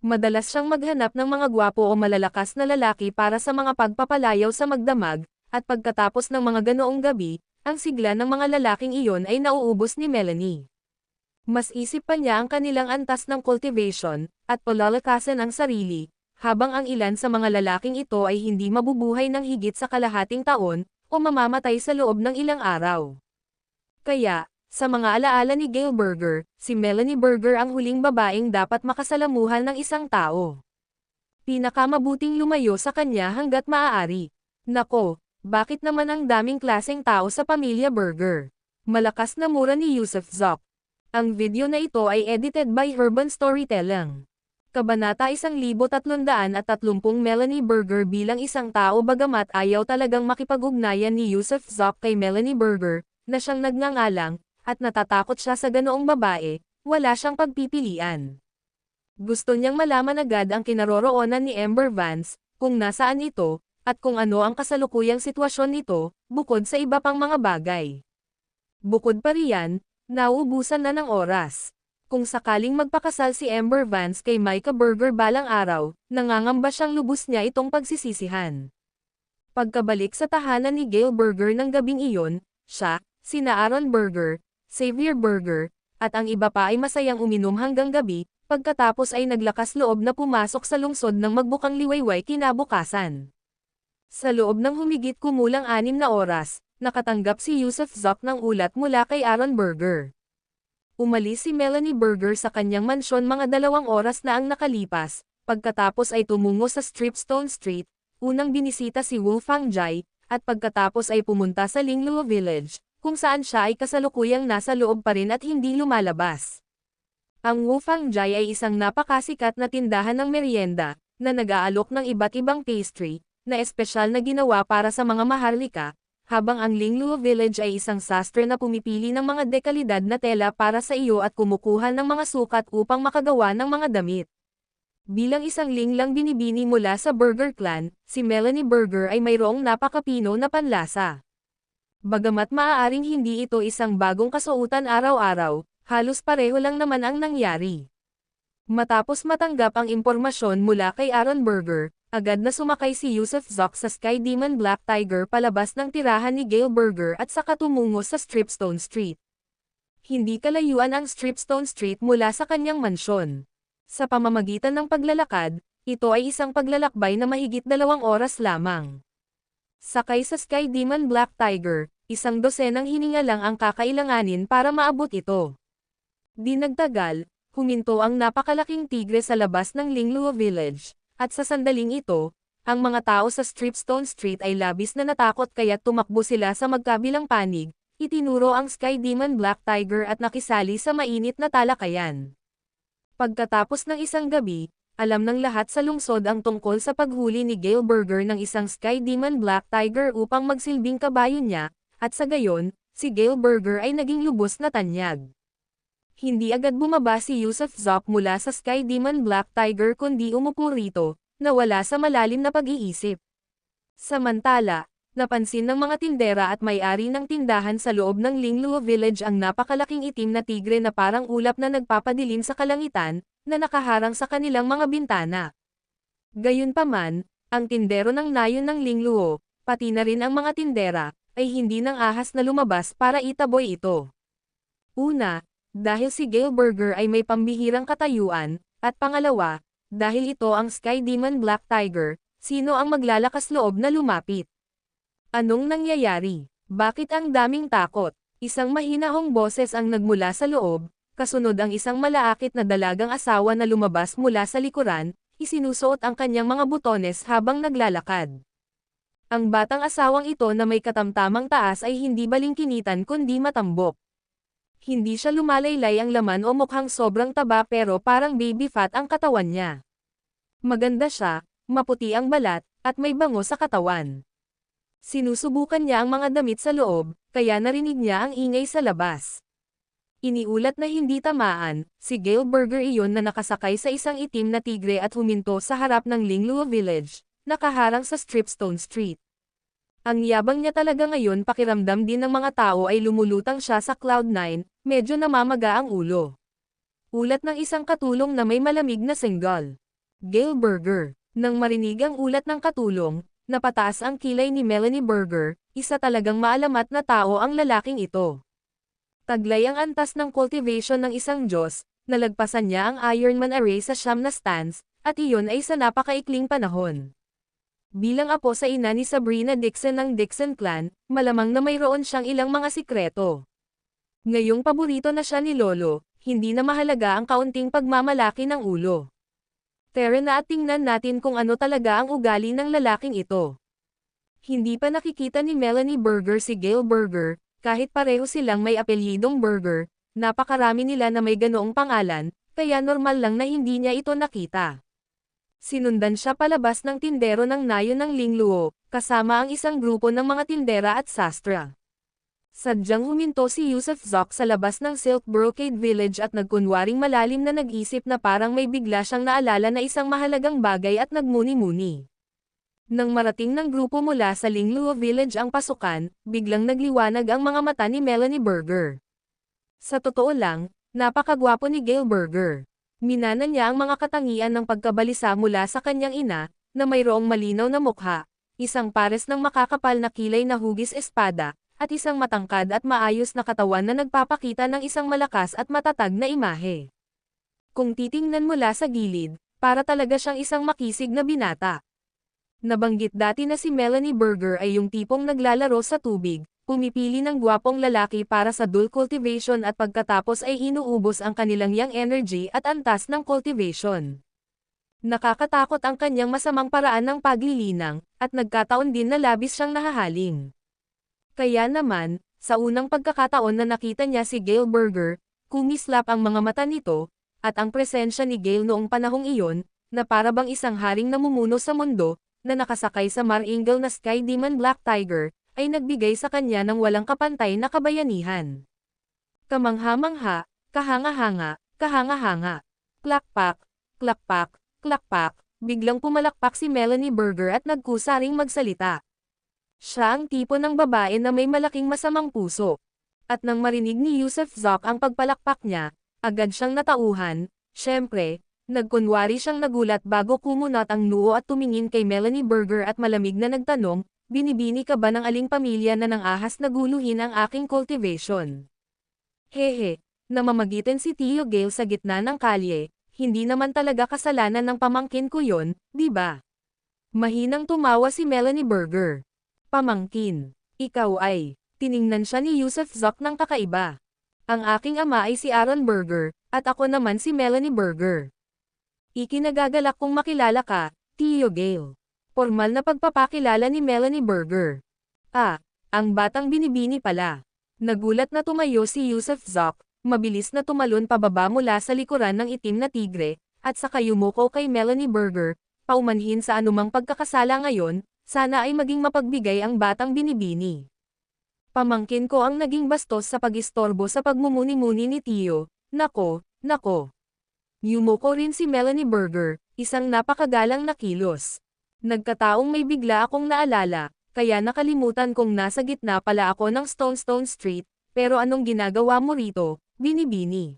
Madalas siyang maghanap ng mga gwapo o malalakas na lalaki para sa mga pagpapalayaw sa magdamag, at pagkatapos ng mga ganoong gabi, ang sigla ng mga lalaking iyon ay nauubos ni Melanie. Mas isip pa niya ang kanilang antas ng cultivation, at palalakasan ang sarili, habang ang ilan sa mga lalaking ito ay hindi mabubuhay ng higit sa kalahating taon, o mamamatay sa loob ng ilang araw. Kaya, sa mga alaala ni Gail Berger, si Melanie Berger ang huling babaeng dapat makasalamuhan ng isang tao. Pinakamabuting lumayo sa kanya hanggat maaari. Nako, bakit naman ang daming klaseng tao sa pamilya Berger? Malakas na mura ni Yusuf Zoc. Ang video na ito ay edited by Urban Storytelling. Kabanata 1330 Melanie Berger bilang isang tao bagamat ayaw talagang makipag-ugnayan ni Yusuf Zoc kay Melanie Berger, na siyang nagngangalang, at natatakot siya sa ganoong babae, wala siyang pagpipilian. Gusto niyang malaman agad ang kinaroroonan ni Amber Vance, kung nasaan ito, at kung ano ang kasalukuyang sitwasyon nito, bukod sa iba pang mga bagay. Bukod pa riyan, nauubusan na ng oras. Kung sakaling magpakasal si Amber Vance kay Micah Berger balang araw, nangangamba siyang lubos niya itong pagsisisihan. Pagkabalik sa tahanan ni Gail Berger ng gabing iyon, siya, sina Aaron Berger, Xavier Berger, at ang iba pa ay masayang uminom hanggang gabi, pagkatapos ay naglakas loob na pumasok sa lungsod ng magbukang liwayway kinabukasan. Sa loob ng humigit kumulang 6 na oras, nakatanggap si Yusuf Zoc ng ulat mula kay Aaron Berger. Umalis si Melanie Berger sa kanyang mansyon mga 2 oras na ang nakalipas, pagkatapos ay tumungo sa Stripstone Street, unang binisita si Wolfgang Jai, at pagkatapos ay pumunta sa Lingluo Village, kung saan siya ay kasalukuyang nasa loob pa rin at hindi lumalabas. Ang Wolfgang Jai ay isang napakasikat na tindahan ng merienda, na nag-aalok ng iba't ibang pastry, na espesyal na ginawa para sa mga maharlika, habang ang Lingluo Village ay isang sastre na pumipili ng mga dekalidad na tela para sa iyo at kumukuha ng mga sukat upang makagawa ng mga damit. Bilang isang linglang binibini mula sa Berger clan, si Melanie Berger ay mayroong napakapino na panlasa. Bagamat maaaring hindi ito isang bagong kasuotan araw-araw, halos pareho lang naman ang nangyari. Matapos matanggap ang impormasyon mula kay Aaron Berger, agad na sumakay si Yusuf Zoc sa Sky Demon Black Tiger palabas ng tirahan ni Gail Berger at saka tumungo sa Stripstone Street. Hindi kalayuan ang Stripstone Street mula sa kanyang mansyon. Sa pamamagitan ng paglalakad, ito ay isang paglalakbay na mahigit 2 oras lamang. Sakay sa Sky Demon Black Tiger, 1 dosenang hininga lang ang kakailanganin para maabot ito. Di nagtagal, huminto ang napakalaking tigre sa labas ng Lingluo Village. At sa sandaling ito, ang mga tao sa Stripstone Street ay labis na natakot kaya tumakbo sila sa magkabilang panig, itinuro ang Sky Demon Black Tiger at nakisali sa mainit na talakayan. Pagkatapos ng isang gabi, alam ng lahat sa lungsod ang tungkol sa paghuli ni Gail Berger ng isang Sky Demon Black Tiger upang magsilbing kabayo niya, at sa gayon, si Gail Berger ay naging lubos na tanyag. Hindi agad bumaba si Yusuf Zoc mula sa Sky Demon Black Tiger kundi umupo rito, na wala sa malalim na pag-iisip. Samantala, napansin ng mga tindera at may-ari ng tindahan sa loob ng Lingluo Village ang napakalaking itim na tigre na parang ulap na nagpapadilim sa kalangitan, na nakaharang sa kanilang mga bintana. Gayunpaman, ang tindero ng nayon ng Lingluo, pati na rin ang mga tindera, ay hindi nang ahas na lumabas para itaboy ito. Una, dahil si Gail Berger ay may pambihirang katayuan, at pangalawa, dahil ito ang Sky Demon Black Tiger, sino ang maglalakas loob na lumapit? Anong nangyayari? Bakit ang daming takot? Isang mahinahong boses ang nagmula sa loob, kasunod ang isang malaakit na dalagang asawa na lumabas mula sa likuran, isinusuot ang kanyang mga butones habang naglalakad. Ang batang asawang ito na may katamtamang taas ay hindi balingkinitan kundi matambok. Hindi siya lumalaylay ang laman o mukhang sobrang taba pero parang baby fat ang katawan niya. Maganda siya, maputi ang balat, at may bango sa katawan. Sinusubukan niya ang mga damit sa loob, kaya narinig niya ang ingay sa labas. Iniulat na hindi tamaan, si Gail Berger iyon na nakasakay sa isang itim na tigre at huminto sa harap ng Lingluo Village, nakaharang sa Stripstone Street. Ang yabang niya talaga ngayon, pakiramdam din ng mga tao ay lumulutang siya sa Cloud9, medyo namamaga ang ulo. Ulat ng isang katulong na may malamig na single. Gail Berger. Nang marinig ang ulat ng katulong, napataas ang kilay ni Melanie Berger, isa talagang maalamat na tao ang lalaking ito. Taglay ang antas ng cultivation ng isang Diyos, nalagpasan niya ang Ironman array sa siyam na stands, at iyon ay sa napakaikling panahon. Bilang apo sa ina ni Sabrina Dixon ng Dixon Clan, malamang na mayroon siyang ilang mga sikreto. Ngayong paborito na siya ni Lolo, hindi na mahalaga ang kaunting pagmamalaki ng ulo. Tara na at tingnan natin kung ano talaga ang ugali ng lalaking ito. Hindi pa nakikita ni Melanie Berger si Gail Berger, kahit pareho silang may apelyidong Berger, napakarami nila na may ganoong pangalan, kaya normal lang na hindi niya ito nakita. Sinundan siya palabas ng tindero ng nayon ng Lingluo, kasama ang isang grupo ng mga tindera at sastra. Sadyang huminto si Yusuf Zok sa labas ng Silk Brocade Village at nagkunwaring malalim na nag-isip na parang may bigla siyang naalala na isang mahalagang bagay at nagmuni-muni. Nang marating ng grupo mula sa Lingluo Village ang pasukan, biglang nagliwanag ang mga mata ni Melanie Berger. Sa totoo lang, napakagwapo ni Gail Berger. Minana niya ang mga katangian ng pagkabalisa mula sa kanyang ina, na mayroong malinaw na mukha, isang pares ng makakapal na kilay na hugis espada, at isang matangkad at maayos na katawan na nagpapakita ng isang malakas at matatag na imahe. Kung titingnan mula sa gilid, para talaga siyang isang makisig na binata. Nabanggit dati na si Melanie Berger ay yung tipong naglalaro sa tubig, pumipili ng gwapong lalaki para sa dual cultivation at pagkatapos ay inuubos ang kanilang young energy at antas ng cultivation. Nakakatakot ang kanyang masamang paraan ng paglilinang, at nagkataon din na labis siyang nahahaling. Kaya naman, sa unang pagkakataon na nakita niya si Gail Berger, kumislap ang mga mata nito, at ang presensya ni Gail noong panahong iyon, na para bang isang haring namumuno sa mundo, na nakasakay sa Mar-Eagle na Sky Demon Black Tiger, ay nagbigay sa kanya ng walang kapantay na kabayanihan. Kamangha-mangha, kahanga-hanga, kahanga-hanga. Klakpak, klakpak, klakpak, biglang pumalakpak si Melanie Berger at nagkusaring magsalita. Siya ang tipo ng babae na may malaking masamang puso. At nang marinig ni Yusuf Zok ang pagpalakpak niya, agad siyang natauhan, syempre, nagkunwari siyang nagulat bago kumunot ang noo at tumingin kay Melanie Berger at malamig na nagtanong, "Binibini ka ba ng aling pamilya na nang ahas na guluhin ang aking cultivation?" Hehe, namamagitan si Tio Gail sa gitna ng kalye, hindi naman talaga kasalanan ng pamangkin ko yon, di ba? Mahinang tumawa si Melanie Berger. Pamangkin, ikaw ay, tiningnan siya ni Yusuf Zok ng kakaiba. Ang aking ama ay si Aaron Berger, at ako naman si Melanie Berger. Ikinagagalak kong makilala ka, Tio Gail. Formal na pagpapakilala ni Melanie Berger. Ah, ang batang binibini pala. Nagulat na tumayo si Yusuf Zok, mabilis na tumalon pababa mula sa likuran ng itim na tigre, at saka yumuko kay Melanie Berger, paumanhin sa anumang pagkakasala ngayon, sana ay maging mapagbigay ang batang binibini. Pamangkin ko ang naging bastos sa pag-istorbo sa pagmumuni-muni ni Tio, nako, nako. Yumuko rin si Melanie Berger, isang napakagalang na kilos. Nagkataong may bigla akong naalala, kaya nakalimutan kong nasa gitna pala ako ng Stone Street, pero anong ginagawa mo rito, binibini?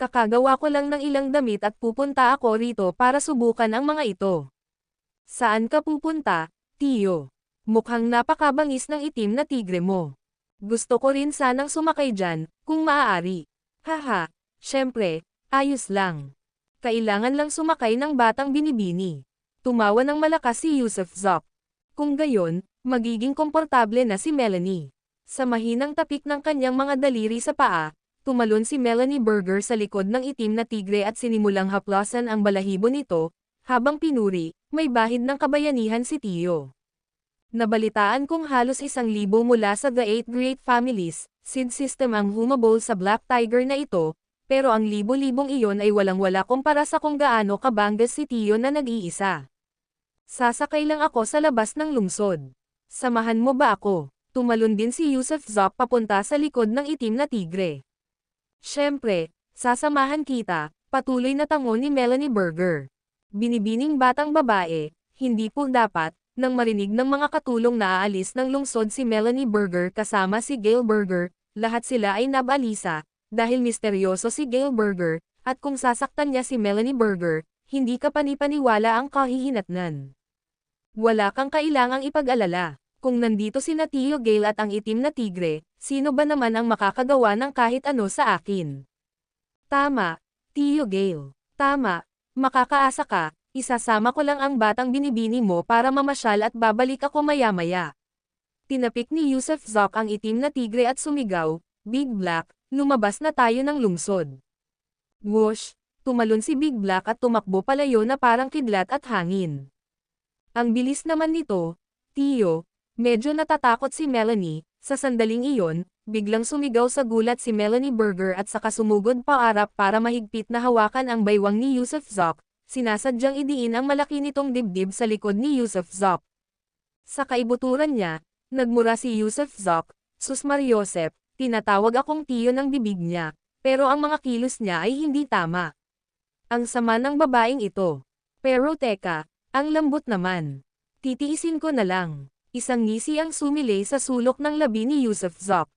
Kakagawa ko lang ng ilang damit at pupunta ako rito para subukan ang mga ito. Saan ka pupunta, Tio? Mukhang napakabangis ng itim na tigre mo. Gusto ko rin sanang sumakay dyan, kung maaari. Haha, syempre, ayos lang. Kailangan lang sumakay ng batang binibini. Tumawa ng malakas si Yusuf Zok. Kung gayon, magiging komportable na si Melanie. Sa mahinang tapik ng kanyang mga daliri sa paa, tumalon si Melanie Berger sa likod ng itim na tigre at sinimulang haplasan ang balahibo nito, habang pinuri, may bahid ng kabayanihan si Tio. Nabalitaan kong halos 1,000 mula sa The Eight Great Families, seed system ang humabol sa Black Tiger na ito, pero ang libo-libong iyon ay walang-wala kumpara sa kung gaano kabanggas si Tio na nag-iisa. Sasakay lang ako sa labas ng lungsod. Samahan mo ba ako? Tumalon din si Yusuf Zok papunta sa likod ng itim na tigre. Syempre, sasamahan kita, patuloy na tango ni Melanie Berger. Binibining batang babae, hindi po dapat, Nang marinig ng mga katulong na aalis ng lungsod si Melanie Berger kasama si Gail Berger, lahat sila ay nabalisa, dahil misteryoso si Gail Berger, at kung sasaktan niya si Melanie Berger, hindi ka panipaniwala ang kahihinatnan. Wala kang kailangang ipag-alala. Kung nandito sina Tio Gail at ang itim na tigre, sino ba naman ang makakagawa ng kahit ano sa akin? Tama, Tio Gail. Tama, makakaasa ka. Isasama ko lang ang batang binibini mo para mamasyal at babalik ako maya-maya. Tinapik ni Yusuf Zok ang itim na tigre at sumigaw, Big Black, lumabas na tayo ng lungsod. Whoosh, tumalon si Big Black at tumakbo palayo na parang kidlat at hangin. Ang bilis naman nito, Tio, medyo natatakot si Melanie, sa sandaling iyon, biglang sumigaw sa gulat si Melanie Berger at saka sumugod paarap para mahigpit na hawakan ang baywang ni Yusuf Zok. Sinasadyang idiin ang malaki nitong dibdib sa likod ni Yusuf Zok. Sa kaibuturan niya, nagmura si Yusuf Zok, Sus Mariosep, tinatawag akong tiyo ng bibig niya, pero ang mga kilos niya ay hindi tama. Ang sama ng babaeng ito. Pero teka, ang lambot naman. Titiisin ko na lang. Isang ngisi ang sumilay sa sulok ng labi ni Yusuf Zok.